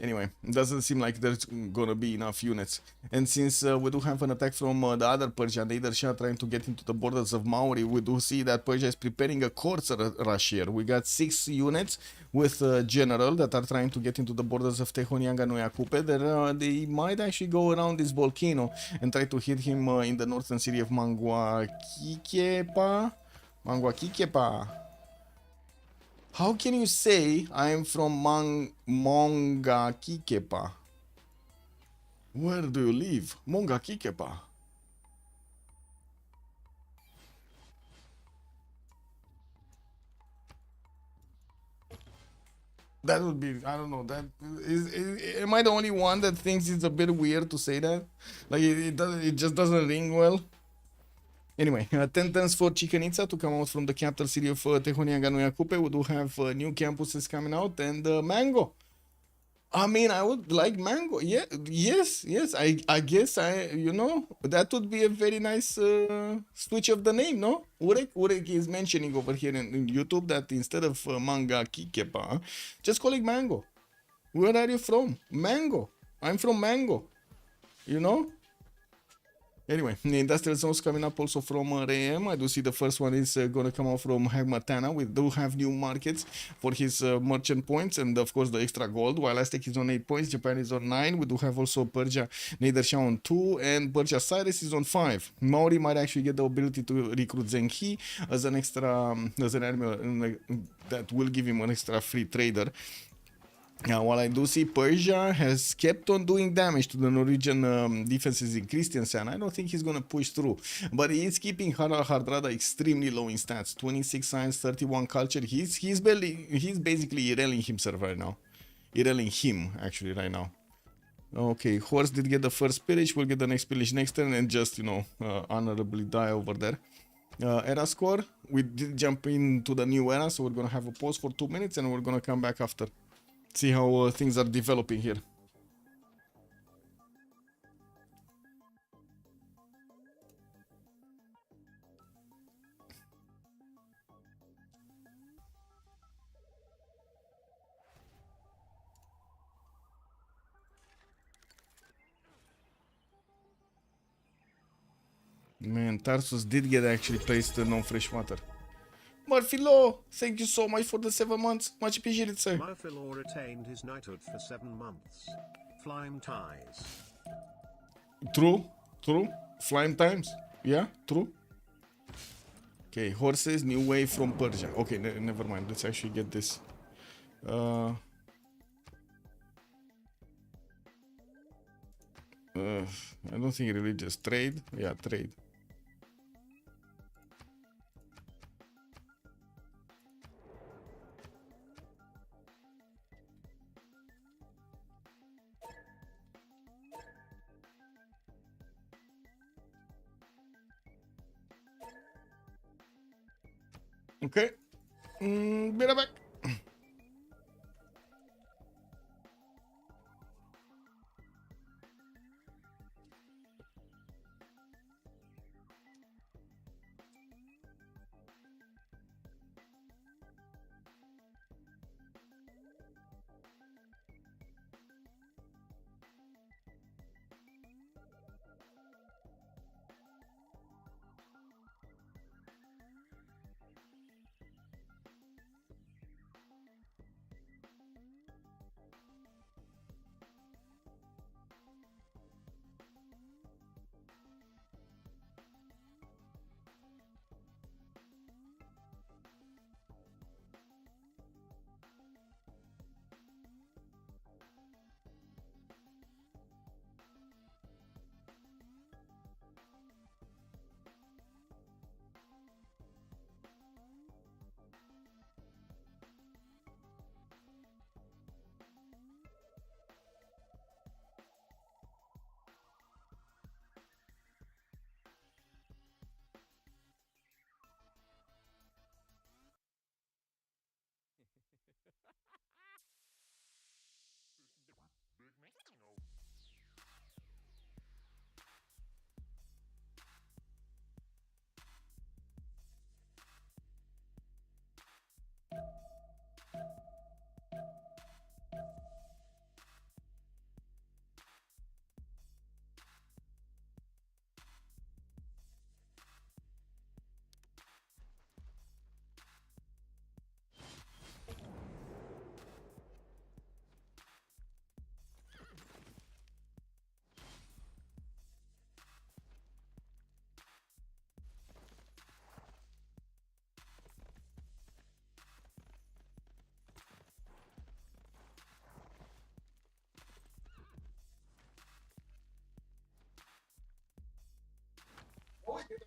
Anyway, it doesn't seem like there's gonna be enough units. And since we do have an attack from the other Persia, the DShark trying to get into the borders of Maori, we do see that Persia is preparing a courser rush here. We got 6 units with General that are trying to get into the borders of Tehonianga no Yakupe. They might actually go around this volcano and try to hit him in the northern city of Manguakikepa. How can you say I'm from Mongakikepa? Where do you live? Mongakikepa. That would be, I don't know, that am I the only one that thinks it's a bit weird to say that? Like it just doesn't ring well. Anyway, 10 tons for Chicanitsa to come out from the capital city of Tehonianga no Yakupe. We do have new campuses coming out and mango. I mean, I would like mango. Yeah, yes. I guess that would be a very nice switch of the name, no? Urek is mentioning over here in YouTube that instead of manga kikepa, just call it mango. Where are you from? Mango. I'm from Mango. You know? Anyway, the industrial zones coming up also from RAM. I do see the first one is going to come out from Hagmatana. We do have new markets for his merchant points and of course the extra gold. While Aztec is on 8 points, Japan is on 9. We do have also Persia Nedersha on 2 and Persia Cyrus is on 5. Maori might actually get the ability to recruit Zengi as an extra, as an army that will give him an extra free trader. Now, while I do see Persia has kept on doing damage to the Norwegian defenses in Kristiansand, I don't think he's going to push through. But he is keeping Hardrada extremely low in stats. 26 science, 31 culture. He's basically irreling himself right now. Irreling him, actually, right now. Okay, Horse did get the first pillage. We'll get the next pillage next turn and just, honorably die over there. Era score. We did jump into the new era, so we're going to have a pause for 2 minutes and we're going to come back after. See how things are developing here. Man, Tarsus did get actually placed on freshwater. Marfilo, thank you so much for the 7 months. Much appreciated, sir. Marfilo retained his knighthood for 7 months. Flame ties. True. Flying times. Yeah, true. Okay, horses, new wave from Persia. Okay, never mind. Let's actually get this. I don't think religious. Trade. Yeah, trade. Okay. Be right back.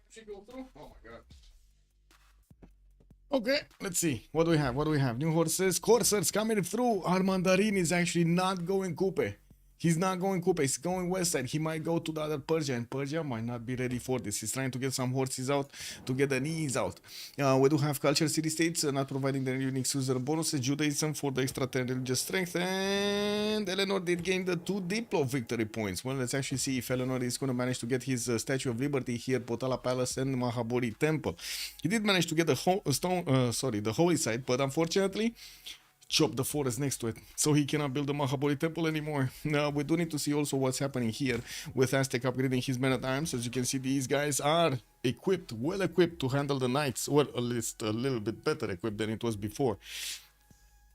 she go through? Oh my god. Okay, let's see. What do we have? What do we have? New horses. Corsairs coming through. Armandarin is actually not going coupe. He's not going coupe. He's going west side. He might go to the other Persia, and Persia might not be ready for this. He's trying to get some horses out to get the knees out. We do have culture city states not providing their unique user bonuses. Judaism for the extra 10 religious strength, and Eleanor did gain the 2 Diplo victory points. Well, let's actually see if Eleanor is going to manage to get his Statue of Liberty here, Potala Palace and Mahabori Temple. He did manage to get the holy site, but unfortunately chop the forest next to it, so he cannot build the Mahabori temple anymore. Now we do need to see also what's happening here with Aztec upgrading his men at arms. As you can see, these guys are equipped, well equipped to handle the knights, well, at least a little bit better equipped than it was before.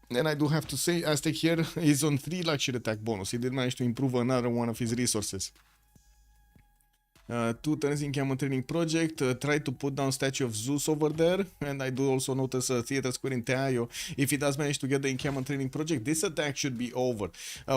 And I do have to say, Aztec here is on 3 luxury attack bonus. He did manage to improve another one of his resources. 2 turns in Camel Training Project. Try to put down statue of Zeus over there, and I do also notice a Theater Square in Teayo. If he does manage to get the Encampment Training Project, this attack should be over.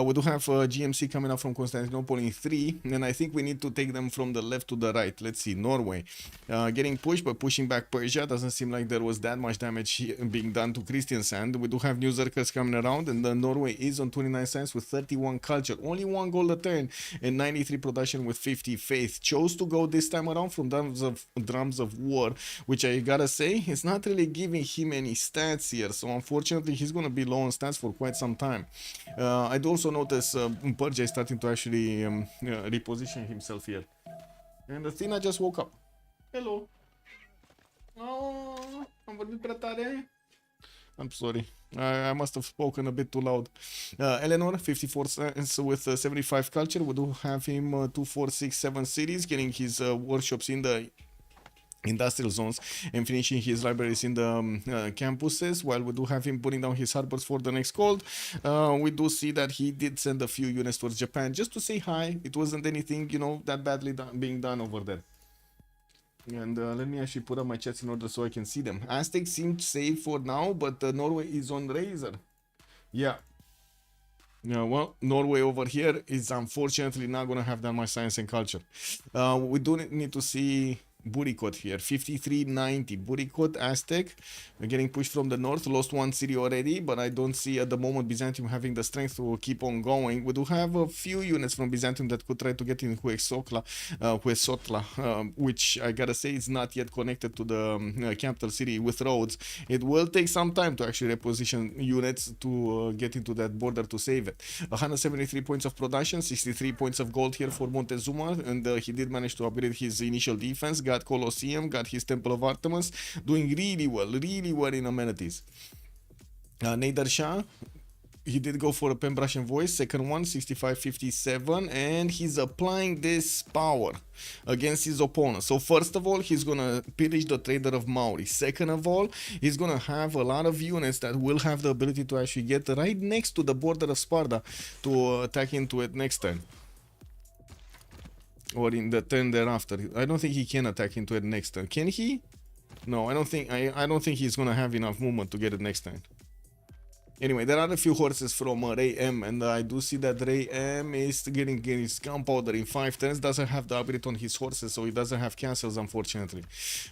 We do have GMC coming up from Constantinople in 3, and I think we need to take them from the left to the right. Let's see, Norway getting pushed, but pushing back Persia. Doesn't seem like there was that much damage being done to Christian Sand. We do have new Zerkers coming around, and Norway is on 29 cents with 31 culture, only 1 gold a turn, and 93 production with 50 faith. Chose to go this time around from drums of war, which I gotta say is not really giving him any stats here, so unfortunately he's gonna be low on stats for quite some time. I do also notice Persia is starting to actually reposition himself here, and Athena just woke up. Hello. Oh, am vorbit prea tare. I'm sorry. I must have spoken a bit too loud. Eleanor, 54 cents with 75 culture. We do have him 2, 4, 6, 7 cities, getting his workshops in the industrial zones and finishing his libraries in the campuses, while we do have him putting down his harbors for the next cold. We do see that he did send a few units towards Japan just to say hi. It wasn't anything, you know, that badly being done over there. And let me actually put up my chats in order so I can see them. Aztec seemed safe for now, but Norway is on Razor. Yeah. Yeah, well, Norway over here is unfortunately not going to have that much science and culture. We do need to see Burikot here, 5390. Burikot, Aztec, getting pushed from the north, lost 1 city already, but I don't see at the moment Byzantium having the strength to keep on going. We do have a few units from Byzantium that could try to get in Huesotla, which I gotta say is not yet connected to the capital city with roads. It will take some time to actually reposition units to get into that border to save it. 173 points of production, 63 points of gold here for Montezuma, and he did manage to upgrade his initial defense, got Colosseum, got his Temple of Artemis, doing really well in amenities. Nader Shah, he did go for a Pembrashian voice, second one, 65-57, and he's applying this power against his opponent. So first of all, he's gonna pillage the trader of Mauri. Second of all, he's gonna have a lot of units that will have the ability to actually get right next to the border of Sparta to attack into it next turn, or in the turn thereafter. I don't think he can attack into it next turn. Can he? No, I don't think he's gonna have enough movement to get it next turn. Anyway, there are a few horses from Ray M, and I do see that Ray M is getting his gunpowder in 5 turns, doesn't have the upgrade on his horses, so he doesn't have castles, unfortunately.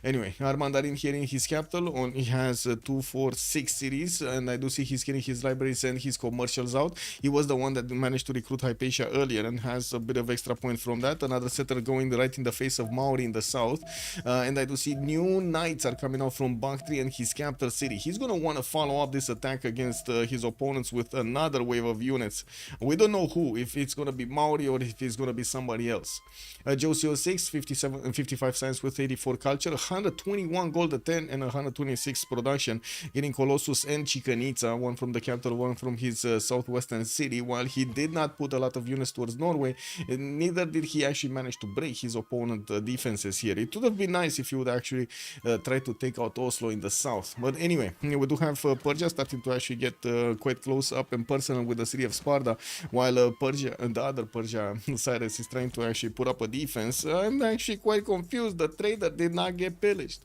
Anyway, Armandarin here in his capital, he has 2, 4, 6 cities, and I do see he's getting his libraries and his commercials out. He was the one that managed to recruit Hypatia earlier and has a bit of extra point from that. Another setter going right in the face of Mauri in the south, and I do see new knights are coming out from Bactri and his capital city. He's going to want to follow up this attack against his opponents with another wave of units. We don't know who, if it's gonna be Mauri or if it's gonna be somebody else. Josio 6, 55 cents with 84 culture, 121 gold a 10 and 126 production, getting Colossus and Chicanitsa, one from the capital, one from his southwestern city. While he did not put a lot of units towards Norway, neither did he actually manage to break his opponent defenses here. It would have been nice if he would actually try to take out Oslo in the south. But anyway, we do have Persia starting to actually get quite close up and personal with the city of Sparta, while Persia and the other Persia, Cyrus, is trying to actually put up a defense. I'm actually quite confused. The trader did not get pillaged.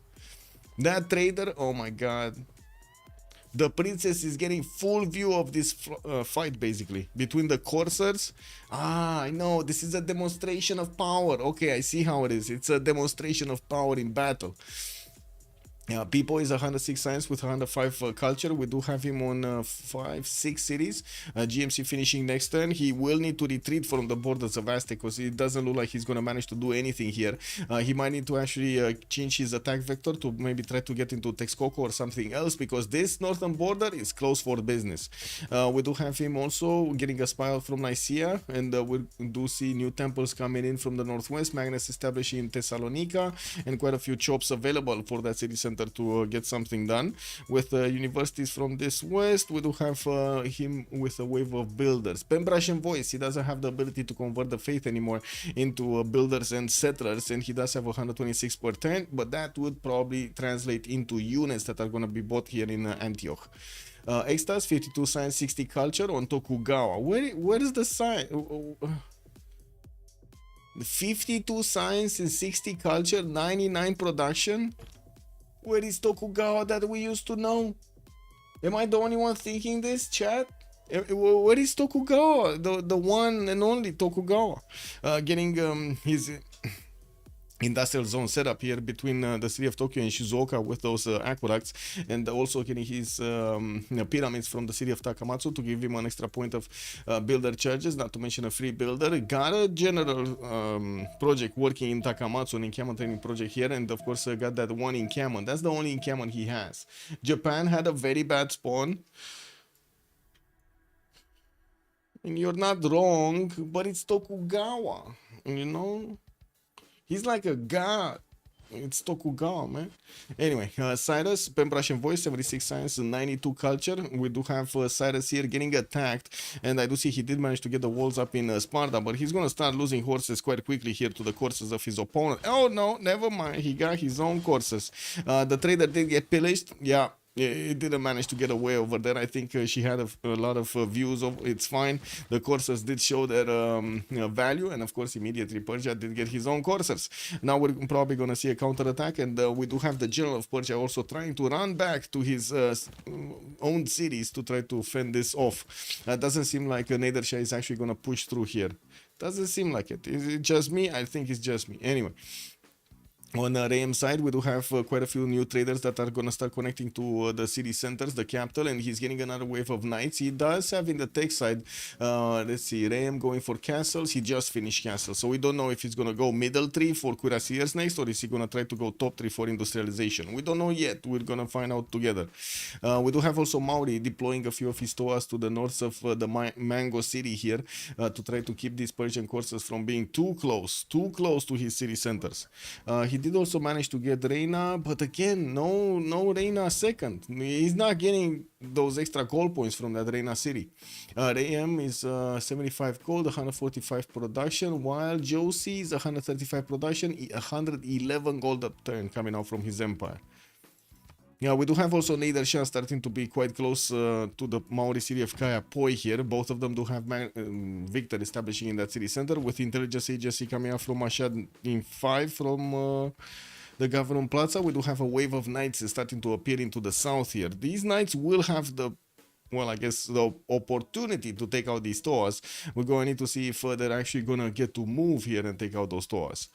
That trader, oh my god. The princess is getting full view of this fight, basically, between the coursers. Ah, I know, this is a demonstration of power. Okay, I see how it is. It's a demonstration of power in battle. Yeah, People is 106 science with 105 culture. We do have him on 5-6 cities. GMC finishing next turn. He will need to retreat from the borders of Aztec because it doesn't look like he's going to manage to do anything here. He might need to actually change his attack vector to maybe try to get into Texcoco or something else, because this northern border is closed for business. We do have him also getting a spy out from Nicaea, and we do see new temples coming in from the northwest, Magnus establishing in Thessalonica, and quite a few chops available for that city center to get something done. With universities from this west, we do have him with a wave of builders. Pembrash and Voice, he doesn't have the ability to convert the faith anymore into builders and settlers, and he does have 126 per turn, but that would probably translate into units that are going to be bought here in Antioch. Extas, 52 science, 60 culture on Tokugawa. Where is the science? 52 science and 60 culture, 99 production. Where is Tokugawa that we used to know? Am I the only one thinking this, chat? Where is Tokugawa? The one and only Tokugawa. Getting his industrial zone set up here between the city of Tokyo and Shizuoka with those aqueducts, and also getting his pyramids from the city of Takamatsu to give him an extra point of builder charges, not to mention a free builder. Got a general project working in Takamatsu, an encampment training project here, and of course got that one encampment. That's the only encampment he has. Japan had a very bad spawn. And you're not wrong, but it's Tokugawa, you know? He's like a god. It's Tokugawa, man. Anyway, Cyrus, Pembrash and Voice, 76 science, 92 culture. We do have Cyrus here getting attacked, and I do see he did manage to get the walls up in Sparta, but he's going to start losing horses quite quickly here to the courses of his opponent. Oh, no, never mind. He got his own courses. The trader did get pillaged. Yeah. It didn't manage to get away over there. I think she had a lot of views of it's fine. The coursers did show their value, and of course immediately Persia did get his own coursers. Now we're probably going to see a counter attack, and we do have the general of Persia also trying to run back to his own cities to try to fend this off. Doesn't seem like Nader Shah is actually going to push through here. Doesn't seem like it. Is it just me? I think it's just me. Anyway. On the RAM side, we do have quite a few new traders that are going to start connecting to the city centers, the capital, and he's getting another wave of knights. He does have in the tech side, let's see, RAM going for castles. He just finished castles, so we don't know if he's going to go middle tree for cuirassiers next, or is he going to try to go top tree for industrialization. We don't know yet. We're going to find out together. We do have also Mauri deploying a few of his toas to the north of the Mango city here to try to keep these Persian courses from being too close to his city centers. He did also manage to get Reina, but again, no Reina second. He's not getting those extra gold points from that Reina city. RAM is 75 gold, 145 production, while Josie is 135 production, 111 gold up turn coming out from his empire. Yeah, we do have also Nader Shah starting to be quite close to the Maori city of Kaya Poi here. Both of them do have Victor establishing in that city center, with intelligence agency coming out from Mashhad in 5 from the Government Plaza. We do have a wave of knights starting to appear into the south here. These knights will have the, well, I guess the opportunity to take out these toas. We're going to need to see if they're actually going to get to move here and take out those toas.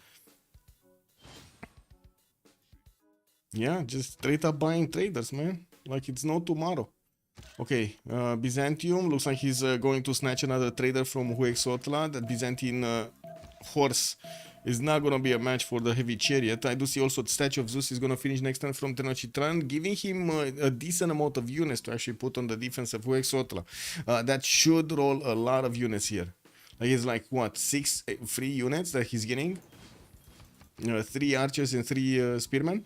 Yeah, just straight up buying traders, man. Like it's no tomorrow. Okay, Byzantium looks like he's going to snatch another trader from Huexotla. That Byzantine horse is not going to be a match for the heavy chariot. I do see also the Statue of Zeus is going to finish next turn from Tenochtitlan, giving him a decent amount of units to actually put on the defense of Huexotla. That should roll a lot of units here. Like it's like what, 6 free units that he's getting? 3 archers and 3 spearmen.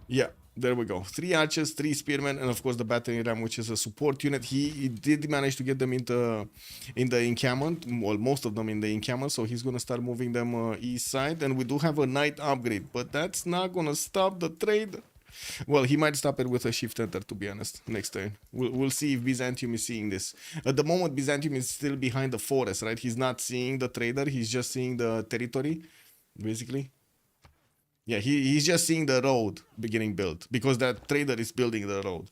Yeah, there we go. 3 archers, 3 spearmen, and of course the battering ram, which is a support unit. He did manage to get them in the encampment, well, most of them in the encampment, so he's going to start moving them east side. And we do have a knight upgrade, but that's not going to stop the trade. Well, he might stop it with a shift enter, to be honest, next turn. We'll see if Byzantium is seeing this. At the moment, Byzantium is still behind the forest, right? He's not seeing the trader, he's just seeing the territory, basically. Yeah, he's just seeing the road beginning built because that trader is building the road.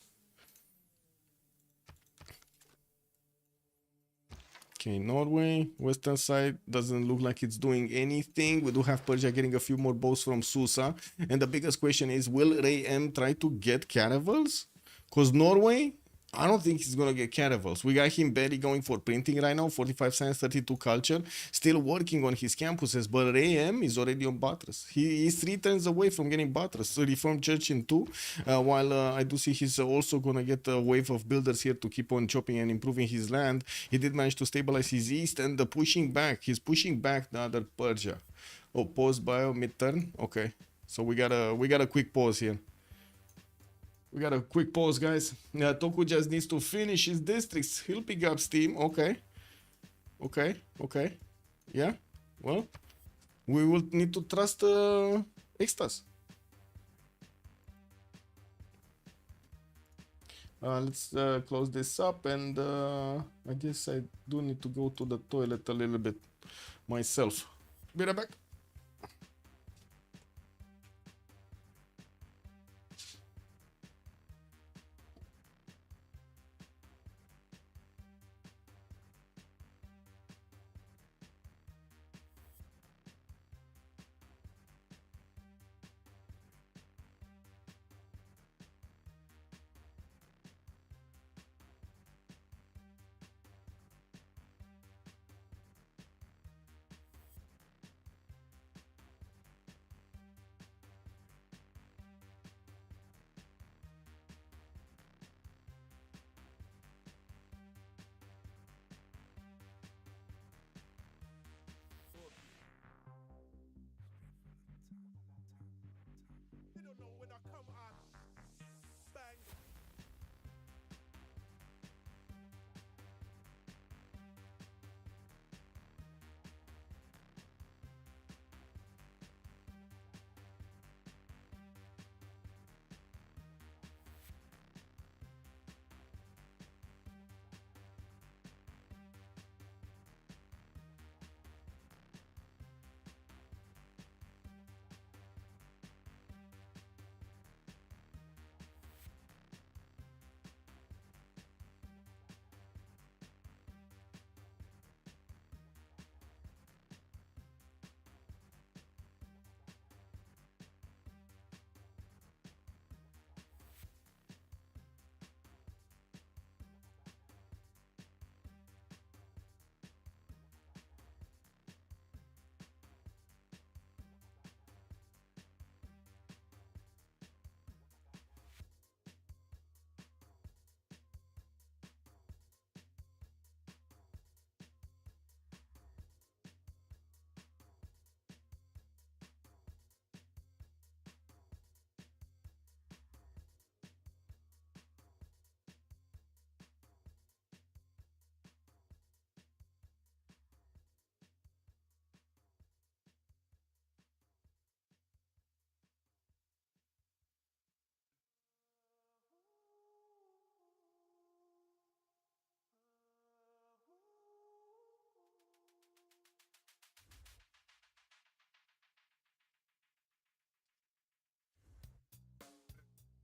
Okay, Norway, western side doesn't look like it's doing anything. We do have Persia getting a few more bows from Susa. And the biggest question is, will Ray M try to get caravels? Because Norway, I don't think he's going to get caravels. We got him barely going for printing right now, 45 science, 32 culture, still working on his campuses, but Ray M is already on Buttress. He is 3 turns away from getting Buttress. So Reformed Church in 2, while I do see he's also going to get a wave of builders here to keep on chopping and improving his land. He did manage to stabilize his east and the pushing back. He's pushing back the other Persia. Oh, pause bio mid-turn? Okay. So we got a quick pause here. We got a quick pause, guys. Toku just needs to finish his districts. He'll pick up steam. Okay. Okay. Yeah. Well, we will need to trust Extas. Let's close this up, and I guess I do need to go to the toilet a little bit myself. Be right back.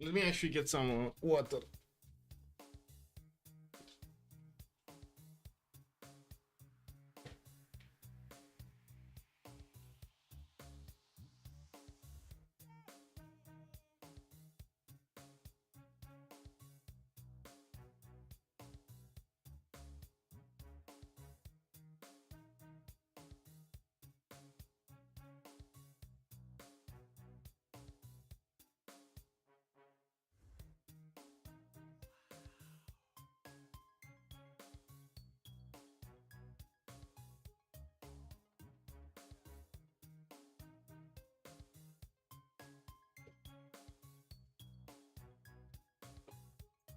Let me actually get some water.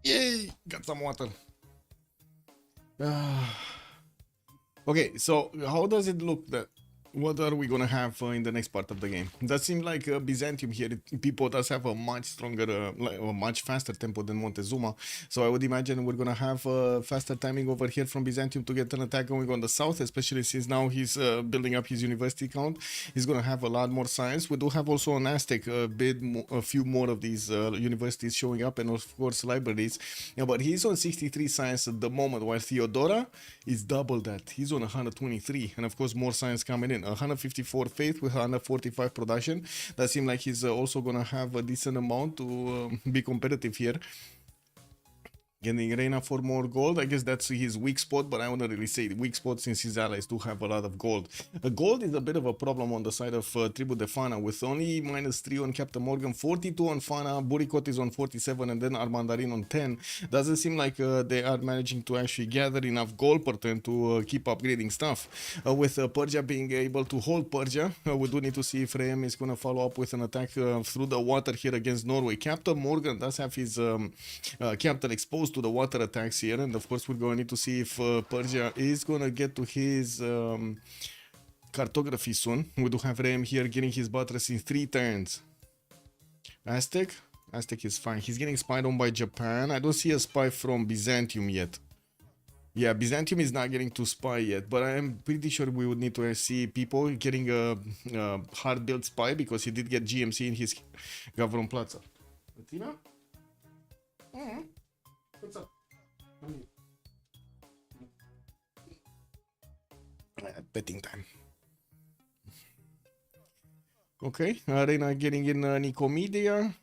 Yay! Got some water. Okay, so how does it look that what are we gonna have in the next part of the game? That seems like Byzantium here. People does have a much stronger, like a much faster tempo than Montezuma. So I would imagine we're gonna have faster timing over here from Byzantium to get an attack going on the south, especially since now he's building up his university count. He's gonna have a lot more science. We do have also an Aztec, a few more of these universities showing up, and of course libraries. Yeah, but he's on 63 science at the moment, while Theodora is double that. He's on 123, and of course more science coming in. 154 faith with 145 production. That seems like he's also gonna have a decent amount to be competitive here. Getting Reina for more gold. I guess that's his weak spot, but I wouldn't really say weak spot since his allies do have a lot of gold. Gold is a bit of a problem on the side of Tribu de Fana, with only -3 on Captain Morgan, 42 on Fana, Buricot is on 47, and then Armandarin on 10. Doesn't seem like they are managing to actually gather enough gold per turn to keep upgrading stuff. With Persia being able to hold Persia, we do need to see if Rehem is going to follow up with an attack through the water here against Norway. Captain Morgan does have his capital exposed to the water attacks here, and of course we're going to need to see if Persia is going to get to his cartography soon. We do have Rehem here getting his buttress in 3 turns. Aztec is fine. He's getting spied on by Japan. I don't see a spy from Byzantium yet. Yeah, Byzantium is not getting to spy yet, but I am pretty sure we would need to see people getting a hard-built spy, because he did get GMC in his Gavron Plaza. Latina? What's up? Betting time. Okay, Reina getting in Nicomedia.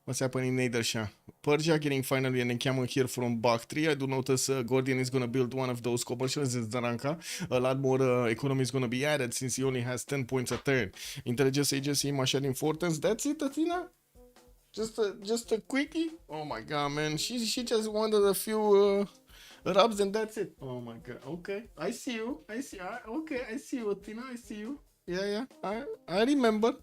What's happening in Nadersha? Persia getting finally an encampment here from Bactria. I do notice Gordian is going to build one of those commercials in Zaranka. A lot more economy is going to be added since he only has 10 points a turn. Intelligence Agency, Marshalling Fortens. That's it, Athena? Just a quickie? Oh my god, man. She just wanted a few rubs and that's it. Oh my god. Okay. I see you. Okay, I see you, Athena. I see you. Yeah. I remember.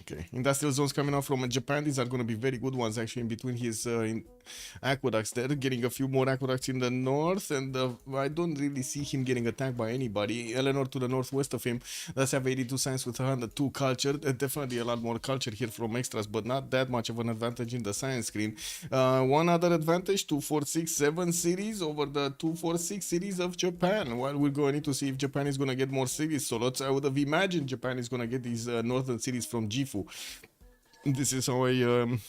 Okay, industrial zones coming out from Japan. These are going to be very good ones, actually, in between his aqueducts there. Getting a few more aqueducts in the north, and I don't really see him getting attacked by anybody. Eleanor to the northwest of him does have 82 science with 102 culture. Definitely a lot more culture here from extras, but not that much of an advantage in the science screen. One other advantage, 2467 series over the 246 series of Japan. Well, we're going to need to see if Japan is going to get more series. So I would have imagined Japan is going to get these northern series from Gifu. This is how I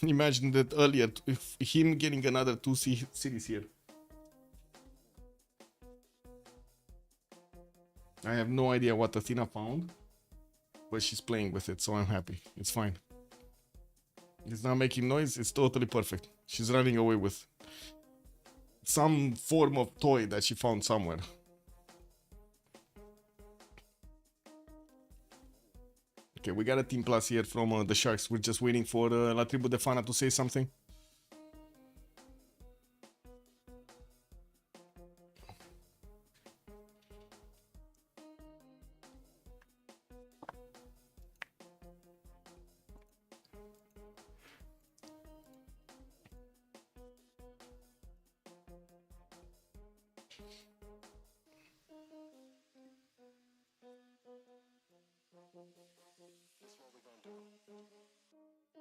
imagined it earlier, if him getting another 2 series here. I have no idea what Athena found, but she's playing with it, so I'm happy. It's fine. It's not making noise, it's totally perfect. She's running away with some form of toy that she found somewhere. Okay, we got a team plus here from the Sharks. We're just waiting for La Tribu de Fana to say something.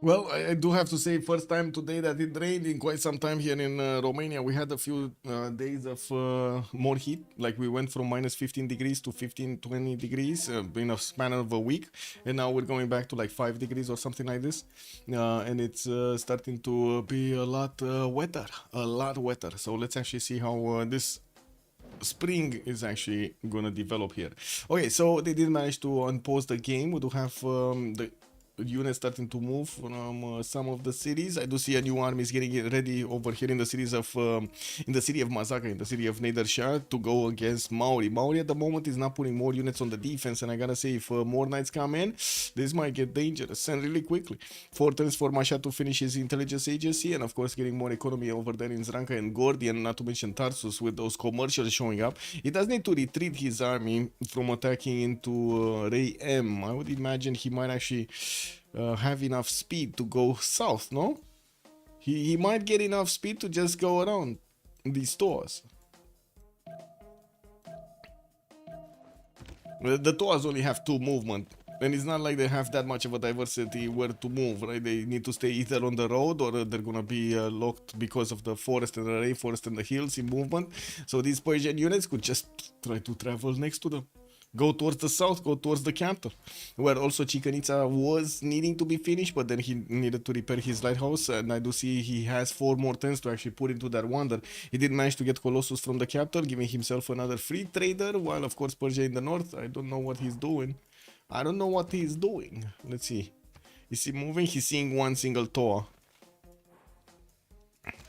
Well, I do have to say, first time today that it rained in quite some time here in Romania. We had a few days of more heat, like we went from -15 degrees to 15-20 degrees in a span of a week, and now we're going back to like 5 degrees or something like this, and it's starting to be a lot wetter. So let's actually see how this spring is actually gonna develop here. Okay, so they did manage to unpause the game. We do have the units starting to move from some of the cities. I do see a new army is getting ready over here in the cities of in the city of Mazaka, in the city of Nadersha, to go against Maori. Maori at the moment is not putting more units on the defense, and I gotta say, if more knights come in, this might get dangerous and really quickly. 4 turns for Masha to finish his intelligence agency, and of course getting more economy over there in Zranka and Gordian, not to mention Tarsus with those commercials showing up. He does need to retreat his army from attacking into Ray M. I would imagine he might actually have enough speed to go south, no? He might get enough speed to just go around these stores. The Toas only have 2 movement. And it's not like they have that much of a diversity where to move, right? They need to stay either on the road or they're gonna be locked because of the forest and the rainforest and the hills in movement. So these Persian units could just try to travel next to them. Go towards the south, go towards the capital. Where also Chichen Itza was needing to be finished, but then he needed to repair his lighthouse. And I do see he has 4 more turns to actually put into that wonder. He did manage to get Colossus from the capital, giving himself another free trader. While of course Persia in the north, I don't know what he's doing. I don't know what he's doing. Let's see. Is he moving? He's seeing 1 single Toa.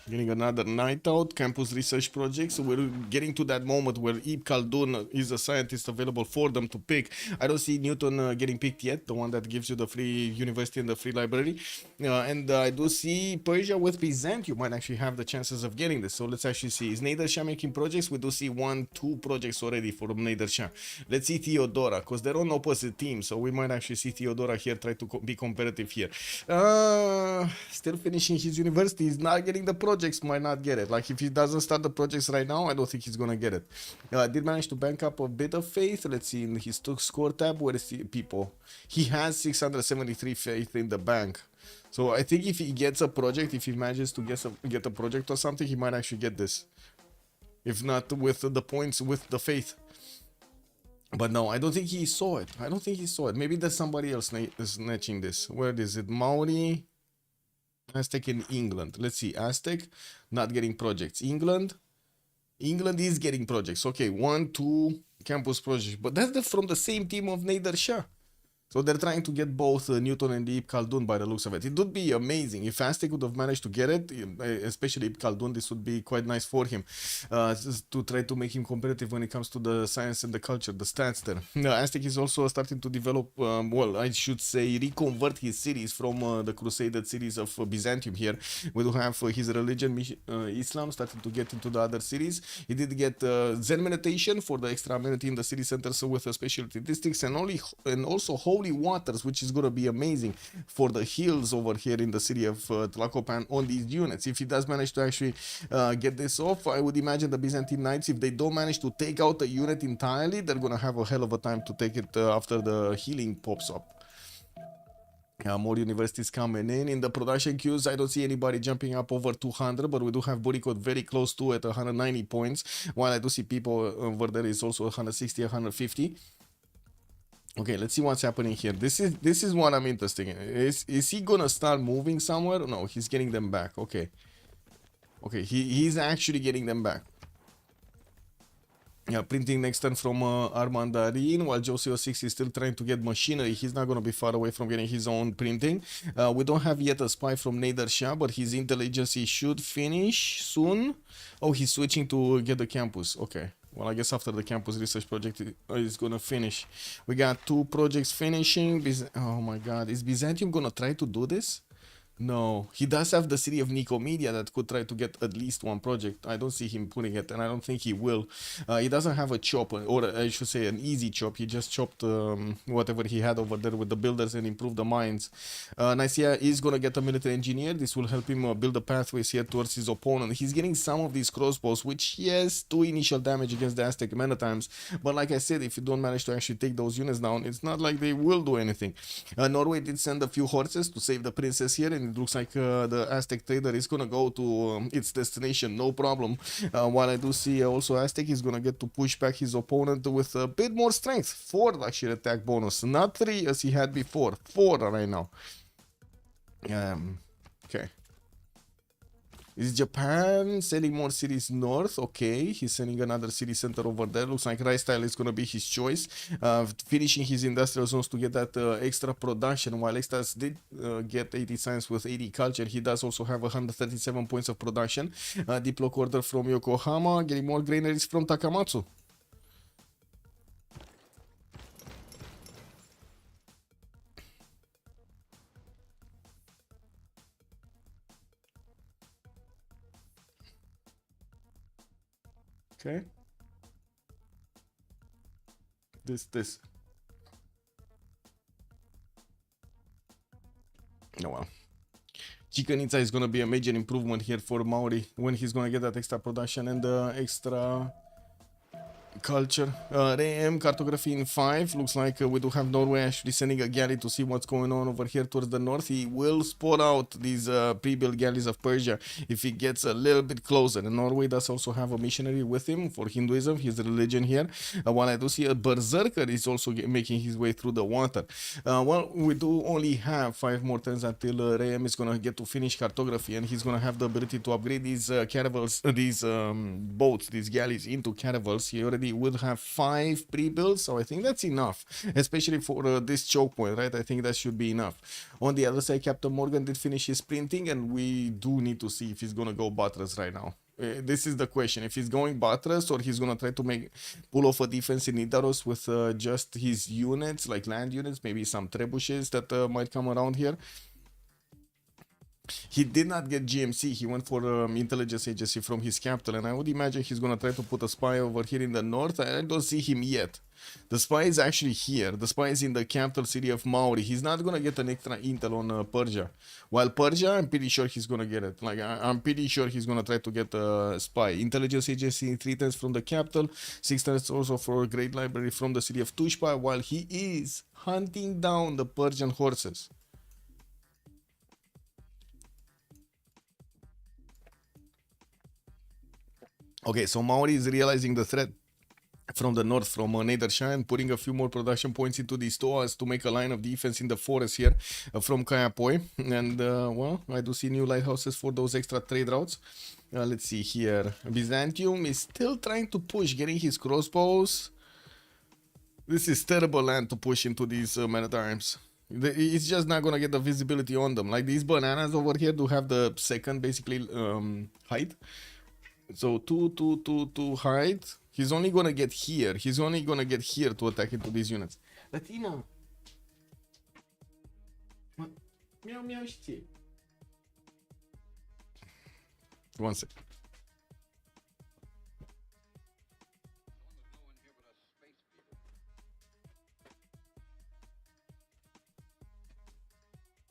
Getting another night out, campus research project. So we're getting to that moment where Ibn Khaldun is a scientist available for them to pick. I don't see Newton getting picked yet, the one that gives you the free university and the free library. And I do see Persia with Byzantium might actually have the chances of getting this. So let's actually see. Is Nader Shah making projects? We do see 1, 2 projects already for Nader Shah. Let's see Theodora, because they're on opposite teams. So we might actually see Theodora here try to be competitive here. Still finishing his university. He's not getting the projects, might not get it. Like if he doesn't start the projects right now, I don't think he's gonna get it. Did manage to bank up a bit of faith. Let's see in his score tab. Where is the people? He has 673 faith in the bank. So I think if he gets a project, if he manages to get a project or something, he might actually get this. If not with the points, with the faith. But no, I don't think he saw it. I don't think he saw it. Maybe there's somebody else snatching this. Where is it? Maori, Aztec in England. Let's see. Aztec not getting projects. England is getting projects. Okay, 1, 2 campus projects. But that's from the same team of Nader Shah. So they're trying to get both Newton and Ibn Khaldun by the looks of it. It would be amazing if Aztec would have managed to get it, especially Ibn Khaldun. This would be quite nice for him to try to make him competitive when it comes to the science and the culture, the stats there. Aztec is also starting to develop, well, I should say, reconvert his cities from the Crusaded cities of Byzantium here. We do have his religion, Islam, starting to get into the other cities. He did get Zen meditation for the extra amenity in the city center, so with specialty districts and also holy waters, which is going to be amazing for the hills over here in the city of Tlacopan on these units. If he does manage to actually get this off, I would imagine the Byzantine Knights, if they don't manage to take out the unit entirely, they're going to have a hell of a time to take it after the healing pops up. More universities coming in the production queues. I don't see anybody jumping up over 200, but we do have Buricot very close to at 190 points, while I do see people over there is also 160, 150. Okay, let's see what's happening here. This is what I'm interested in. Is he gonna start moving somewhere? No, he's getting them back. Okay, he's actually getting them back. Yeah, printing next turn from Armandarin, while Josio 6 is still trying to get machinery. He's not going to be far away from getting his own printing. We don't have yet a spy from Nader Shah, but his intelligence should finish soon. Oh, he's switching to get the campus. Okay. Well, I guess after the campus research project is going to finish. We got 2 projects finishing. Oh my god. Is Byzantium going to try to do this? No, he does have the city of Nicomedia that could try to get at least 1 project. I don't see him putting it, and I don't think he will. He doesn't have a chop, or I should say an easy chop. He just chopped whatever he had over there with the builders and improved the mines. Nicaea is going to get a military engineer. This will help him build the pathways here towards his opponent. He's getting some of these crossbows, which, yes, do initial damage against the Aztec many times. But like I said, if you don't manage to actually take those units down, it's not like they will do anything. Norway did send a few horses to save the princess here, and it looks like the Aztec trader is gonna go to its destination, no problem. While I do see also Aztec is gonna get to push back his opponent with a bit more strength. 4 actually attack bonus, not 3 as he had before. 4 right now. Okay. Is Japan selling more cities north? Okay, he's sending another city center over there. Looks like Rystyle is going to be his choice. Finishing his industrial zones to get that extra production. While Extas did get 80 science with 80 culture, he does also have 137 points of production. Diploc order from Yokohama, getting more granaries from Takamatsu. Okay. This. Oh well. Chichen Itza is gonna be a major improvement here for Maori when he's gonna get that extra production and the extra culture. AM cartography in 5. Looks like we do have Norway actually sending a galley to see what's going on over here towards the north. He will spot out these pre-built galleys of Persia if he gets a little bit closer. And Norway does also have a missionary with him for Hinduism, his religion here. While I do see a berserker is also making his way through the water. Well, we do only have 5 more turns until AM is gonna get to finish cartography, and he's gonna have the ability to upgrade these caravels, these boats, these galleys into caravels. He already will have 5 pre-builds, so I think that's enough, especially for this choke point, right? I think that should be enough. On the other side, Captain Morgan did finish his sprinting, and we do need to see if he's gonna go buttress right now. This is the question, if he's going buttress or he's gonna try to pull off a defense in Nidaros with just his units, like land units, maybe some trebuchets that might come around here. He did not get GMC, he went for intelligence agency from his capital, and I would imagine he's gonna try to put a spy over here in the north. I don't see him yet. The spy is actually here. The spy is in the capital city of Mauri. He's not gonna get an extra intel on Persia. While Persia, I'm pretty sure he's gonna get it. Like, I'm pretty sure he's gonna try to get a spy. Intelligence agency 3 turns from the capital, 6 turns also for a great library from the city of Tushpa, while he is hunting down the Persian horses. Okay, so Maori is realizing the threat from the north, from Nader and putting a few more production points into these toas to make a line of defense in the forest here from Kayapoi. And, well, I do see new lighthouses for those extra trade routes. Let's see here. Byzantium is still trying to push, getting his crossbows. This is terrible land to push into these men-at-arms. It's just not gonna get the visibility on them. Like, these bananas over here do have the second, basically, height. So 2 height. He's only gonna get here. He's only gonna get here to attack into these units. Latina. Meow meow shit. One sec.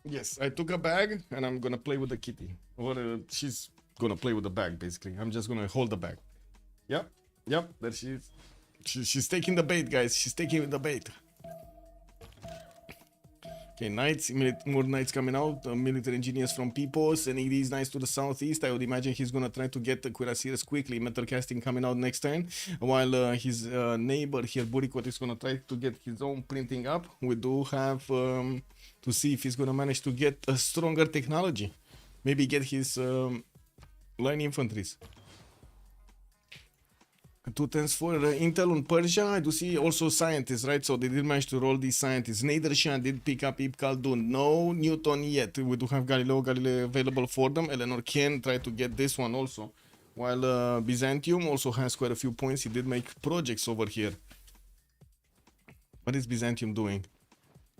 Yes, I took a bag and I'm gonna play with the kitty. Or she's gonna play with the bag, basically. I'm just gonna hold the bag. Yep, there she is. She's taking the bait, guys. She's taking the bait. Okay, knights, more knights coming out. Military engineers from People, sending these knights to the southeast. I would imagine he's gonna try to get the cuirassiers quickly. Metal casting coming out next turn, while his neighbor here, Burikot, is gonna try to get his own printing up. We do have to see if he's gonna manage to get a stronger technology. Maybe get his line infantries. 2 turns for intel on Persia. I do see also scientists, right? So they did manage to roll these scientists. Nader did pick up Ibn Khaldun. No Newton yet. We do have Galileo available for them. Eleanor can try to get this one also. While Byzantium also has quite a few points. He did make projects over here. What is Byzantium doing?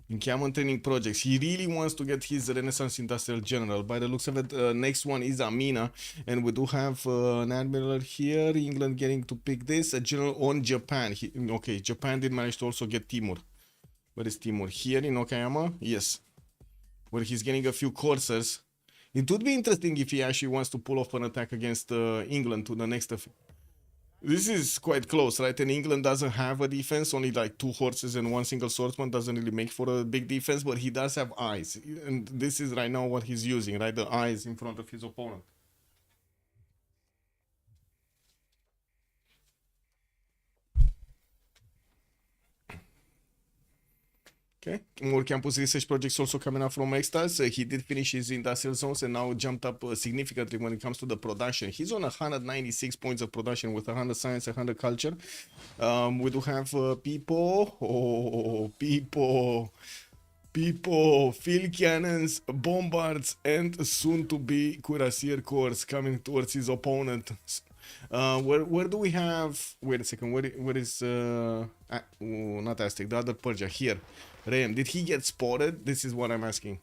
Encampment training projects. He really wants to get his Renaissance Industrial General. By the looks of it, next one is Amina. And we do have an admiral here. England getting to pick this. A general on Japan. Okay, Japan did manage to also get Timur. Where is Timur? Here in Okayama? Yes. Where he's getting a few coursers. It would be interesting if he actually wants to pull off an attack against England to the next of. This is quite close, right? And England doesn't have a defense, only like 2 horses and 1 single swordsman doesn't really make for a big defense, but he does have eyes. And this is right now what he's using, right? The eyes in front of his opponent. Okay, more campus research projects also coming out from Extas. He did finish his industrial zones and now jumped up significantly when it comes to the production. He's on 196 points of production with 100 science, 100 culture. We do have people, field cannons, bombards, and soon to be cuirassier corps coming towards his opponent. Where do we have? Wait a second. Where is not Aztec, the other Persia here? Ram, did he get spotted? This is what I'm asking.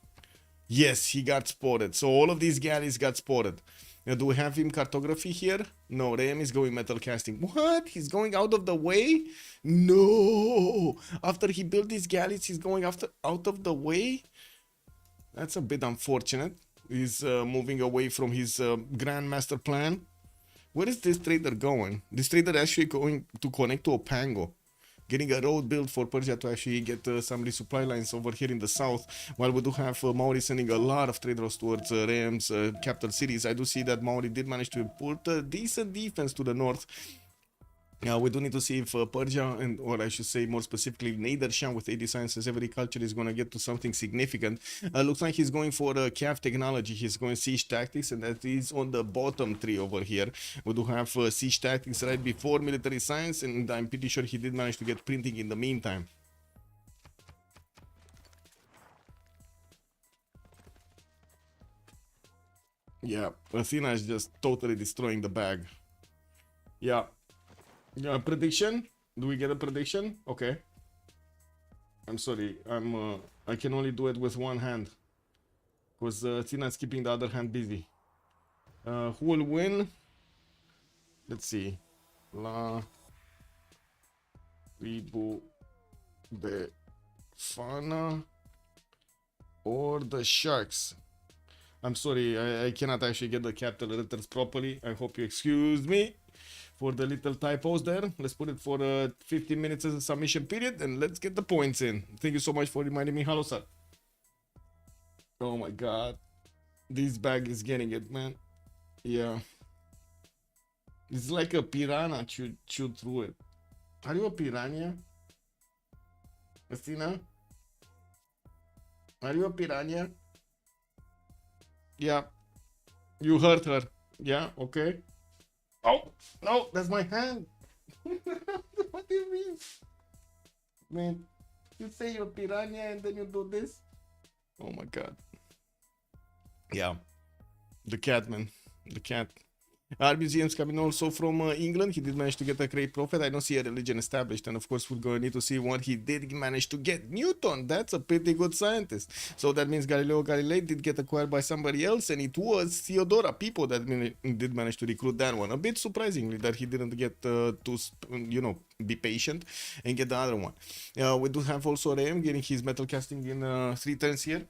Yes, he got spotted. So all of these galleys got spotted. Now, do we have him cartography here? No, Ram is going metal casting. What? He's going out of the way? No! After he built these galleys, he's going out of the way? That's a bit unfortunate. He's moving away from his grand master plan. Where is this trader going? This trader actually going to connect to Opango. Getting a road built for Persia to actually get some resupply lines over here in the south. While we do have Maori sending a lot of traders towards Rams, capital cities. I do see that Maori did manage to put a decent defense to the north. We do need to see if Persia, or I should say more specifically Nedershan with 80 sciences, every culture is going to get to something significant. Looks like he's going for CAF technology. He's going siege tactics, and that is on the bottom tree over here. We do have siege tactics right before military science, and I'm pretty sure he did manage to get printing in the meantime. Yeah, Athena is just totally destroying the bag. Yeah. Prediction? Do we get a prediction? Okay. I'm sorry. I can only do it with one hand, because Tina's keeping the other hand busy. Who will win? Let's see. La Tribu de Fana or the Sharks. I'm sorry, I cannot actually get the capital letters properly. I hope you excuse me for the little typos there. Let's put it for 15 minutes as a submission period, and let's get the points in. Thank you so much for reminding me. Hello, sir. Oh my god. This bag is getting it, man. Yeah. It's like a piranha chewed through it. Are you a piranha? Christina? Are you a piranha? Yeah. You hurt her. Yeah, okay. Oh, no, that's my hand. What do you mean? Man, you say you're piranha and then you do this? Oh my god. Yeah. The cat, man. The cat. Our museum's coming also from England. He did manage to get a great prophet. I don't see a religion established, and of course we're going to need to see what he did manage to get. Newton, that's a pretty good scientist. So that means Galileo Galilei did get acquired by somebody else, and it was Theodora People that did manage to recruit that one. A bit surprisingly that he didn't get to, you know, be patient and get the other one. We do have also Ram getting his metal casting in 3 turns here.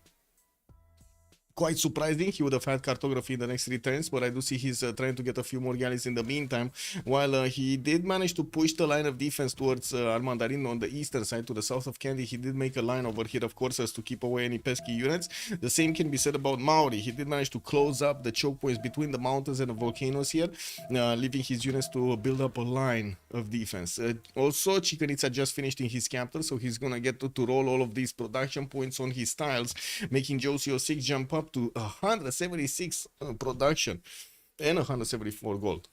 Quite surprising. He would have had cartography in the next 3 turns, but I do see he's trying to get a few more galleys in the meantime. While he did manage to push the line of defense towards Armandarin on the eastern side to the south of Kandy, he did make a line over here, of course, as to keep away any pesky units. The same can be said about Maori. He did manage to close up the choke points between the mountains and the volcanoes here, leaving his units to build up a line of defense. Also, Chikanitsa just finished in his capital, so he's gonna get to roll all of these production points on his tiles, making Josio 6 jump up to 176 production and 174 gold.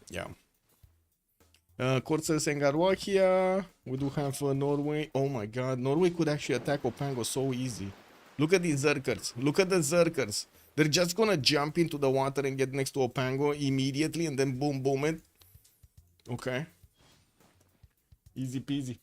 Yeah. Corsair Sengarwakia. We do have Norway. Oh my god, Norway could actually attack Opango so easy. Look at these Zerkers. Look at the Zerkers. They're just gonna jump into the water and get next to Opango immediately, and then boom, boom it. Okay. Easy peasy.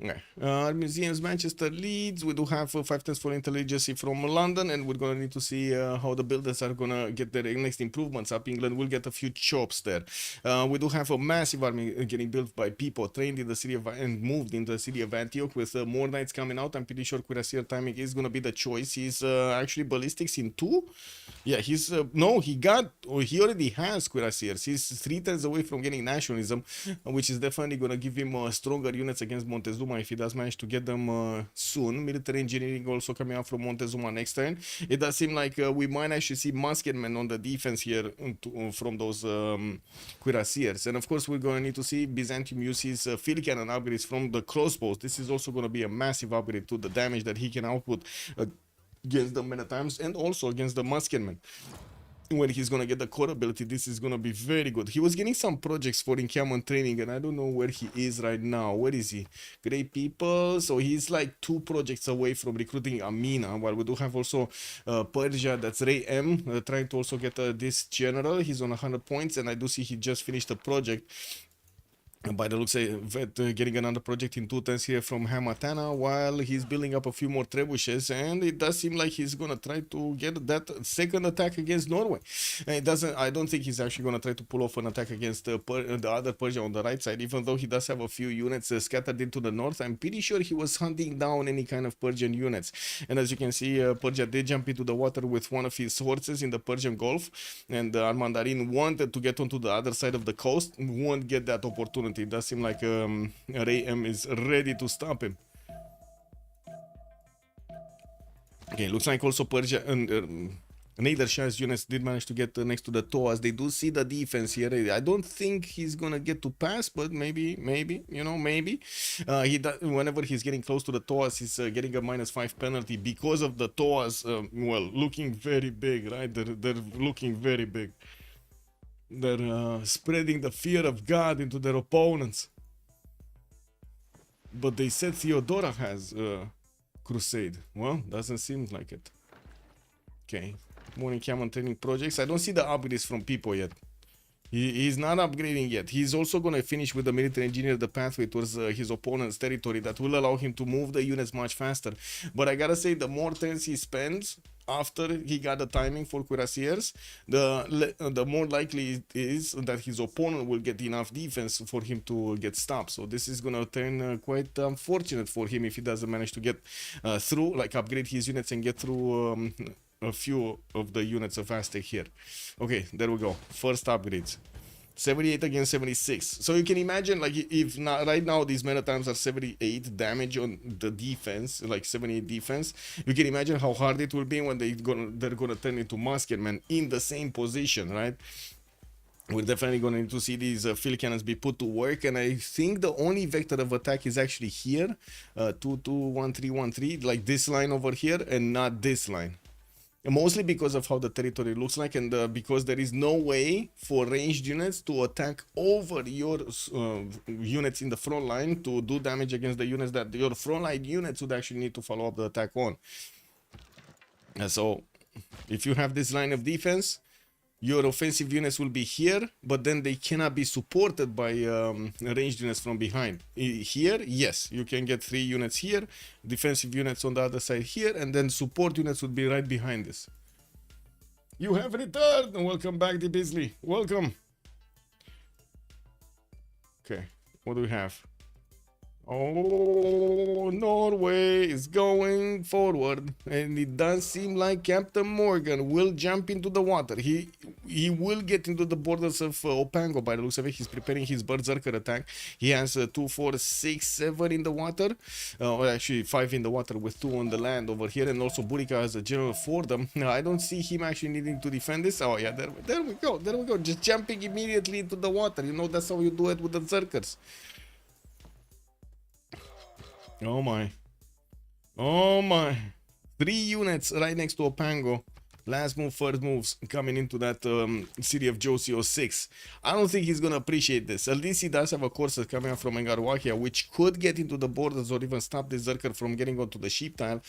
Okay. Our museums, Manchester, Leeds. We do have 5 tests for intelligence from London, and we're gonna need to see how the builders are gonna get their next improvements up. England will get a few chops there. We do have a massive army getting built by people trained in the city of and moved in the city of Antioch with more knights coming out. I'm pretty sure Cuirassier timing is gonna be the choice. He's actually ballistics in 2. Yeah, he's no, he already has Cuirassiers. He's 3 turns away from getting nationalism, which is definitely gonna give him stronger units against Montezuma if he does manage to get them soon. Military engineering also coming out from Montezuma next turn. It does seem like we might actually see musketmen on the defense here from those cuirassiers. And of course, we're going to need to see Byzantium use his field cannon upgrades from the crossbows. This is also going to be a massive upgrade to the damage that he can output against them many times, and also against the musketmen. When he's gonna get the core ability, this is gonna be very good. He was getting some projects for encampment training, and I don't know where he is right now. Where is he? Great people. So he's like 2 projects away from recruiting Amina. While we do have also Persia, that's Ray M, trying to also get this general. He's on 100 points, and I do see he just finished a project By the looks of it, getting another project in 210s here from Hamatana while he's building up a few more trebuchets, and it does seem like he's gonna try to get that second attack against Norway. And it doesn't. I don't think he's actually gonna try to pull off an attack against the other Persia on the right side, even though he does have a few units scattered into the north. I'm pretty sure he was hunting down any kind of Persian units, and as you can see, Persia did jump into the water with one of his horses in the Persian Gulf, and Armandarin wanted to get onto the other side of the coast, won't get that opportunity. It does seem like Ray M is ready to stop him. Okay, looks like also Persia and Nader Shah's units did manage to get next to the Toas. They do see the defense here. I don't think he's gonna get to pass, but maybe, you know, maybe. Whenever he's getting close to the Toas, he's getting a -5 penalty because of the Toas, well, looking very big, right? They're looking very big. They're spreading the fear of God into their opponents. But they said Theodora has crusade. Well, doesn't seem like it. Okay. Morning Cam training projects. I don't see the upgrades from people yet. He's not upgrading yet. He's also going to finish with the military engineer the pathway towards his opponent's territory that will allow him to move the units much faster. But I gotta say, the more turns he spends after he got the timing for cuirassiers, the more likely it is that his opponent will get enough defense for him to get stopped. So this is going to turn quite unfortunate for him if he doesn't manage to get through, like upgrade his units and get through a few of the units of Aztec here. Okay, there we go. First upgrades. 78 against 76. So you can imagine, like, if not, right now these meta times are 78 damage on the defense, like 78 defense. You can imagine how hard it will be when they're gonna turn into musketmen in the same position, right? We're definitely going to need to see these field cannons be put to work, and I think the only vector of attack is actually here, 2-2-1-3-1-3, like this line over here, and not this line. Mostly because of how the territory looks like, and because there is no way for ranged units to attack over your units in the front line to do damage against the units that your front line units would actually need to follow up the attack on. And so if you have this line of defense, your offensive units will be here, but then they cannot be supported by ranged units from behind. Here, yes, you can get 3 units here, defensive units on the other side here, and then support units would be right behind this. You have returned! Welcome back, D. Beasley. Welcome. Okay, what do we have? Oh, Norway is going forward, and it does seem like Captain Morgan will jump into the water. He will get into the borders of Opango. By the looks of it, he's preparing his berserker attack. He has 2, 4, 6, 7 in the water, or actually 5 in the water with 2 on the land over here, and also Burica has a general for them. Now, I don't see him actually needing to defend this. Oh yeah, there we go, just jumping immediately into the water. You know, that's how you do it with the berserkers. Oh my. Oh my. 3 units right next to Opango. Last move, first moves coming into that city of Josie 06. I don't think he's going to appreciate this. At least he does have a courser coming out from Engarwakia, which could get into the borders or even stop the Zerker from getting onto the sheep tile.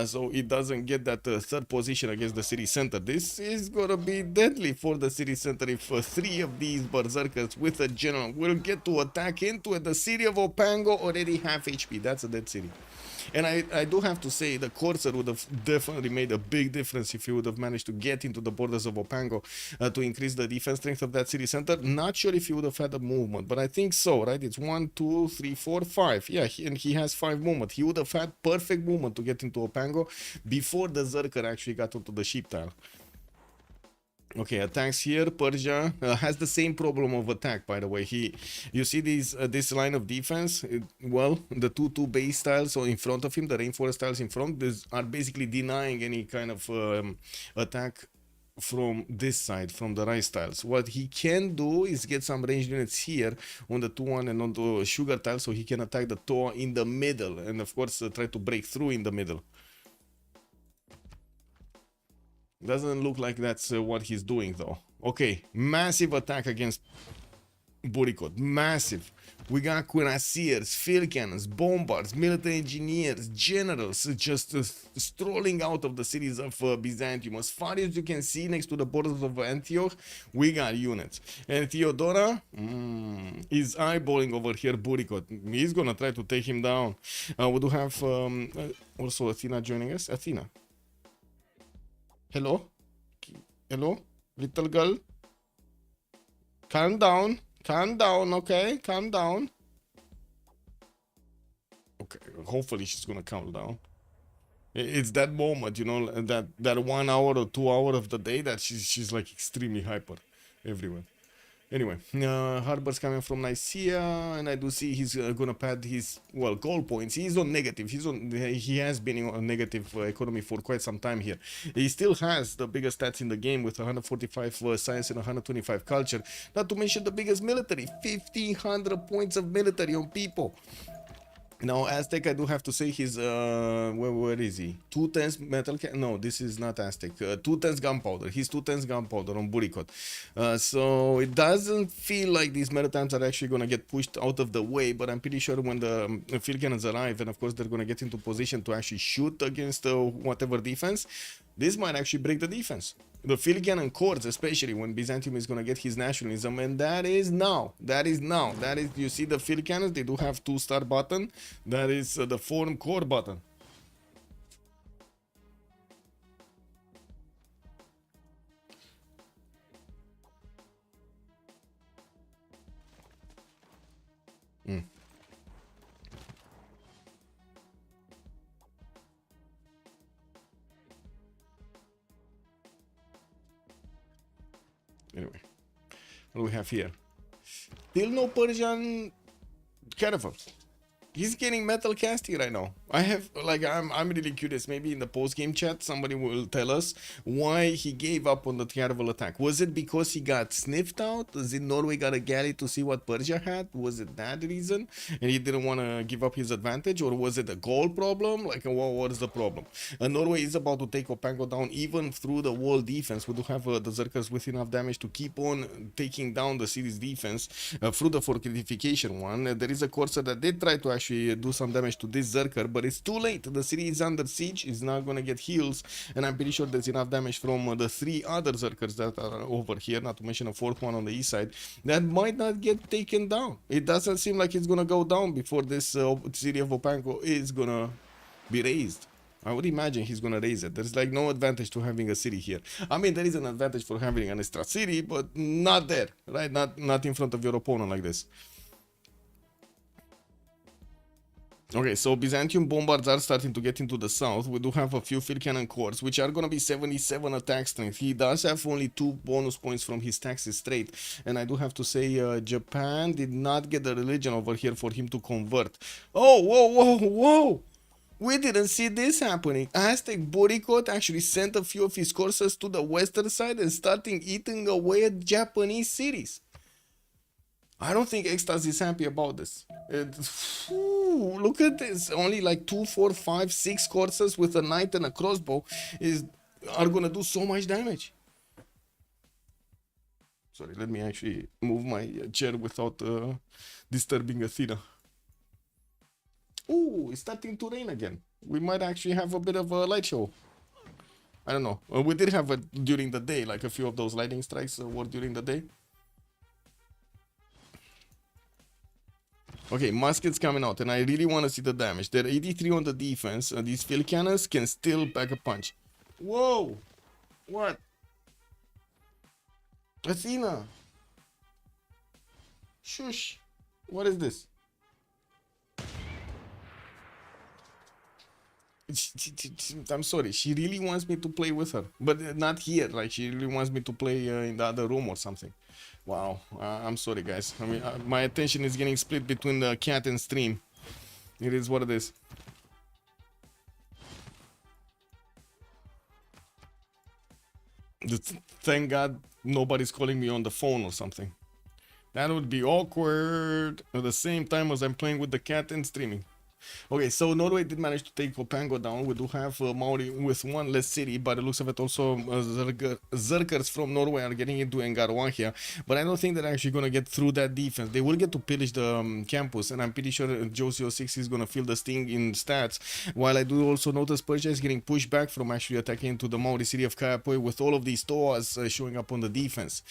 So it doesn't get that third position against the city center. This is going to be deadly for the city center if 3 of these berserkers with a general will get to attack into it. The city of Opango already half HP. That's a dead city. And I do have to say, the Corsair would have definitely made a big difference if he would have managed to get into the borders of Opango to increase the defense strength of that city center. Not sure if he would have had a movement, but I think so, right? It's 1, 2, 3, 4, 5. Yeah, and he has 5 movement. He would have had perfect movement to get into Opango before the Zerker actually got onto the sheep tile. Okay, attacks here. Persia has the same problem of attack, by the way. You see this line of defense? Well, the 2-2 base tiles so in front of him, the rainforest tiles in front, are basically denying any kind of attack from this side, from the rice tiles. What he can do is get some ranged units here on the 2-1 and on the sugar tile, so he can attack the Toa in the middle, and of course try to break through in the middle. Doesn't look like that's what he's doing though. Okay, massive attack against booty code, massive. We got cuirassiers, field cannons, bombards, military engineers, generals just strolling out of the cities of Byzantium. As far as you can see, next to the borders of Antioch, we got units. And Theodora is eyeballing over here booty code. He's gonna try to take him down. We do have also Athena joining us. Athena. Hello? Hello? Little girl? Calm down. Calm down, okay? Calm down. Okay, hopefully she's gonna calm down. It's that moment, you know, that 1 hour or 2 hour of the day that she's like extremely hyper everywhere. Anyway, Harbor's coming from Nicaea, and I do see he's gonna pad his, well, goal points. He's on negative. He has been on negative economy for quite some time here. He still has the biggest stats in the game with 145 science and 125 culture. Not to mention the biggest military, 1,500 points of military on people. Now, Aztec, I do have to say he's, where is he? 2 tens metal can, no, this is not Aztec. 2 tens gunpowder. He's 2 tens gunpowder on Buricot. So it doesn't feel like these maritimes are actually going to get pushed out of the way, but I'm pretty sure when the field cannons arrive, and of course they're going to get into position to actually shoot against whatever defense, this might actually break the defense. The field cannon corps, especially when Byzantium is going to get his nationalism, and that is now. You see the field cannons, they do have 2-star button. That is the form core button. Anyway, what do we have here? Still no Persian caravan. He's getting metal casting right now. I'm really curious. Maybe in the post-game chat, somebody will tell us why he gave up on the caravel attack. Was it because he got sniffed out? Did Norway got a galley to see what Persia had? Was it that reason? And he didn't want to give up his advantage? Or was it a goal problem? Like, what is the problem? Norway is about to take Opango down even through the wall defense. We do have the Zerkers with enough damage to keep on taking down the city's defense through the fortification one. There is a courser that did try to actually do some damage to this Zerker, but it's too late. The city is under siege, is not going to get heals, and I'm pretty sure there's enough damage from the 3 other Zerkers that are over here, not to mention a 4th one on the east side, that might not get taken down. It doesn't seem like it's going to go down before this city of Opango is going to be raised. I would imagine he's going to raise it. There's like no advantage to having a city here. I mean, there is an advantage for having an extra city, but not there, right? Not in front of your opponent like this. Okay, so Byzantium bombards are starting to get into the south. We do have a few field cannon corps, which are going to be 77 attack strength. He does have only 2 bonus points from his taxes straight. And I do have to say, Japan did not get the religion over here for him to convert. Oh, whoa! We didn't see this happening. Aztec Bodycoat actually sent a few of his courses to the western side and starting eating away at Japanese cities. I don't think Ecstasy is happy about this. Look at this. Only like 2, 4, 5, 6 courses with a knight and a crossbow are gonna do so much damage. Sorry, let me actually move my chair without disturbing Athena. Ooh, it's starting to rain again. We might actually have a bit of a light show. I don't know. We did have it during the day, like a few of those lightning strikes were during the day. Okay, muskets coming out, and I really want to see the damage. They're 83 on the defense, and these field cannons can still pack a punch. Whoa! What? Athena! Shush! What is this? I'm sorry, she really wants me to play with her, but not here. Like, she really wants me to play in the other room or something. Wow, I'm sorry, guys. I mean, my attention is getting split between the cat and stream. It is what it is. Thank God nobody's calling me on the phone or something. That would be awkward at the same time as I'm playing with the cat and streaming. Okay, so Norway did manage to take Kopango down. We do have Maori with one less city, but it looks of it also Zerkers from Norway are getting into Engarwahia. But I don't think they're actually going to get through that defense. They will get to pillage the campus, and I'm pretty sure Joe 06 is going to feel the sting in stats. While I do also notice Persia is getting pushed back from actually attacking into the Maori city of Kayapoi with all of these Toas showing up on the defense.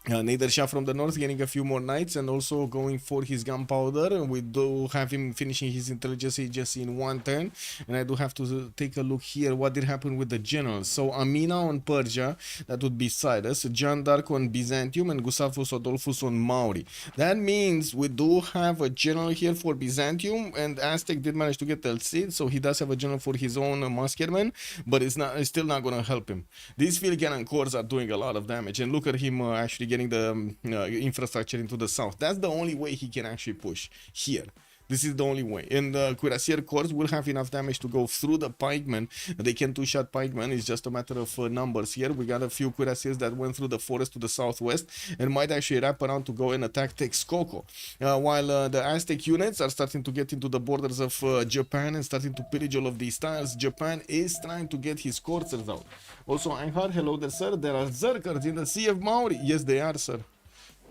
Nader from the north getting a few more knights and also going for his gunpowder. We do have him finishing his intelligence just in one turn, and I do have to take a look here what did happen with the generals. So Amina on Persia, that would be Cyrus, John Dark on Byzantium, and Gustavus Adolphus on Maori. That means we do have a general here for Byzantium, and Aztec did manage to get the Cid, so he does have a general for his own Muskerman, but it's still not going to help him. These field cannon cores are doing a lot of damage, and look at him actually getting the infrastructure into the south. That's the only way he can actually push here. This is the only way. And the Cuirassier corps will have enough damage to go through the pikemen. They can two-shot pikemen. It's just a matter of numbers here. We got a few Cuirassiers that went through the forest to the southwest and might actually wrap around to go and attack Texcoco. While the Aztec units are starting to get into the borders of Japan and starting to pillage all of these tiles, Japan is trying to get his coursers out. Also, Einhard, hello there, sir. There are Zerkers in the Sea of Maori. Yes, they are, sir.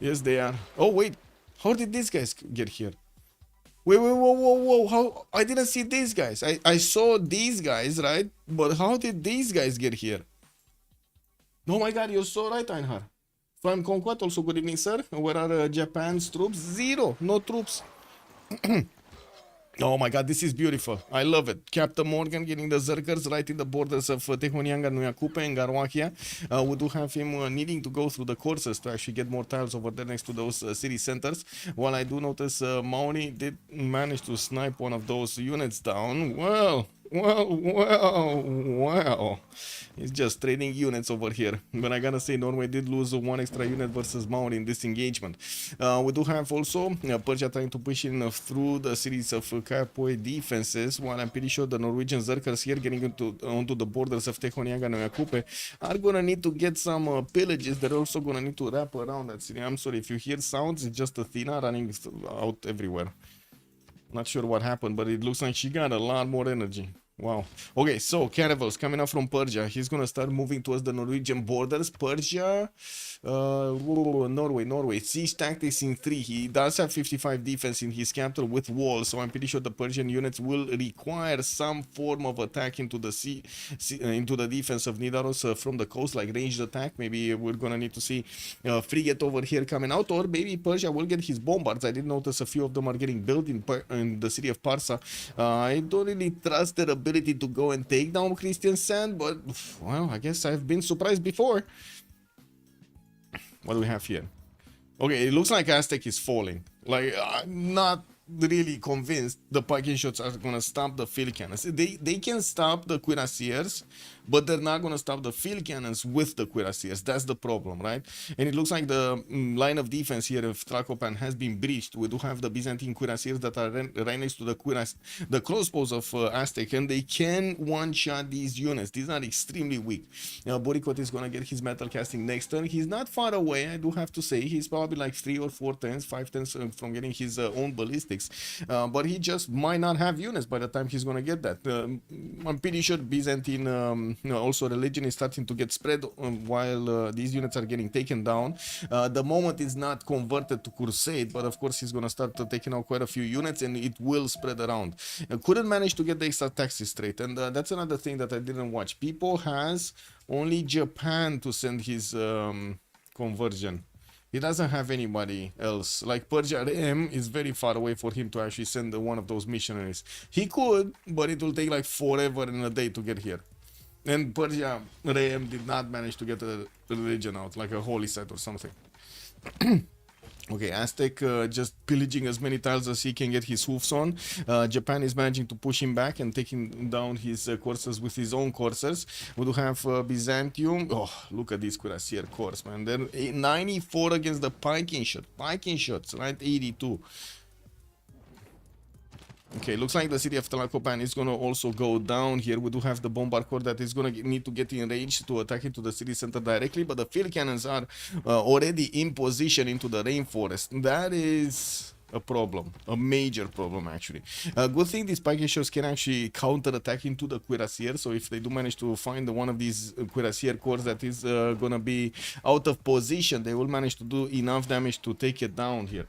Yes, they are. Oh, wait. How did these guys get here? Wait, whoa. How? I didn't see these guys. I saw these guys, right? But how did these guys get here? Oh my god, you're so right, Einhard. From Conquest, also good evening, sir. Where are Japan's troops? Zero. No troops. Oh my god, this is beautiful. I love it. Captain Morgan getting the Zerkers right in the borders of Tehonianga, Nuyakupe, and Garwahia. We do have him needing to go through the courses to actually get more tiles over there next to those city centers. While I do notice Maori did manage to snipe one of those units down. Well. It's just trading units over here. But I gotta say, Norway did lose one extra unit versus Maori in this engagement. We do have also Persia trying to push in through the cities of Kayapoi defenses, while I'm pretty sure the Norwegian Zerkers here getting onto the borders of Tehonianga and Nuyakupe are gonna need to get some pillages. They're also gonna need to wrap around that city. I'm sorry, if you hear sounds, it's just Athena running out everywhere. Not sure what happened, but it looks like she got a lot more energy. Wow. Okay, so Caravels coming up from Persia. He's gonna start moving towards the Norwegian borders. Persia, Norway. Siege tactics in 3. He does have 55 defense in his capital with walls, so I'm pretty sure the Persian units will require some form of attack into the into the defense of Nidaros from the coast, like ranged attack. Maybe we're gonna need to see frigate over here coming out, or maybe Persia will get his bombards. I did notice a few of them are getting built in the city of Parsa. I don't really trust their ability to go and take down Christian Sand, but well, I guess I've been surprised before. What do we have here? Okay, it looks like Aztec is falling. Like, I'm not really convinced the Piking shots are gonna stop the field cannons. They can stop the Cuirassiers, but they're not gonna stop the field cannons with the Cuirassiers. That's the problem, right? And it looks like the line of defense here of Trakopan has been breached. We do have the Byzantine Cuirassiers that are right next to the crossbows of Aztec, and they can one-shot these units. These are extremely weak. Borikot is gonna get his metal casting next turn. He's not far away, I do have to say. He's probably like 3 or 4 turns, 5 turns from getting his own ballistics. But he just might not have units by the time he's gonna get that. I'm pretty sure Byzantine also religion is starting to get spread while these units are getting taken down. The moment is not converted to crusade, but of course he's gonna start taking out quite a few units, and it will spread around. Couldn't manage to get the extra taxes straight, and that's another thing that I didn't watch. People has only Japan to send his conversion. He doesn't have anybody else. Like Persia Rem is very far away for him to actually send one of those missionaries. He could, but it will take like forever and a day to get here. And Persia Rem did not manage to get a religion out, like a holy site or something. Okay, Aztec just pillaging as many tiles as he can get his hoofs on. Japan is managing to push him back and taking down his coursers with his own coursers. We do have Byzantium. Oh, look at these Cuirassier corps, man. They're 94 against the Piking shots, right? 82. Okay, looks like the city of Tlacopan is going to also go down here. We do have the bombard corps that is going to need to get in range to attack into the city center directly, but the field cannons are already in position into the rainforest. That is a problem, a major problem actually. Good thing these Pikeshos can actually counter-attack into the Cuirassier, so if they do manage to find one of these Cuirassier cores that is gonna be out of position, they will manage to do enough damage to take it down here.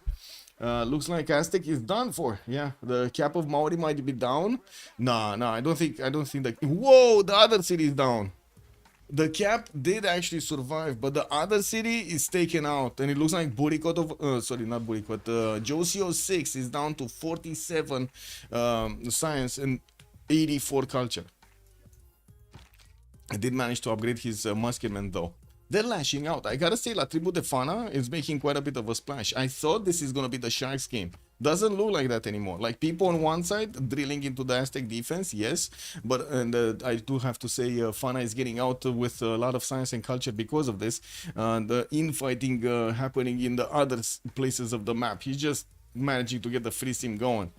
Looks like Aztec is done for. Yeah, the cap of Maori might be down. Nah, I don't think that. Whoa, the other city is down. The cap did actually survive, but the other city is taken out, and it looks like Burikot of sorry, not Burikot. Josio 6 is down to 47 science and 84 culture. I did manage to upgrade his muskeman though. They're lashing out. I gotta say, La Tribu de Fana is making quite a bit of a splash. I thought this is gonna be the Sharks game. Doesn't look like that anymore. Like, people on one side drilling into the Aztec defense, yes, but I do have to say Fana is getting out with a lot of science and culture because of this. The infighting happening in the other places of the map. He's just managing to get the free sim going.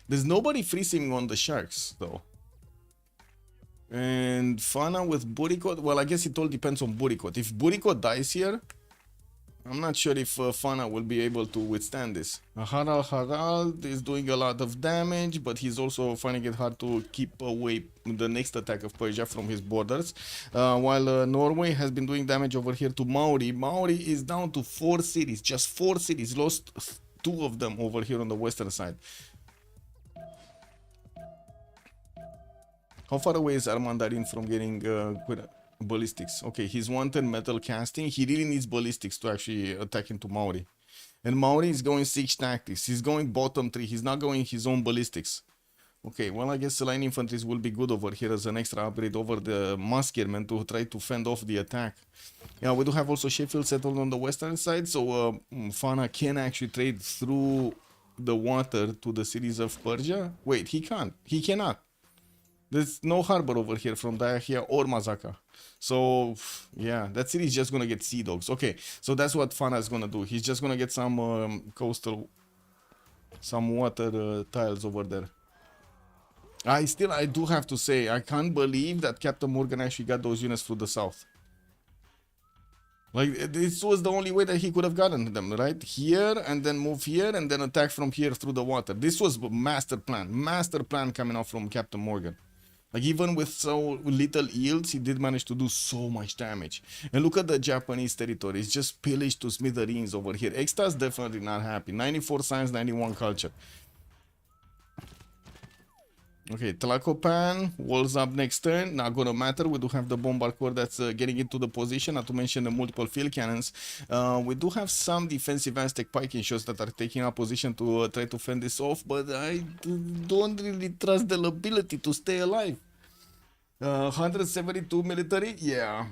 There's nobody free simming on the Sharks though. And Fana with Burikot, well, I guess it all depends on Burikot. If Burikot dies here, I'm not sure if Fana will be able to withstand this. Harald is doing a lot of damage, but he's also finding it hard to keep away the next attack of Persia from his borders. While Norway has been doing damage over here to Maori. Maori is down to 4 cities, just 4 cities, lost 2 of them over here on the western side. How far away is Armandarin from getting ballistics? Okay, he's wanted metal casting. He really needs ballistics to actually attack into Maori. And Maori is going siege tactics. He's going bottom 3. He's not going his own ballistics. Okay, well, I guess the line infantries will be good over here as an extra upgrade over the muskemen to try to fend off the attack. Yeah, we do have also Sheffield settled on the western side, so Fana can actually trade through the water to the cities of Persia. Wait, he can't. He cannot. There's no harbor over here from Diahia or Mazaka. So, yeah, that city is just gonna get sea dogs. Okay, so that's what Fana is gonna do. He's just gonna get some some water tiles over there. I do have to say, I can't believe that Captain Morgan actually got those units through the south. Like, this was the only way that he could have gotten them, right? Here, and then move here, and then attack from here through the water. This was master plan coming out from Captain Morgan. Like, even with so little yields, he did manage to do so much damage. And look at the Japanese territory. It's just pillaged to smithereens over here. Exta's definitely not happy. 94 science, 91 culture. Okay, Tlacopan, walls up next turn. Not gonna matter. We do have the Bombard Corps that's getting into the position, not to mention the multiple field cannons. We do have some defensive Aztec Pikeshos that are taking up position to try to fend this off, but I don't really trust their ability to stay alive. 172 military? Yeah.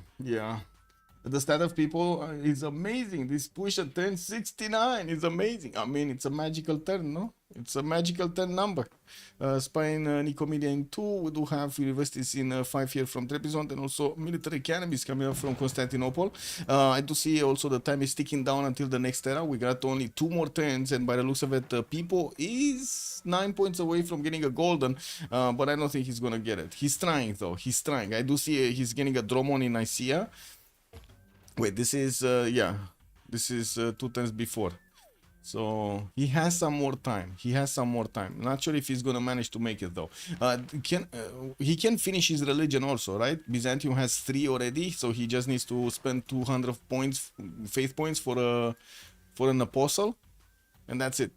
The stat of people is amazing. This push at turn 69 is amazing. I mean, it's a magical turn, no? It's a magical 10 number. Spain, Nicomedia in 2. We do have universities in 5 here from Trebizond, and also military academies coming up from Constantinople. I do see also the time is ticking down until the next era. We got only 2 more turns, and by the looks of it, Pipo is 9 points away from getting a golden, but I don't think he's gonna get it. He's trying though. He's trying. I do see he's getting a Dromon in Nicaea. Wait, this is yeah, this is 2 turns before. So he has some more time. Not sure if he's gonna manage to make it though. He can finish his religion also, right? Byzantium has 3 already, so he just needs to spend 200 points, faith points for an apostle, and that's it.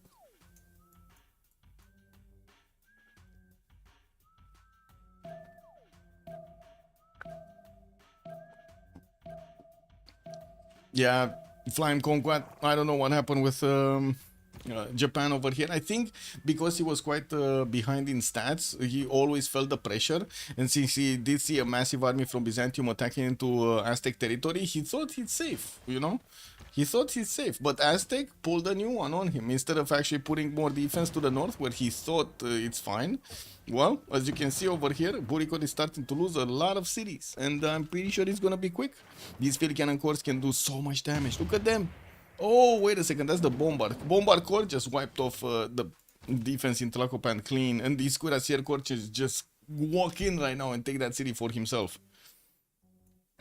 Yeah, Flying Conquest. I don't know what happened with Japan over here. I think because he was quite behind in stats, he always felt the pressure. And since he did see a massive army from Byzantium attacking into Aztec territory, he thought he's safe, you know? He thought he's safe. But Aztec pulled a new one on him. Instead of actually putting more defense to the north where he thought it's fine. Well, as you can see over here, Burikot is starting to lose a lot of cities. And I'm pretty sure it's gonna be quick. These field cannon corps can do so much damage. Look at them. Oh, wait a second. That's the Bombard. Bombard Corps just wiped off the defense in Tlacopan clean. And these Cuirassier Corps just walk in right now and take that city for himself.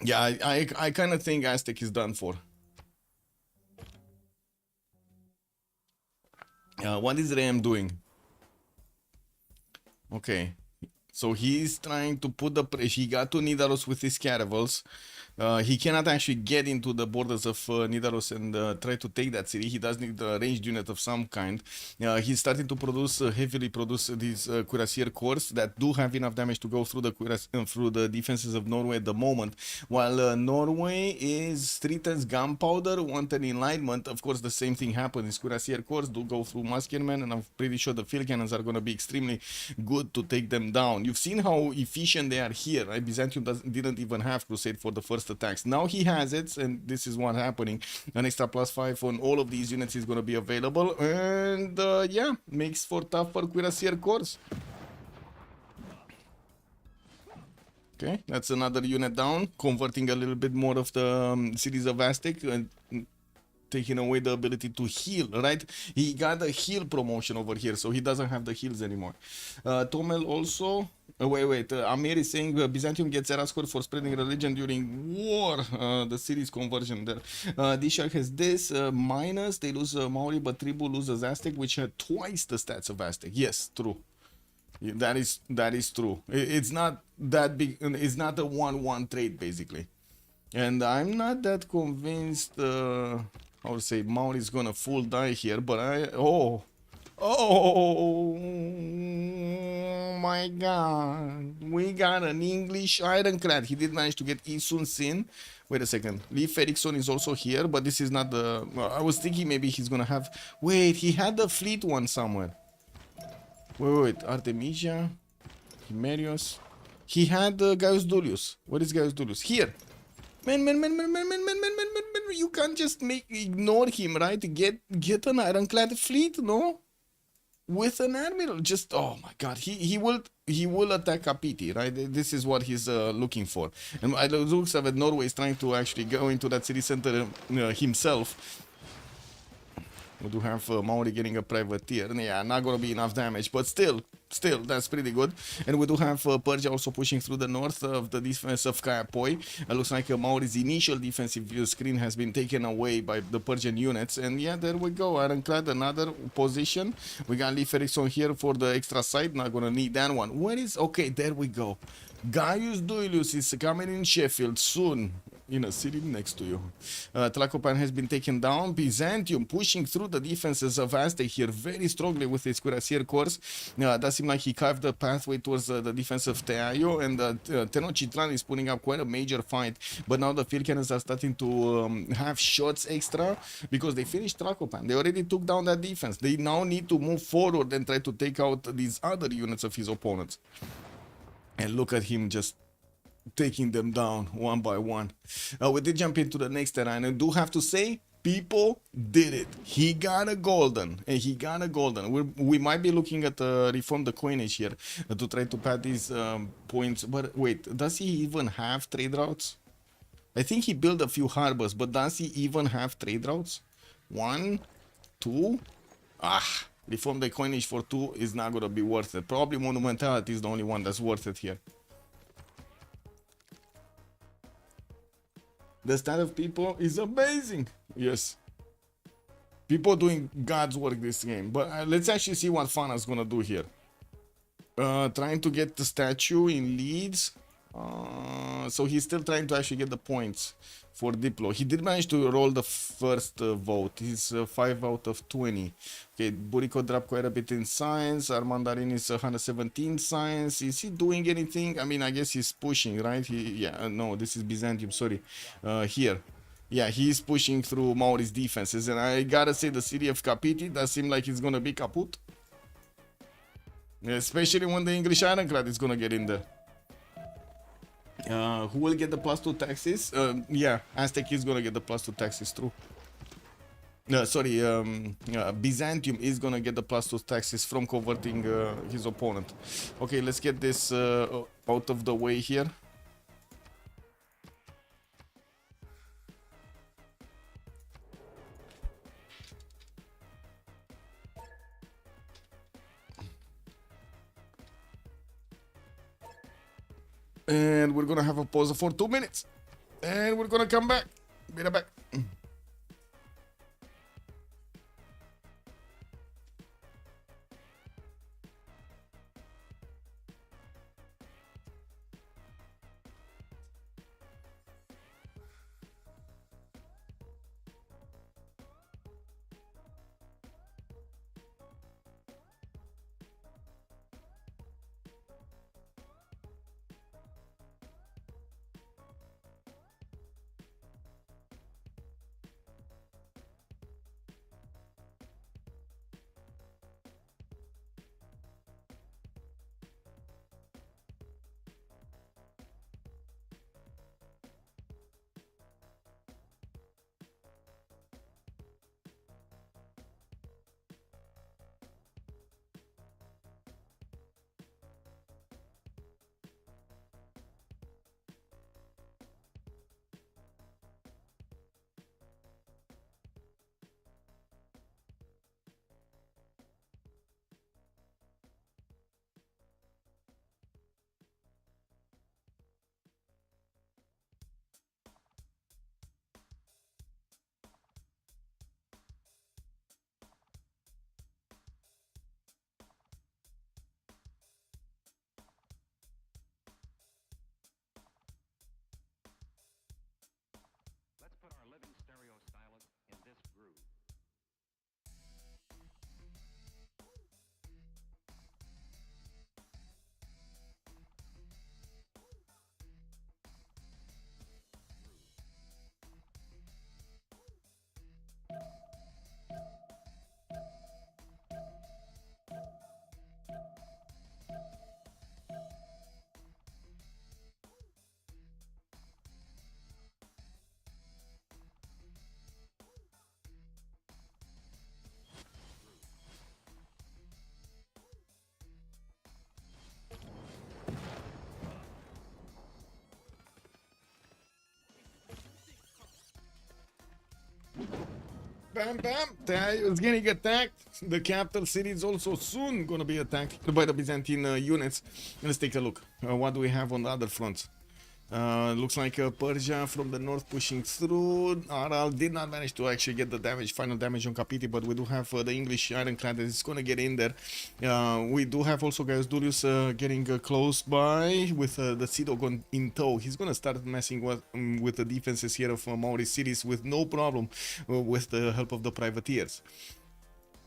Yeah, I kind of think Aztec is done for. What is Ram doing? Okay. So he's trying to put the pressure. He got to Nidaros with his caravels. He cannot actually get into the borders of Nidaros and try to take that city. He does need a ranged unit of some kind. He's starting to produce heavily produce these cuirassier corps that do have enough damage to go through the defenses of Norway at the moment. While Norway is 3 tons gunpowder, 1 ton enlightenment. Of course, the same thing happens. His cuirassier corps do go through musketmen, and I'm pretty sure the field cannons are going to be extremely good to take them down. You've seen how efficient they are here, right? Byzantium didn't even have Crusade for the first attacks. Now he has it, and this is what's happening. An extra +5 on all of these units is going to be available, and yeah, makes for tougher cuirassier corps. Okay, that's another unit down, converting a little bit more of the cities of Aztec and taking away the ability to heal, right? He got a heal promotion over here, so he doesn't have the heals anymore. Tomel also... wait, Amir is saying Byzantium gets era score for spreading religion during war. The city's conversion there. DShark has this minus. They lose Maori, but Tribu loses Aztec, which had twice the stats of Aztec. Yes, true. That is true. It's not that big. It's not a 1-1 trade basically. And I'm not that convinced. I would say Maori is gonna full die here, but oh my god, we got an English ironclad. He did manage to get Isun Sin. Wait a second, Leif Erikson is also here, but this is not the... I was thinking maybe he's gonna have... Wait, he had the fleet one somewhere. Wait, Artemisia, Himerios. He had Gaius Dulius. What is Gaius Dulius? Here. Man, you can't just ignore him, right? Get an ironclad fleet, no? With an admiral, just oh my god, he will attack Kapiti, right? This is what he's looking for. And it looks like Norway is trying to actually go into that city center himself. We do have Maori getting a privateer. Yeah, not gonna be enough damage, but still, that's pretty good. And we do have Persia also pushing through the north of the defense of Kayapoi. It looks like Maori's initial defensive screen has been taken away by the Persian units. And yeah, there we go. Ironclad, another position. We got Leif Erikson here for the extra side. Not gonna need that one. Where is... Okay, there we go. Gaius Duilius is coming in Sheffield soon. In a city next to you. Tlacopan has been taken down. Byzantium pushing through the defenses of Aztec here very strongly with his cuirassier corps. Does seem like he carved the pathway towards the defense of Teayo, and Tenochtitlan is putting up quite a major fight. But now the field cannons are starting to have shots extra because they finished Tlacopan. They already took down that defense. They now need to move forward and try to take out these other units of his opponents. And look at him just taking them down one by one. We did jump into the next terrain, and do have to say, people did it. He got a golden, and he got a golden. We might be looking at reform the coinage here to try to pad these points. But wait, does he even have trade routes? I think he built a few harbors, but does he even have trade routes? 1, 2. Reform the coinage for 2 is not gonna be worth it. Probably monumentality is the only one that's worth it here. The stat of people is amazing. Yes. People doing God's work this game. But let's actually see what Fana's gonna do here. Trying to get the statue in Leeds. So he's still trying to actually get the points for Diplo. He did manage to roll the first vote. He's 5 out of 20. Okay, Burico dropped quite a bit in science. Armandarin is 117 science. Is he doing anything? I mean, I guess he's pushing, right? No, this is Byzantium, sorry. Here. Yeah, he's pushing through Maori's defenses. And I gotta say, the city of Kapiti does seem like it's gonna be kaput. Especially when the English ironclad is gonna get in there. Who will get the +2 taxes? Yeah, Aztec is gonna get the +2 taxes, true. Byzantium is gonna get the +2 taxes from converting his opponent. Okay, let's get this out of the way here. And we're gonna have a pause for 2 minutes. And we're gonna come back. Be right back. bam, bam. Teaio is getting attacked. The capital city is also soon gonna be attacked by the Byzantine units. Let's take a look. What do we have on the other fronts? Looks like Persia from the north pushing through. Aral did not manage to actually get the damage, final damage on Kapiti, but we do have the English ironclad that is going to get in there. We do have also Gaius Julius getting close by with the Sea Dog in tow. He's going to start messing with the defenses here of Maori cities with no problem with the help of the privateers.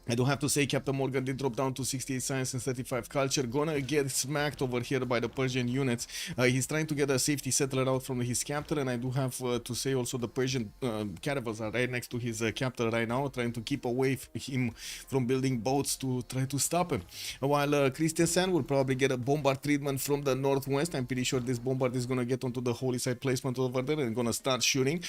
I do have to say Captain Morgan did drop down to 68 science and 35 culture. Gonna get smacked over here by the Persian units. He's trying to get a safety settler out from his capital, and I do have to say also the Persian caravels are right next to his capital right now, trying to keep away him from building boats to try to stop him. While Christiansen will probably get a bombard treatment from the northwest. I'm pretty sure this bombard is gonna get onto the holy site placement over there and gonna start shooting.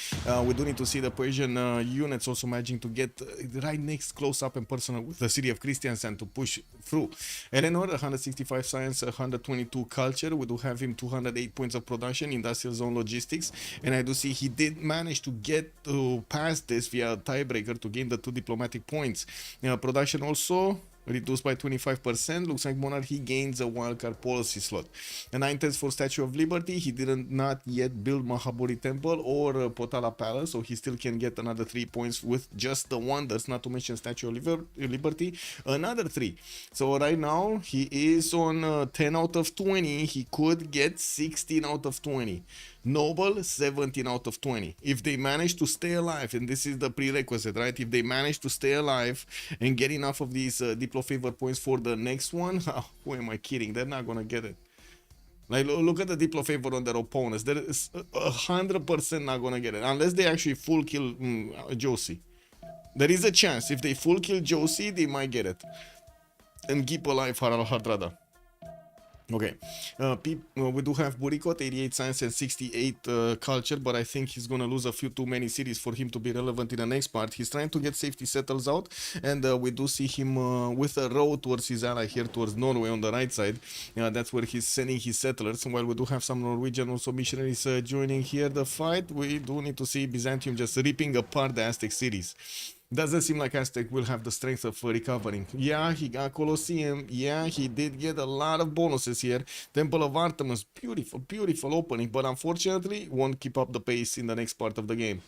We do need to see the Persian units also managing to get right next, close up and personal with the city of Christiansen to push through. Eleanor, 165 science, 122 culture. We do have him 208 points of production, industrial zone logistics, and I do see he did manage to get past this via tiebreaker to gain the 2 diplomatic points. Production also reduced by 25%. Looks like Monarchy gains a wildcard policy slot. And 9 tenths for Statue of Liberty. He didn't not yet build Mahaburi Temple or Potala Palace, so he still can get another 3 points with just the wonders, not to mention Statue of Liberty, another 3. So right now he is on 10 out of 20. He could get 16 out of 20. Noble, 17 out of 20. If they manage to stay alive, and this is the prerequisite, right? If they manage to stay alive and get enough of these Diplo favor points for the next one, who am I kidding? They're not gonna get it. Like, look at the Diplo favor on their opponents. They're 100% not gonna get it unless they actually full kill Josie. There is a chance if they full kill Josie, they might get it and keep alive Harald Hardrada. Okay, we do have Burikot, 88 science and 68 culture, but I think he's gonna lose a few too many cities for him to be relevant in the next part. He's trying to get safety settles out, and we do see him with a road towards his ally here, towards Norway on the right side. That's where he's sending his settlers, and while we do have some Norwegian also missionaries joining here the fight, we do need to see Byzantium just ripping apart the Aztec cities. Doesn't seem like Aztec will have the strength of recovering. Yeah, he got Colosseum. Yeah, he did get a lot of bonuses here. Temple of Artemis, beautiful, beautiful opening, but unfortunately won't keep up the pace in the next part of the game.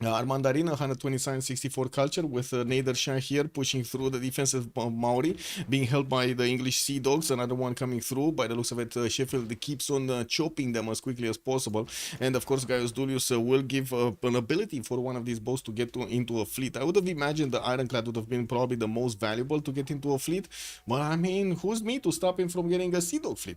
Armandarina, 120 science, 64 culture, with Nader Shah here pushing through the defensive Maori, being held by the English Sea Dogs, another one coming through. By the looks of it, Sheffield keeps on chopping them as quickly as possible. And of course, Gaius Julius will give an ability for one of these boats to get into a fleet. I would have imagined the Ironclad would have been probably the most valuable to get into a fleet, but I mean, who's me to stop him from getting a Sea Dog fleet?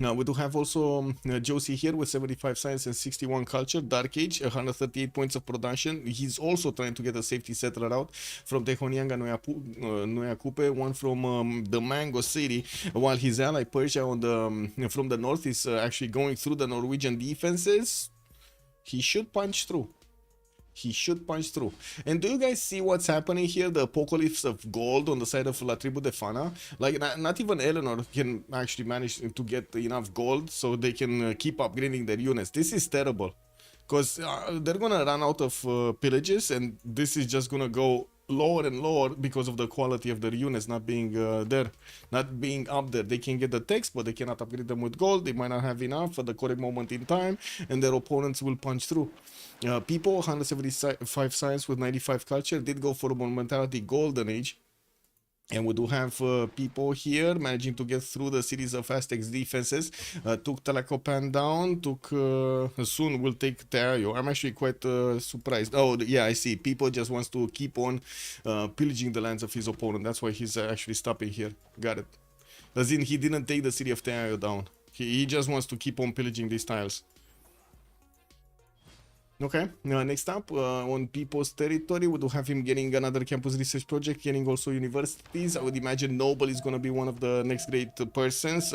Now we do have also Josie here with 75 science and 61 culture, Dark Age, 138 points of production. He's also trying to get a safety settler out from Tehonianga Noyakupe, one from the Mango City, while his ally Persia on the from the north is actually going through the Norwegian defenses. He should punch through. He should punch through. And do you guys see what's happening here? The apocalypse of gold on the side of La Tribu de Fana. Like, not even Eleanor can actually manage to get enough gold so they can keep upgrading their units. This is terrible. Because they're gonna run out of pillages, and this is just gonna go lower and lower because of the quality of their units not being there, not being up there. They can get the text, but they cannot upgrade them with gold. They might not have enough at the correct moment in time, and their opponents will punch through. People, 175 science with 95 culture, did go for a momentality golden age. And we do have people here managing to get through the series of Aztecs defenses. Took Talacopan down, soon will take Teayo. I'm actually quite surprised. Oh, yeah, I see. People just wants to keep on pillaging the lands of his opponent. That's why he's actually stopping here. Got it. As in, he didn't take the city of Teayo down. He just wants to keep on pillaging these tiles. Okay, next up, on people's territory, we do have him getting another campus research project, getting also universities. I would imagine Noble is going to be one of the next great persons.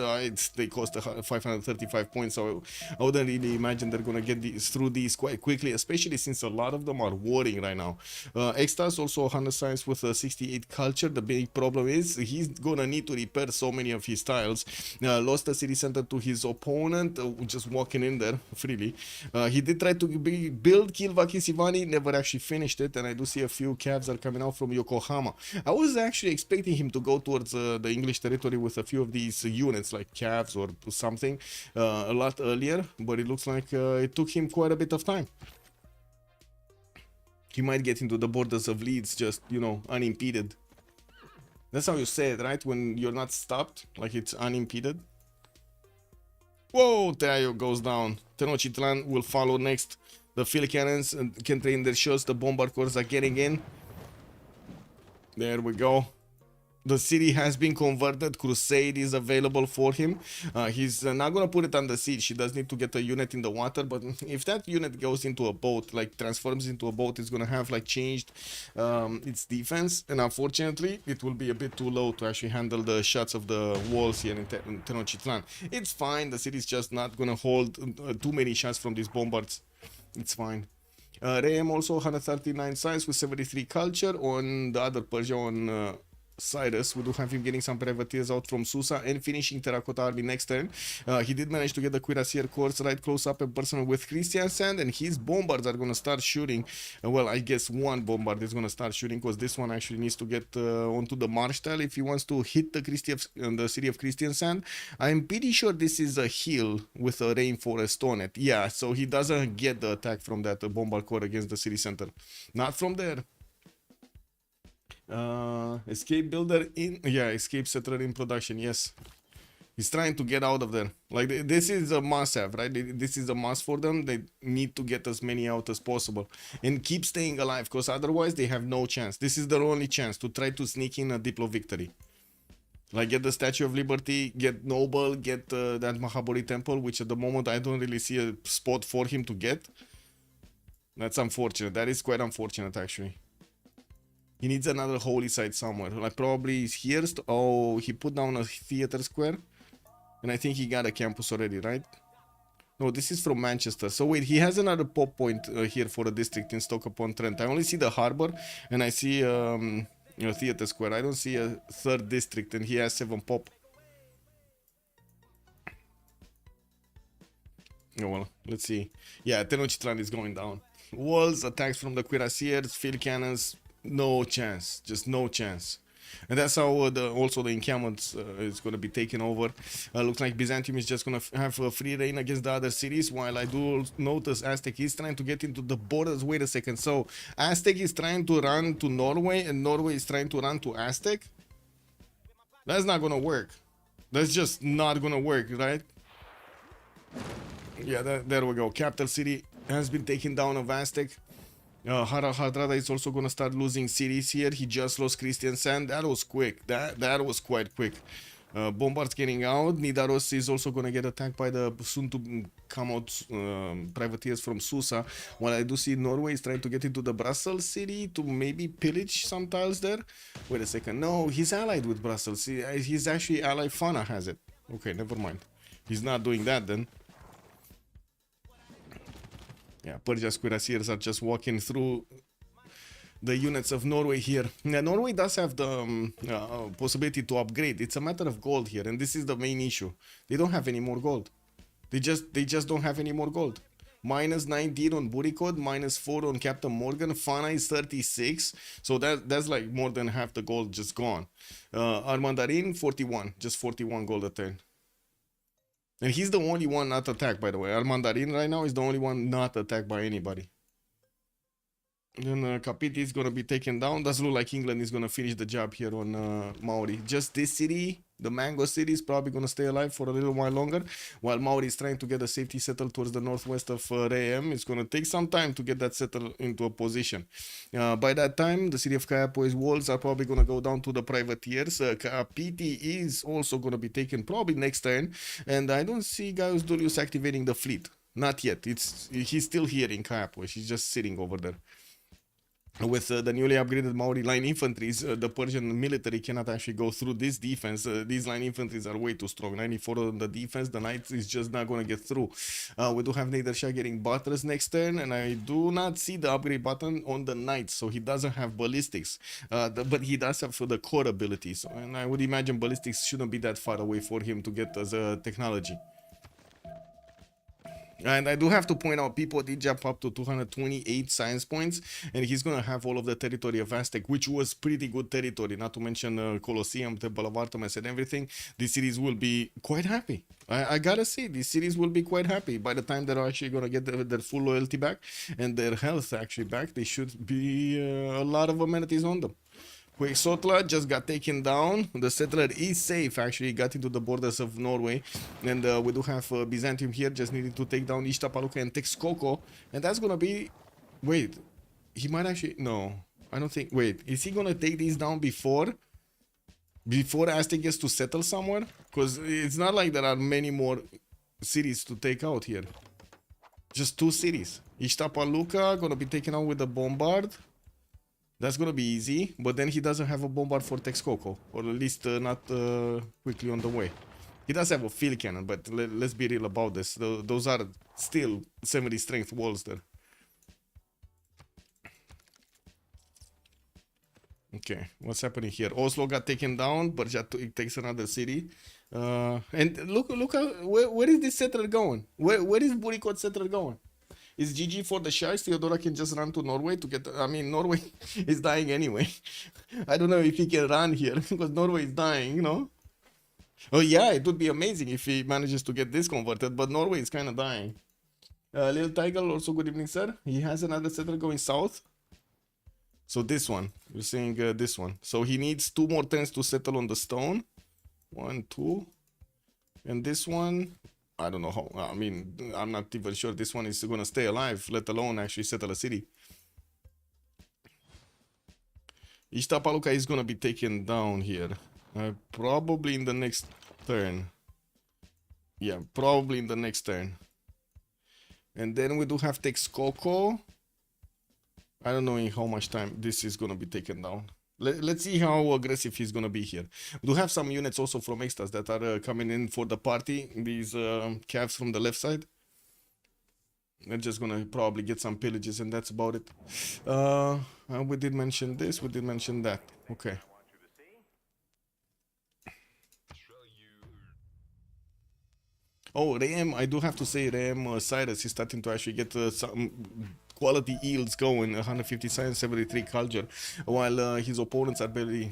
They cost 535 points, so I wouldn't really imagine they're going to get through these quite quickly, especially since a lot of them are warring right now. Extas, also 100 science with 68 culture. The big problem is he's going to need to repair so many of his tiles. Lost the city center to his opponent, just walking in there freely. He did try to build Kilvaki Sivani, never actually finished it, and I do see a few calves are coming out from Yokohama. I was actually expecting him to go towards the English territory with a few of these units, like calves or something, a lot earlier, but it looks like it took him quite a bit of time. He might get into the borders of Leeds just, you know, unimpeded. That's how you say it, right? When you're not stopped, like it's unimpeded. Whoa, Tayo goes down. Tenochtitlan will follow next. The field cannons can train their shots. The bombard corps are getting in. There we go. The city has been converted. Crusade is available for him. He's not going to put it under siege. He does need to get a unit in the water. But if that unit goes into a boat, like transforms into a boat, it's going to have like changed its defense. And unfortunately, it will be a bit too low to actually handle the shots of the walls here in Tenochtitlan. It's fine. The city's just not going to hold too many shots from these bombards. It's fine. Rehem also 139 science with 73 culture. On the other Persia on Cyrus, we do have him getting some privateers out from Susa and finishing Terracotta Army next turn. He did manage to get the Cuirassier Corps right close up and personal with Christian Sand, and his bombards are going to start shooting. Well, I guess one bombard is going to start shooting because this one actually needs to get onto the marsh tile if he wants to hit the city of Christian Sand. I'm pretty sure this is a hill with a rainforest on it. Yeah, so he doesn't get the attack from that bombard core against the city center. Not from there. Escape builder in, yeah, escape settler in production. Yes, he's trying to get out of there. Like this is a must have, right? This is a must for them. They need to get as many out as possible and keep staying alive, because otherwise they have no chance. This is their only chance to try to sneak in a Diplo victory. Like get the Statue of Liberty, get Noble, get that Mahabodhi Temple, which at the moment I don't really see a spot for him to get. That's unfortunate. That is quite unfortunate actually. He needs another holy site somewhere. Like probably here. Oh, he put down a theater square. And I think he got a campus already, right? No, this is from Manchester. So wait, he has another pop point here for a district in Stoke-upon-Trent. I only see the harbor and I see you know, theater square. I don't see a third district, and he has 7 pop. Oh well, let's see. Yeah, Tenochtitlan is going down. Walls, attacks from the cuirassiers, field cannons. No chance, just no chance. And that's how also the encampment is going to be taken over. Looks like Byzantium is just going to have a free reign against the other cities, while I do notice Aztec is trying to get into the borders. Wait a second, so Aztec is trying to run to Norway and Norway is trying to run to Aztec? That's not going to work. That's just not going to work, right? Yeah, there we go. Capital city has been taken down of Aztec. Hadrada is also going to start losing cities here. He just lost Christian Sand. That was quick. That was quite quick. Bombards getting out. Nidaros is also going to get attacked by the soon to come out privateers from Susa. While I do see Norway is trying to get into the Brussels city to maybe pillage some tiles there. Wait a second. No, he's allied with Brussels. He's actually allied. Fana has it. Okay, never mind. He's not doing that then. Yeah, Persia's cuirassiers are just walking through the units of Norway here. Now, Norway does have the possibility to upgrade. It's a matter of gold here, and this is the main issue. They don't have any more gold. They just don't have any more gold. Minus 19 on Buricod, minus 4 on Captain Morgan. Fana is 36, so that's like more than half the gold just gone. Armandarin 41, just 41 gold a turn. And he's the only one not attacked, by the way. Armandarin right now is the only one not attacked by anybody. Then Capiti is going to be taken down. Doesn't look like England is going to finish the job here on Maori. Just this city, the Mango city, is probably going to stay alive for a little while longer. While Maori is trying to get a safety settled towards the northwest of Rehem. It's going to take some time to get that settled into a position. By that time, the city of Kayapo's walls are probably going to go down to the privateers. Kapiti is also going to be taken probably next turn. And I don't see Gaius Dulius activating the fleet. Not yet. He's still here in Kayapo. He's just sitting over there. With the newly upgraded Maori line infantries, the Persian military cannot actually go through this defense. These line infantries are way too strong. 94 on the defense, the knights is just not going to get through. We do have Nadershah getting buttress next turn, and I do not see the upgrade button on the knights, so he doesn't have ballistics. But he does have the core abilities, and I would imagine ballistics shouldn't be that far away for him to get as a technology. And I do have to point out, people did jump up to 228 science points, and he's gonna have all of the territory of Aztec, which was pretty good territory, not to mention Colosseum, Temple of Artemis, and everything. This series will be quite happy. I gotta say, this series will be quite happy. By the time they're actually gonna get their full loyalty back and their health actually back, they should be a lot of amenities on them. Sotla just got taken down. The settler is safe, actually got into the borders of Norway, and we do have Byzantium here just needing to take down Ishtapaluka and Texcoco, and that's gonna be, wait, he might actually, no, I don't think, wait, is he gonna take these down before Aztec gets to settle somewhere? Because it's not like there are many more cities to take out here, just 2 cities. Ishtapaluka gonna be taken out with the bombard. That's gonna be easy, but then he doesn't have a bombard for Texcoco, or at least not quickly on the way. He does have a field cannon, but let's be real about this. Those are still 70 strength walls there. Okay, what's happening here? Oslo got taken down, but it takes another city. And look how, where is this settler going? Where is Burikot settler going? Is GG for the Sharks? Theodora can just run to Norway to get... I mean, Norway is dying anyway. I don't know if he can run here, because Norway is dying, you know? Oh yeah, it would be amazing if he manages to get this converted, but Norway is kind of dying. Little Tiger, also good evening, sir. He has another settler going south. So this one, you're saying this one. So he needs 2 more turns to settle on the stone. 1, 2. And this one... I don't know how, I mean, I'm not even sure this one is gonna stay alive, let alone actually settle a city. Ishtapaluka is gonna be taken down here. Probably in the next turn. Yeah, probably in the next turn. And then we do have Texcoco. I don't know in how much time this is gonna be taken down. Let's see how aggressive he's gonna be here. We do have some units also from Extas that are coming in for the party. These calves from the left side. They're just gonna probably get some pillages, and that's about it. We did mention this, we did mention that. Okay. Oh, Ram, I do have to say, Ram Cyrus is starting to actually get some quality yields going. 150 science, 73 culture, while his opponents are barely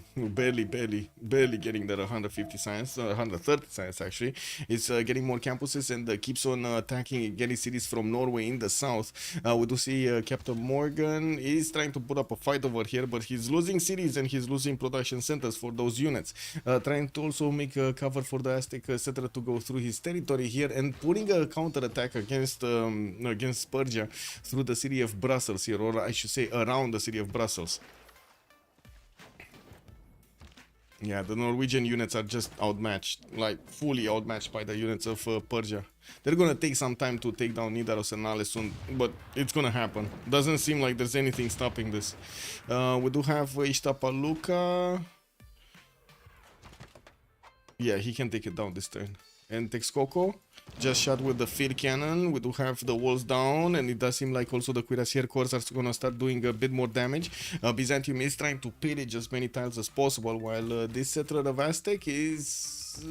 getting their 150 science, 130 science actually. It's getting more campuses and keeps on attacking, getting cities from Norway in the south. We do see Captain Morgan is trying to put up a fight over here, but he's losing cities and he's losing production centers for those units. Trying to also make a cover for the Aztec settler to go through his territory here, and putting a counter attack against Persia through the city of Brussels here, or I should say around the city of Brussels. Yeah, the Norwegian units are just outmatched, like fully outmatched by the units of Persia. They're gonna take some time to take down Nidaros and Nale soon, but it's gonna happen. Doesn't seem like there's anything stopping this. We do have Ishtapaluka. Yeah, he can take it down this turn. And Texcoco, just shot with the field cannon. We do have the walls down, and it does seem like also the cuirassier corps are gonna start doing a bit more damage. Byzantium is trying to pillage as many tiles as possible, while this settler of Aztec is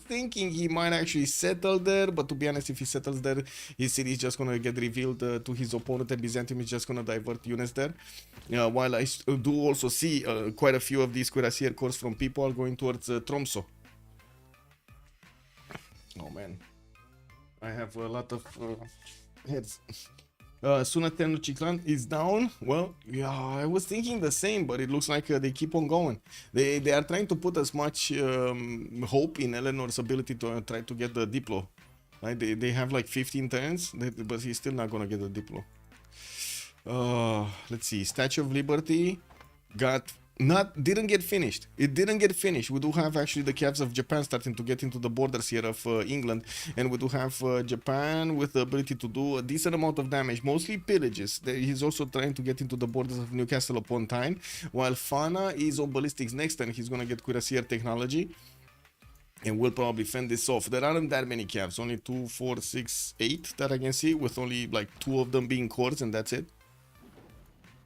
thinking he might actually settle there, but to be honest, if he settles there, his city is just gonna get revealed to his opponent, and Byzantium is just gonna divert units there. While I do also see quite a few of these cuirassier corps from people going towards Tromsø. Oh man, I have a lot of heads. Sunaten Chiclan is down. Well, yeah, I was thinking the same, but it looks like they keep on going. They are trying to put as much hope in Eleanor's ability to try to get the Diplo. Right? They have like 15 turns, but he's still not gonna get the Diplo. Let's see. Statue of Liberty didn't get finished. It didn't get finished. We do have actually the calves of Japan starting to get into the borders here of England, and we do have Japan with the ability to do a decent amount of damage, mostly pillages. He's also trying to get into the borders of Newcastle upon Tyne, while Fana is on ballistics next, and he's gonna get cuirassier technology, and we'll probably fend this off. There aren't that many calves, only 2, 4, 6, 8 that I can see, with only like 2 of them being cores, and that's it.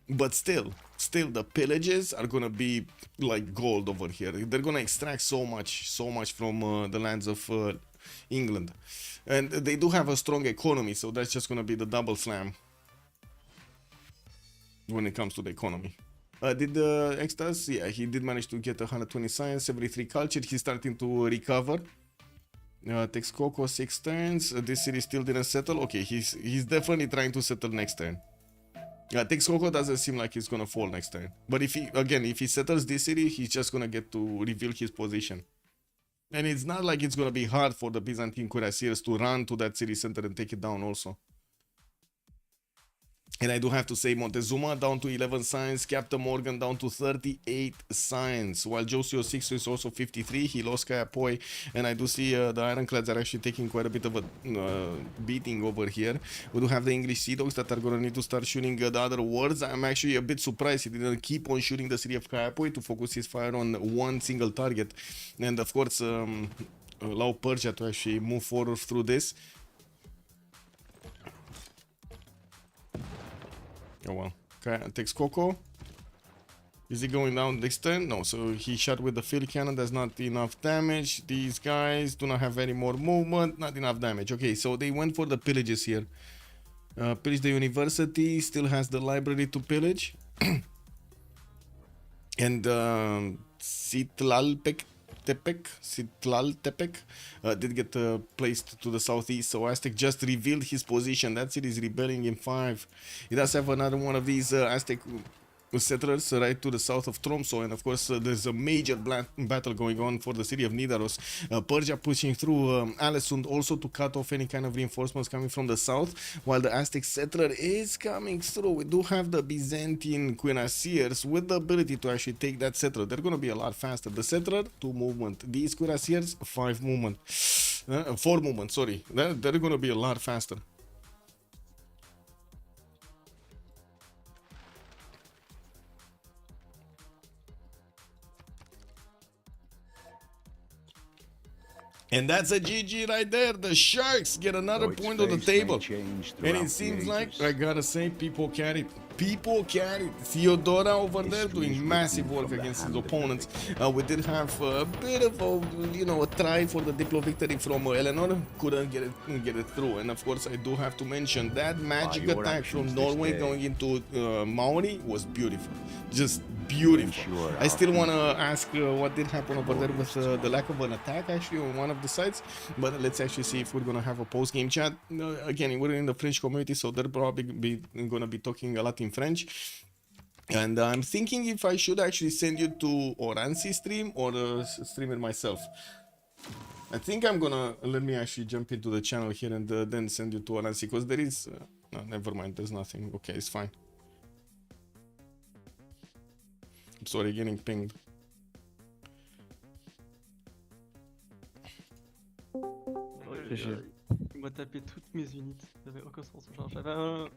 But still the pillages are gonna be like gold over here. They're gonna extract so much from the lands of England. And they do have a strong economy, so that's just gonna be the double slam when it comes to the economy. Did Extas? Yeah, he did manage to get 120 science, 73 culture. He's starting to recover. Texcoco 6 turns. This city still didn't settle. Okay, he's definitely trying to settle next turn. Texcoco doesn't seem like he's gonna fall next turn. But if he settles this city, he's just gonna get to reveal his position. And it's not like it's gonna be hard for the Byzantine cuirassiers to run to that city center and take it down also. And I do have to say Montezuma down to 11 signs, Captain Morgan down to 38 signs, while Josio 6 is also 53, he lost Kayapoi, and I do see the Ironclads are actually taking quite a bit of a beating over here. We do have the English Sea Dogs that are going to need to start shooting the other wards. I'm actually a bit surprised he didn't keep on shooting the city of Kayapoi to focus his fire on one single target, and of course allow Persia to actually move forward through this. Oh well. Okay, takes Coco. Is he going down next turn? No, so he shot with the field cannon. That's not enough damage. These guys do not have any more movement. Not enough damage. Okay, so they went for the pillages here. Pillage the university. Still has the library to pillage. And Citlaltepec did get placed to the southeast, so Aztec just revealed his position. That city is rebelling in 5. He does have another one of these Aztec settlers right to the south of Tromso, and of course there's a major battle going on for the city of Nidaros. Persia pushing through Alessund also to cut off any kind of reinforcements coming from the south, while the Aztec settler is coming through. We do have the Byzantine cuirassiers with the ability to actually take that settler. They're going to be a lot faster. The settler, 2 movement. These cuirassiers, 5 movement. 4 movement, sorry. They're going to be a lot faster. And that's a GG right there. The Sharks get another point on the table. And it seems like, I gotta say, people carried. People carried. Theodora over there doing massive work against his opponents. We did have a bit of a, a try for the Diplo victory from Eleanor. Couldn't get it through. And of course, I do have to mention that magic attack from Norway going into Maori was beautiful. Just beautiful. I still want to ask what did happen over there with the lack of an attack actually on one of the sides, but let's actually see if we're gonna have a post-game chat. Again, we're in the French community, so they're probably gonna be talking a lot in French, and I'm thinking if I should actually send you to Oransi stream or stream it myself. I think I'm gonna let me actually jump into the channel here and then send you to Oransi, because there is no, never mind, there's nothing. Okay, it's fine. Sorry, getting pinged. Moi taper toutes mes unités, ça avait aucun sens. Genre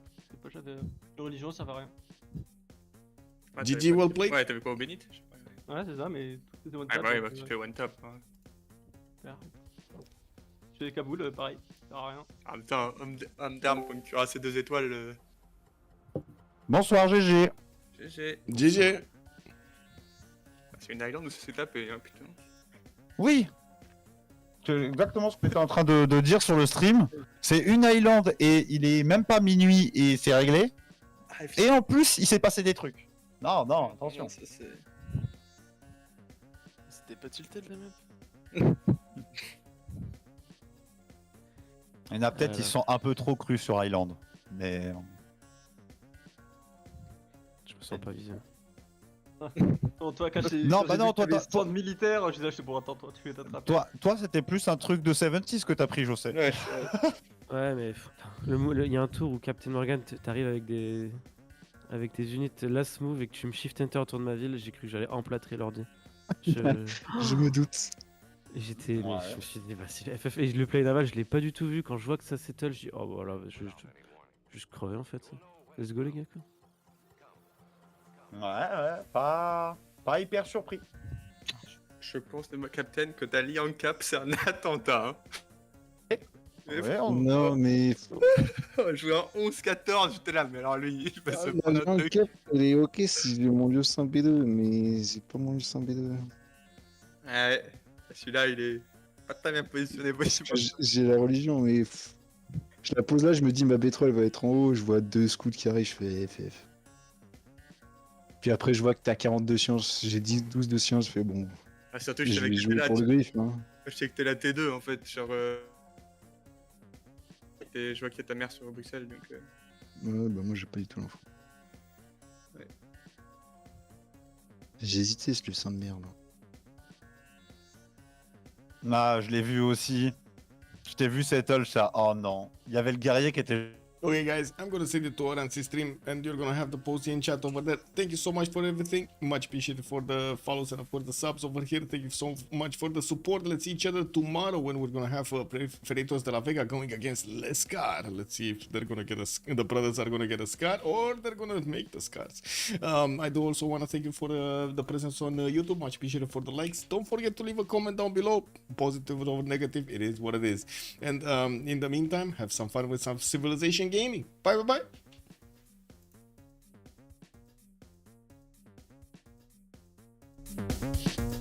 j'avais une religion, ça va rien. GG well played. Ouais, t'avais quoi au Bénite? Ouais, c'est ça, mais tout était one Ah tap. bah ouais, bah tu fais one tap. Ouais. Je fais Kaboul, pareil, ça sert à rien. En même temps, homme d'armes pour une cuirasse 2 étoiles. Bonsoir GG. GG. GG. C'est une island où ça s'est tapé, hein, putain. Oui. C'est exactement ce que tu étais en train de dire sur le stream. C'est une island et il est même pas minuit et c'est réglé. Et en plus, il s'est passé des trucs. Non, non, attention. C'était pas tilté la même. Il y en a peut-être, ils sont un peu trop crus sur Island. Mais. Je me sens pas visé. Non, toi, quand j'ai. Non, bah non, toi, t'as. Stand militaire, je disais, je sais bon, attends, toi, tu vas t'attraper. Toi, c'était plus un truc de 70 que t'as pris, José. Ouais. Ouais, mais il y a un tour où Captain Morgan t'arrive avec des unités last move et que tu me shift enter autour de ma ville, j'ai cru que j'allais emplâtrer l'ordi. Je me doute. J'étais, mais je me suis dit, bah c'est FF et le play naval, je l'ai pas du tout vu. Quand je vois que ça settle, je dis, oh voilà, je vais juste crever en fait. Let's go les gars quoi. Ouais, pas hyper surpris. Je pense, de ma capitaine, que ta lie en cap, c'est un attentat. Hein. Ouais, Non, mais. Je jouais en 11-14, j'étais là, mais alors lui, je vais se prendre un Le truc. cap, elle est ok si j'ai mon lieu 100 B2, mais j'ai pas mon lieu 100 B2. Ouais, celui-là, il est Pas très bien positionné, J'ai la religion, mais je la pose là, je me dis ma B3 elle va être en haut, je vois 2 scouts qui arrivent, je fais FF. Puis après, je vois que t'as 42 sciences, j'ai 12 de sciences, je fais bon. Ah, surtout, Je je savais vais que jouer t'étais là. pour le griffe, hein. Je sais que t'es la T2 en fait, genre. Et je vois qu'il y a ta mère sur Bruxelles donc. Ouais, bah moi j'ai pas du tout l'info. Ouais. J'ai hésité ce sang de merde. Ah, je l'ai vu aussi. Je t'ai vu settle, ça. Oh non. Il y avait le guerrier qui était. Okay, guys, I'm gonna send it to Oran's stream, and you're gonna have the post in chat over there. Thank you so much for everything. Much appreciated for the follows and of course the subs over here. Thank you so much for the support. Let's see each other tomorrow when we're gonna have Freitos de la Vega going against Lescar. Let's see if they're gonna get the brothers are gonna get a scar or they're gonna make the scars. I do also want to thank you for the presence on YouTube. Much appreciated for the likes. Don't forget to leave a comment down below, positive or negative. It is what it is. And in the meantime, have some fun with some Civilization gaming. Bye bye bye.